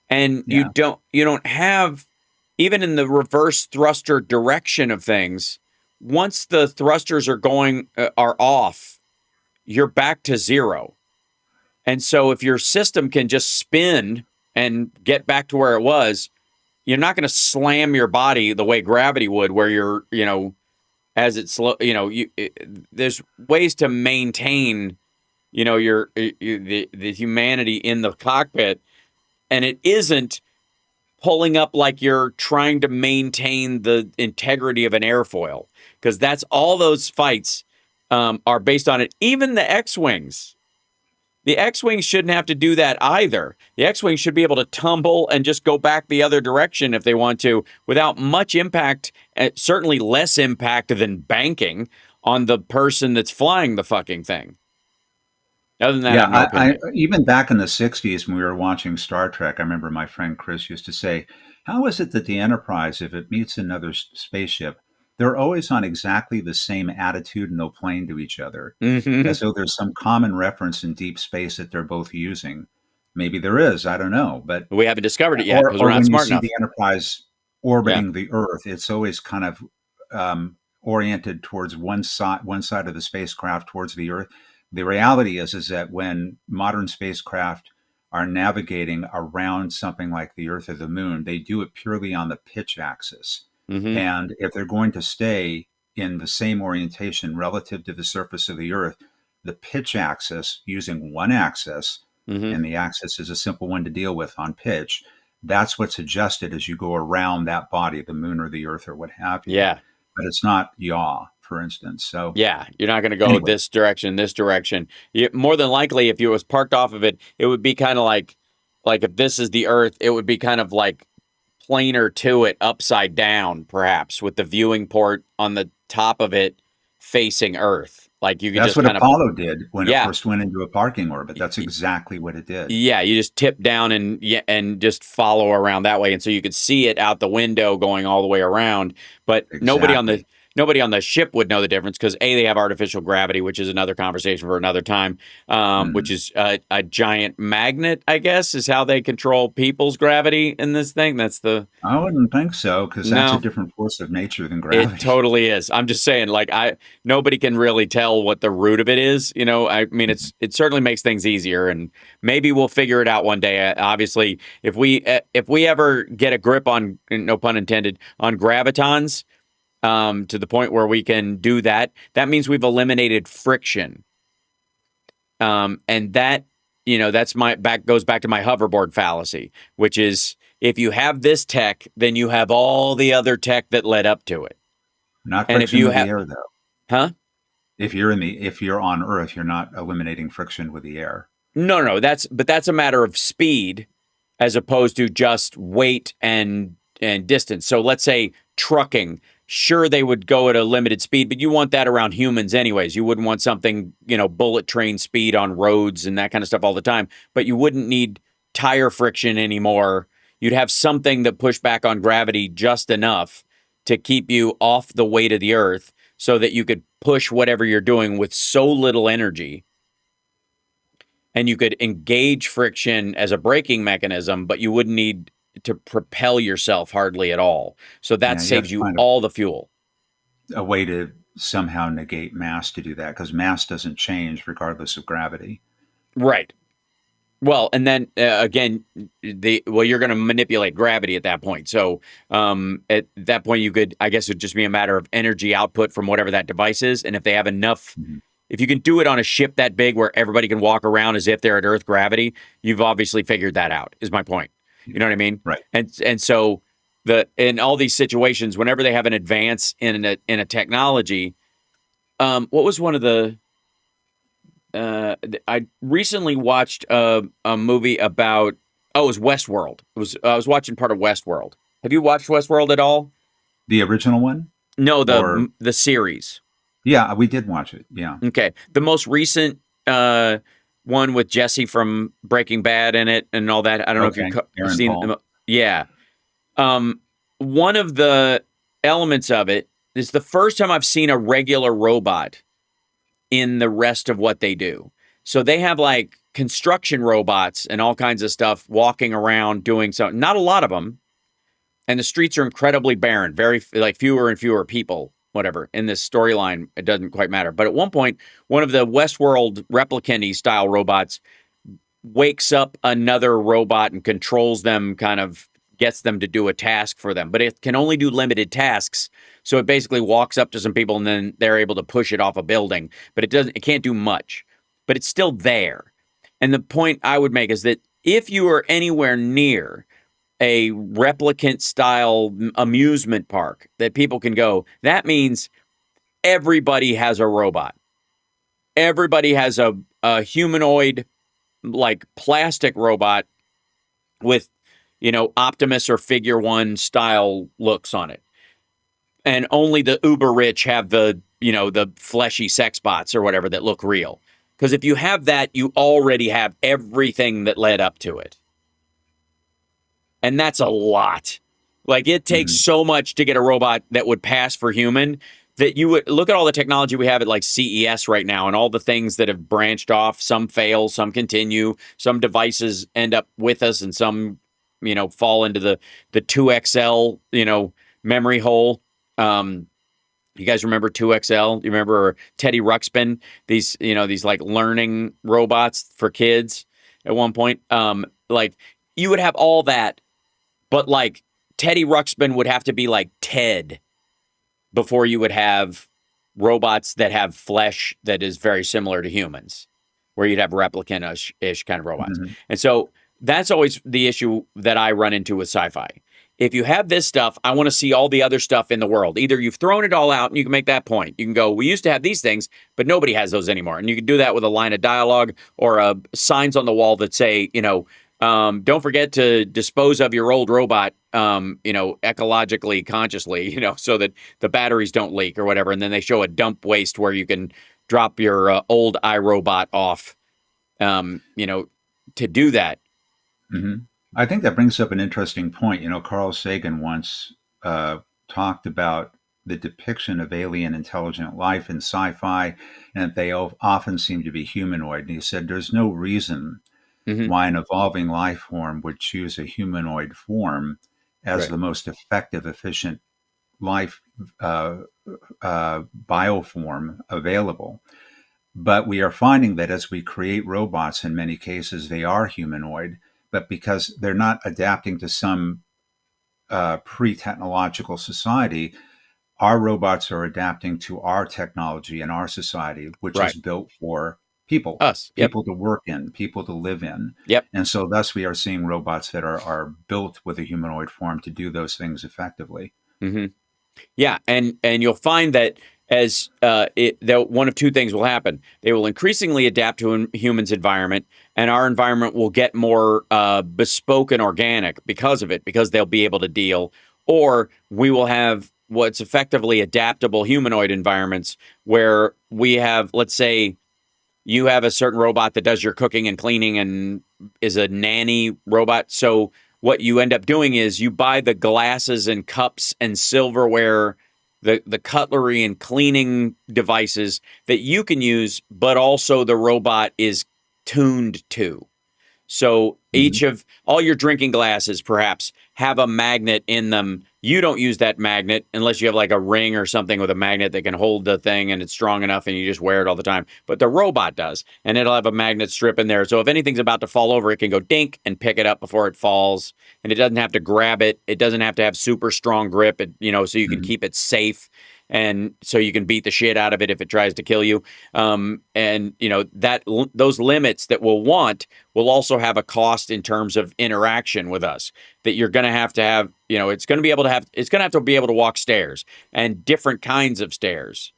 And you don't have, even in the reverse thruster direction of things, once the thrusters are off, you're back to zero. And so if your system can just spin and get back to where it was, you're not going to slam your body the way gravity would, where you're, as it's slow, there's ways to maintain, the humanity in the cockpit, and it isn't pulling up like you're trying to maintain the integrity of an airfoil, because that's all those fights are based on it. Even the X-Wings. The X-Wings shouldn't have to do that either. The X-Wings should be able to tumble and just go back the other direction if they want to, without much impact, certainly less impact than banking on the person that's flying the fucking thing. Other than that, I even back in the 60s when we were watching Star Trek, I remember my friend Chris used to say, how is it that the Enterprise, if it meets another spaceship, they're always on exactly the same attitudinal plane to each other, as though there's some common reference in deep space that they're both using. Maybe there is, I don't know, but we haven't discovered it yet because we're not smart enough. When you see the Enterprise orbiting the Earth, it's always kind of oriented towards one side of the spacecraft, towards the Earth. The reality is that when modern spacecraft are navigating around something like the Earth or the Moon, they do it purely on the pitch axis. And if they're going to stay in the same orientation relative to the surface of the Earth, the pitch axis, using one axis, Mm-hmm. and the axis is a simple one to deal with on pitch. That's what's adjusted as you go around that body, the moon or the earth or what have you. Yeah. But it's not yaw, for instance. So Yeah, you're not going to go anyway, this direction, this direction. More than likely, if you was parked off of it, it would be kind of like if this is the Earth, it would be kind of like planar to it, upside down, perhaps, with the viewing port on the top of it facing Earth. Like you could that's just what kind of, Apollo did when it yeah, first went into a parking orbit. That's y- exactly what it did. yeah, you just tip down and just follow around that way, and so you could see it out the window going all the way around. But Exactly. nobody on the ship would know the difference because they have artificial gravity, which is another conversation for another time. Which Mhm. is a giant magnet, I guess, is how they control people's gravity in this thing. That's the I wouldn't think so, because that's a no. different force of nature than It gravity. totally is. I'm just saying, like nobody can really tell what the root of it is. I mean, it certainly makes things easier, and maybe we'll figure it out one day. Obviously, if we ever get a grip on, no pun intended, on gravitons, to the point where we can do that, that means we've eliminated friction, and that that's my back goes back to my hoverboard fallacy, which is if you have this tech, then you have all the other tech that led up to it. Not And if friction you with the have, air, though. huh? If you're on Earth, you're not eliminating friction with the air. No, that's a matter of speed as opposed to just weight and distance. So let's say trucking, sure they would go at a limited speed, but you want that around humans anyways. You wouldn't want something, bullet train speed on roads and that kind of stuff all the time, but you wouldn't need tire friction anymore. You'd have something that pushed back on gravity just enough to keep you off the weight of the earth so that you could push whatever you're doing with so little energy, and you could engage friction as a braking mechanism, but you wouldn't need to propel yourself hardly at all. So that Yeah, you have saves to you find all the fuel. a way to somehow negate mass to do that, because mass doesn't change regardless of gravity. Right. Well, and then again, you're going to manipulate gravity at that point. So at that point, you could, I guess, it'd just be a matter of energy output from whatever that device is, and if they have enough. Mhm. If you can do it on a ship that big where everybody can walk around as if they're at Earth gravity, you've obviously figured that out, is my point. You know what I mean? Right. And so in all these situations, whenever they have an advance in a technology, what was one of the I recently watched a movie about, it was Westworld. I was watching part of Westworld. Have you watched Westworld at all? The original one? No, Or, the series. yeah, we did watch it. Yeah. Okay. The most recent one with Jesse from Breaking Bad in it and all that. I don't know if Okay. you've Aaron seen Paul. yeah. One of the elements of it is the first time I've seen a regular robot in the rest of what they do. So they have like construction robots and all kinds of stuff walking around doing something. Not a lot of them. And the streets are incredibly barren, very like fewer and fewer people, whatever. In this storyline, it doesn't quite matter. But at one point, one of the Westworld replicant style robots wakes up another robot and controls them, kind of gets them to do a task for them. But it can only do limited tasks. So it basically walks up to some people and then they're able to push it off a building. But it can't do much. But it's still there. And the point I would make is that if you are anywhere near a replicant style amusement park that people can go, that means everybody has a robot. Everybody has a humanoid, like plastic robot with, Optimus or Figure One style looks on it. And only the uber rich have the fleshy sex bots or whatever that look real. Because if you have that, you already have everything that led up to it. And that's a lot. Like, it takes Mhm. so much to get a robot that would pass for human that you would look at all the technology we have at like CES right now and all the things that have branched off. Some fail, some continue, some devices end up with us, and some, fall into the 2XL, memory hole. You guys remember 2XL? You remember Teddy Ruxpin? These like learning robots for kids at one point. Like, you would have all that. But like Teddy Ruxpin would have to be like Ted before you would have robots that have flesh that is very similar to humans. where you'd have replicant-ish kind of robots. Mhm. And so that's always the issue that I run into with sci-fi. If you have this stuff, I want to see all the other stuff in the world. Either you've thrown it all out and you can make that point. You can go, we used to have these things, but nobody has those anymore. And you can do that with a line of dialogue or signs on the wall that say, don't forget to dispose of your old robot, ecologically consciously, so that the batteries don't leak or whatever. And then they show a dump waste where you can drop your old iRobot off, to do that. Mhm. I think that brings up an interesting point. Carl Sagan once talked about the depiction of alien intelligent life in sci-fi, and they often seem to be humanoid. And he said there's no reason Mm-hmm. why an evolving life form would choose a humanoid form as Right. the most effective, efficient life bioform available. But we are finding that as we create robots, in many cases, they are humanoid, but because they're not adapting to some pre-technological society, our robots are adapting to our technology and our society, which Right. is built for people, Us. Yep. people to work in, people to live in. Yep. And so thus we are seeing robots that are built with a humanoid form to do those things effectively. Mm-hmm. Yeah, and you'll find that as one of two things will happen. They will increasingly adapt to a human's environment, and our environment will get more bespoke and organic because of it, because they'll be able to deal. Or we will have what's effectively adaptable humanoid environments where we have, let's say, you have a certain robot that does your cooking and cleaning and is a nanny robot. So what you end up doing is you buy the glasses and cups and silverware, the cutlery and cleaning devices that you can use, but also the robot is tuned to. So each of all your drinking glasses perhaps have a magnet in them. You don't use that magnet unless you have like a ring or something with a magnet that can hold the thing and it's strong enough and you just wear it all the time. But the robot does, and it'll have a magnet strip in there. So if anything's about to fall over, it can go dink and pick it up before it falls. And it doesn't have to grab it. It doesn't have to have super strong grip, so you can keep it safe. And so you can beat the shit out of it if it tries to kill you. Those limits that we'll want will also have a cost in terms of interaction with us. That you're going to have, it's going to have to be able to walk stairs and different kinds of stairs.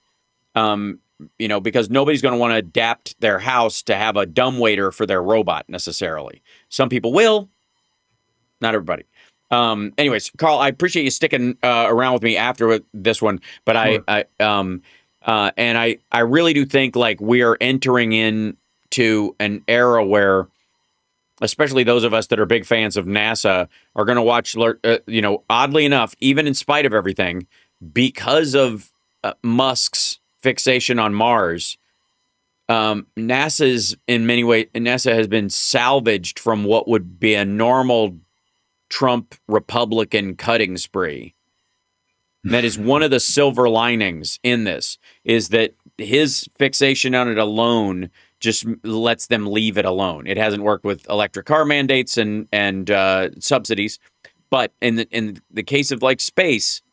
Because nobody's going to want to adapt their house to have a dumbwaiter for their robot necessarily. Some people will, not everybody. Anyways, Carl, I appreciate you sticking around with me after this one, but Sure. I really do think like we are entering into an era where, especially those of us that are big fans of NASA, are going to watch, oddly enough, even in spite of everything, because of Musk's fixation on Mars, NASA has been salvaged from what would be a normal Trump Republican cutting spree. And that is one of the silver linings in this, is that his fixation on it alone just lets them leave it alone. It hasn't worked with electric car mandates and subsidies, but in the case of like space,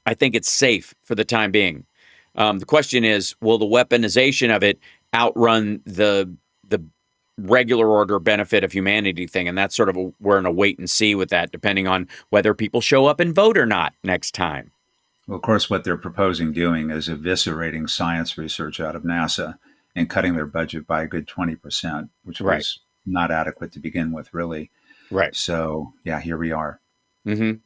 I think it's safe for the time being. The question is, will the weaponization of it outrun the regular order benefit of humanity thing? And that's sort of we're in a wait and see with that, depending on whether people show up and vote or not next time. Well, of course, what they're proposing doing is eviscerating science research out of NASA and cutting their budget by a good 20%, which Right. was not adequate to begin with, really. Right. So, yeah, here we are. Mm-hmm.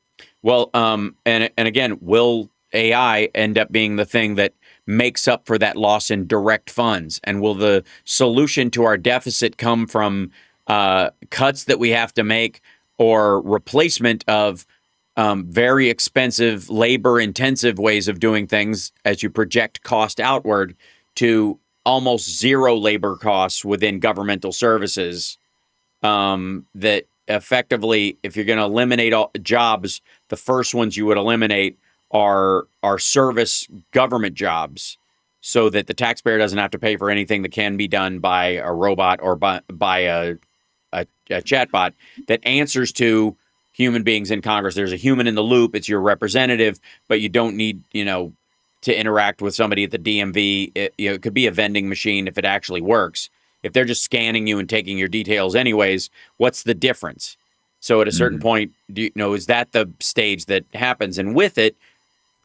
Well, and again, will AI end up being the thing that makes up for that loss in direct funds? And will the solution to our deficit come from cuts that we have to make or replacement of very expensive, labor-intensive ways of doing things as you project cost outward to almost zero labor costs within governmental services, that effectively, if you're going to eliminate all jobs, the first ones you would eliminate are service government jobs, so that the taxpayer doesn't have to pay for anything that can be done by a robot or by a chatbot that answers to human beings in Congress. There's a human in the loop. It's your representative, but you don't need, to interact with somebody at the DMV. It could be a vending machine if it actually works. if they're just scanning you and taking your details anyways, what's the difference? So at a certain point, is that the stage that happens? And with it,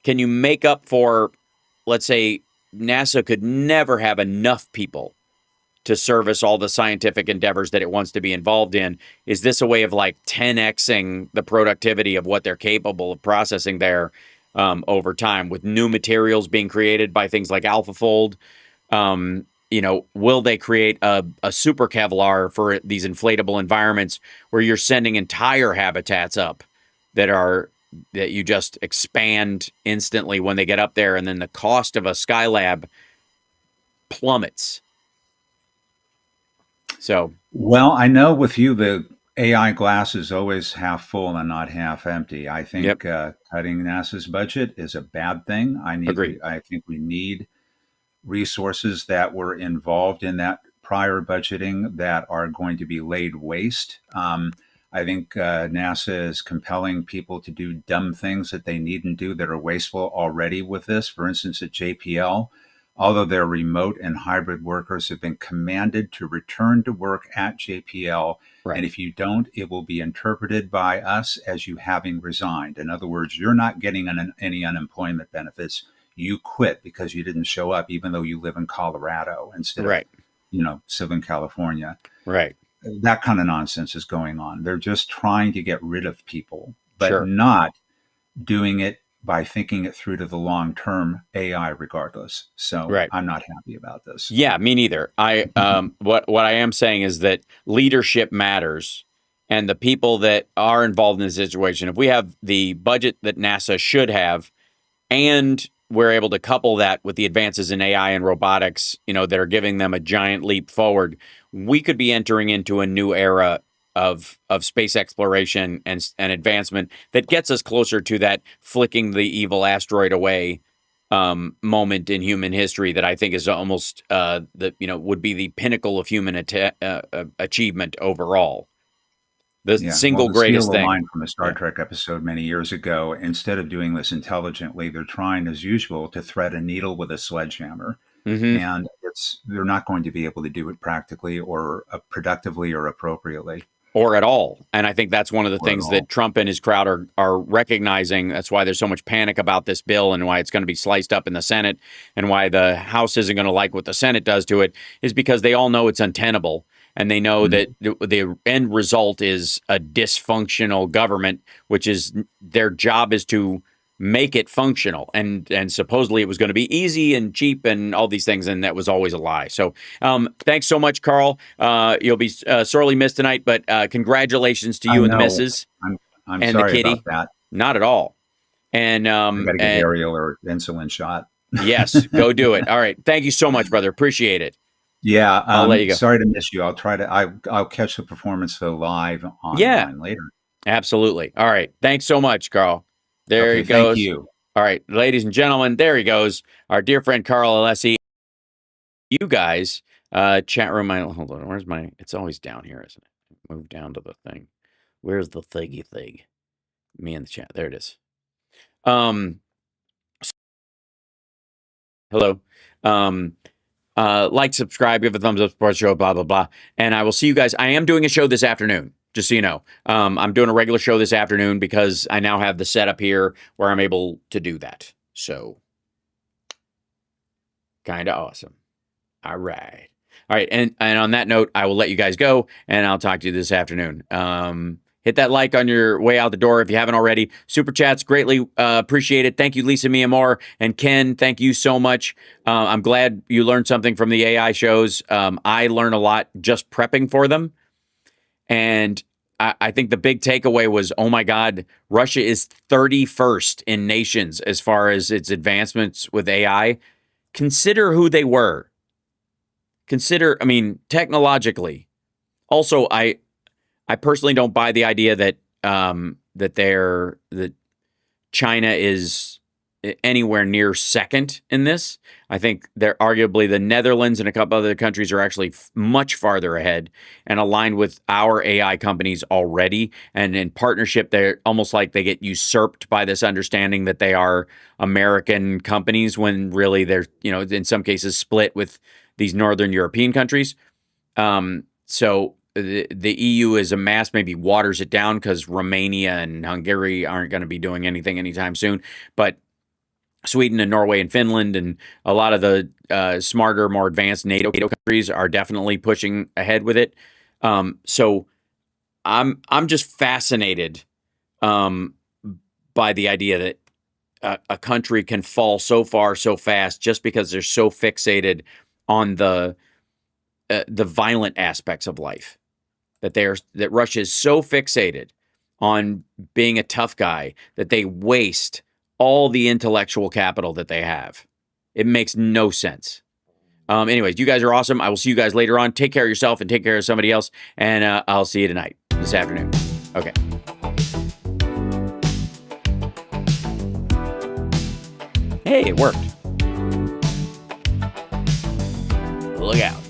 can you make up for, let's say, NASA could never have enough people to service all the scientific endeavors that it wants to be involved in? Is this a way of like 10xing the productivity of what they're capable of processing there over time, with new materials being created by things like AlphaFold? Will they create a super Kevlar for these inflatable environments where you're sending entire habitats up that you just expand instantly when they get up there, and then the cost of a Skylab plummets? So, well, I know with you, the AI glass is always half full and not half empty. I think cutting NASA's budget is a bad thing. Agreed. I think we need resources that were involved in that prior budgeting that are going to be laid waste. I think NASA is compelling people to do dumb things that they needn't do that are wasteful already with this. For instance, at JPL, although their remote and hybrid workers have been commanded to return to work at JPL. Right. And if you don't, it will be interpreted by us as you having resigned. In other words, you're not getting any unemployment benefits. You quit because you didn't show up, even though you live in Colorado instead of, Southern California. Right. That kind of nonsense is going on. They're just trying to get rid of people, but not doing it by thinking it through to the long-term AI regardless. So I'm not happy about this. Yeah, me neither. What I am saying is that leadership matters, and the people that are involved in the situation, if we have the budget that NASA should have, and we're able to couple that with the advances in AI and robotics, that are giving them a giant leap forward, we could be entering into a new era of space exploration and advancement that gets us closer to that flicking the evil asteroid away moment in human history that I think is almost would be the pinnacle of human achievement overall. The single greatest thing. Line from a Star Trek episode many years ago: instead of doing this intelligently, they're trying, as usual, to thread a needle with a sledgehammer. And they're not going to be able to do it practically or productively or appropriately. Or at all. And I think that's one of the things that Trump and his crowd are recognizing. That's why there's so much panic about this bill and why it's going to be sliced up in the Senate and why the House isn't going to like what the Senate does to it, is because they all know it's untenable. And they know that the end result is a dysfunctional government, which is their job is to make it functional. And supposedly it was going to be easy and cheap and all these things. And that was always a lie. So thanks so much, Carl. You'll be sorely missed tonight, but congratulations to you and the missus. I'm and sorry the kitty. about that. Not at all. And I got to get aerial or insulin shot. Yes, go do it. All right. Thank you so much, brother. Appreciate it. Yeah, I'll let you go. Sorry to miss you. I'll try to. I'll catch the performance live online later. Absolutely. All right. Thanks so much, Carl. There he goes. Thank you. All right, ladies and gentlemen, there he goes. Our dear friend Carl Alessi. You guys, chat room. Hold on. Where's my? It's always down here, isn't it? Move down to the thing. Where's the thingy thing? Me in the chat. There it is. Hello. Like, subscribe, give a thumbs up, support the show, blah, blah, blah. And I will see you guys. I am doing a show this afternoon, just so you know. I'm doing a regular show this afternoon because I now have the setup here where I'm able to do that. So, kind of awesome. All right. All right. And on that note, I will let you guys go, and I'll talk to you this afternoon. Hit that like on your way out the door if you haven't already. Super chats, greatly appreciated. Thank you, Lisa Miyamore. And Ken, thank you so much. I'm glad you learned something from the AI shows. I learn a lot just prepping for them. And I think the big takeaway was, oh my God, Russia is 31st in nations as far as its advancements with AI. Consider who they were. Consider, I mean, technologically. Also, I personally don't buy the idea that that China is anywhere near second in this. I think they're arguably the Netherlands and a couple other countries are actually much farther ahead and aligned with our AI companies already. And in partnership, they're almost like they get usurped by this understanding that they are American companies when really they're, in some cases split with these Northern European countries. So the EU has amassed, maybe waters it down because Romania and Hungary aren't going to be doing anything anytime soon. But Sweden and Norway and Finland and a lot of the smarter, more advanced NATO countries are definitely pushing ahead with it. So I'm just fascinated by the idea that a country can fall so far so fast just because they're so fixated on the violent aspects of life. That Russia is so fixated on being a tough guy that they waste all the intellectual capital that they have. It makes no sense. Anyways, you guys are awesome. I will see you guys later on. Take care of yourself and take care of somebody else. And I'll see you tonight, this afternoon. Okay. Hey, it worked. Look out.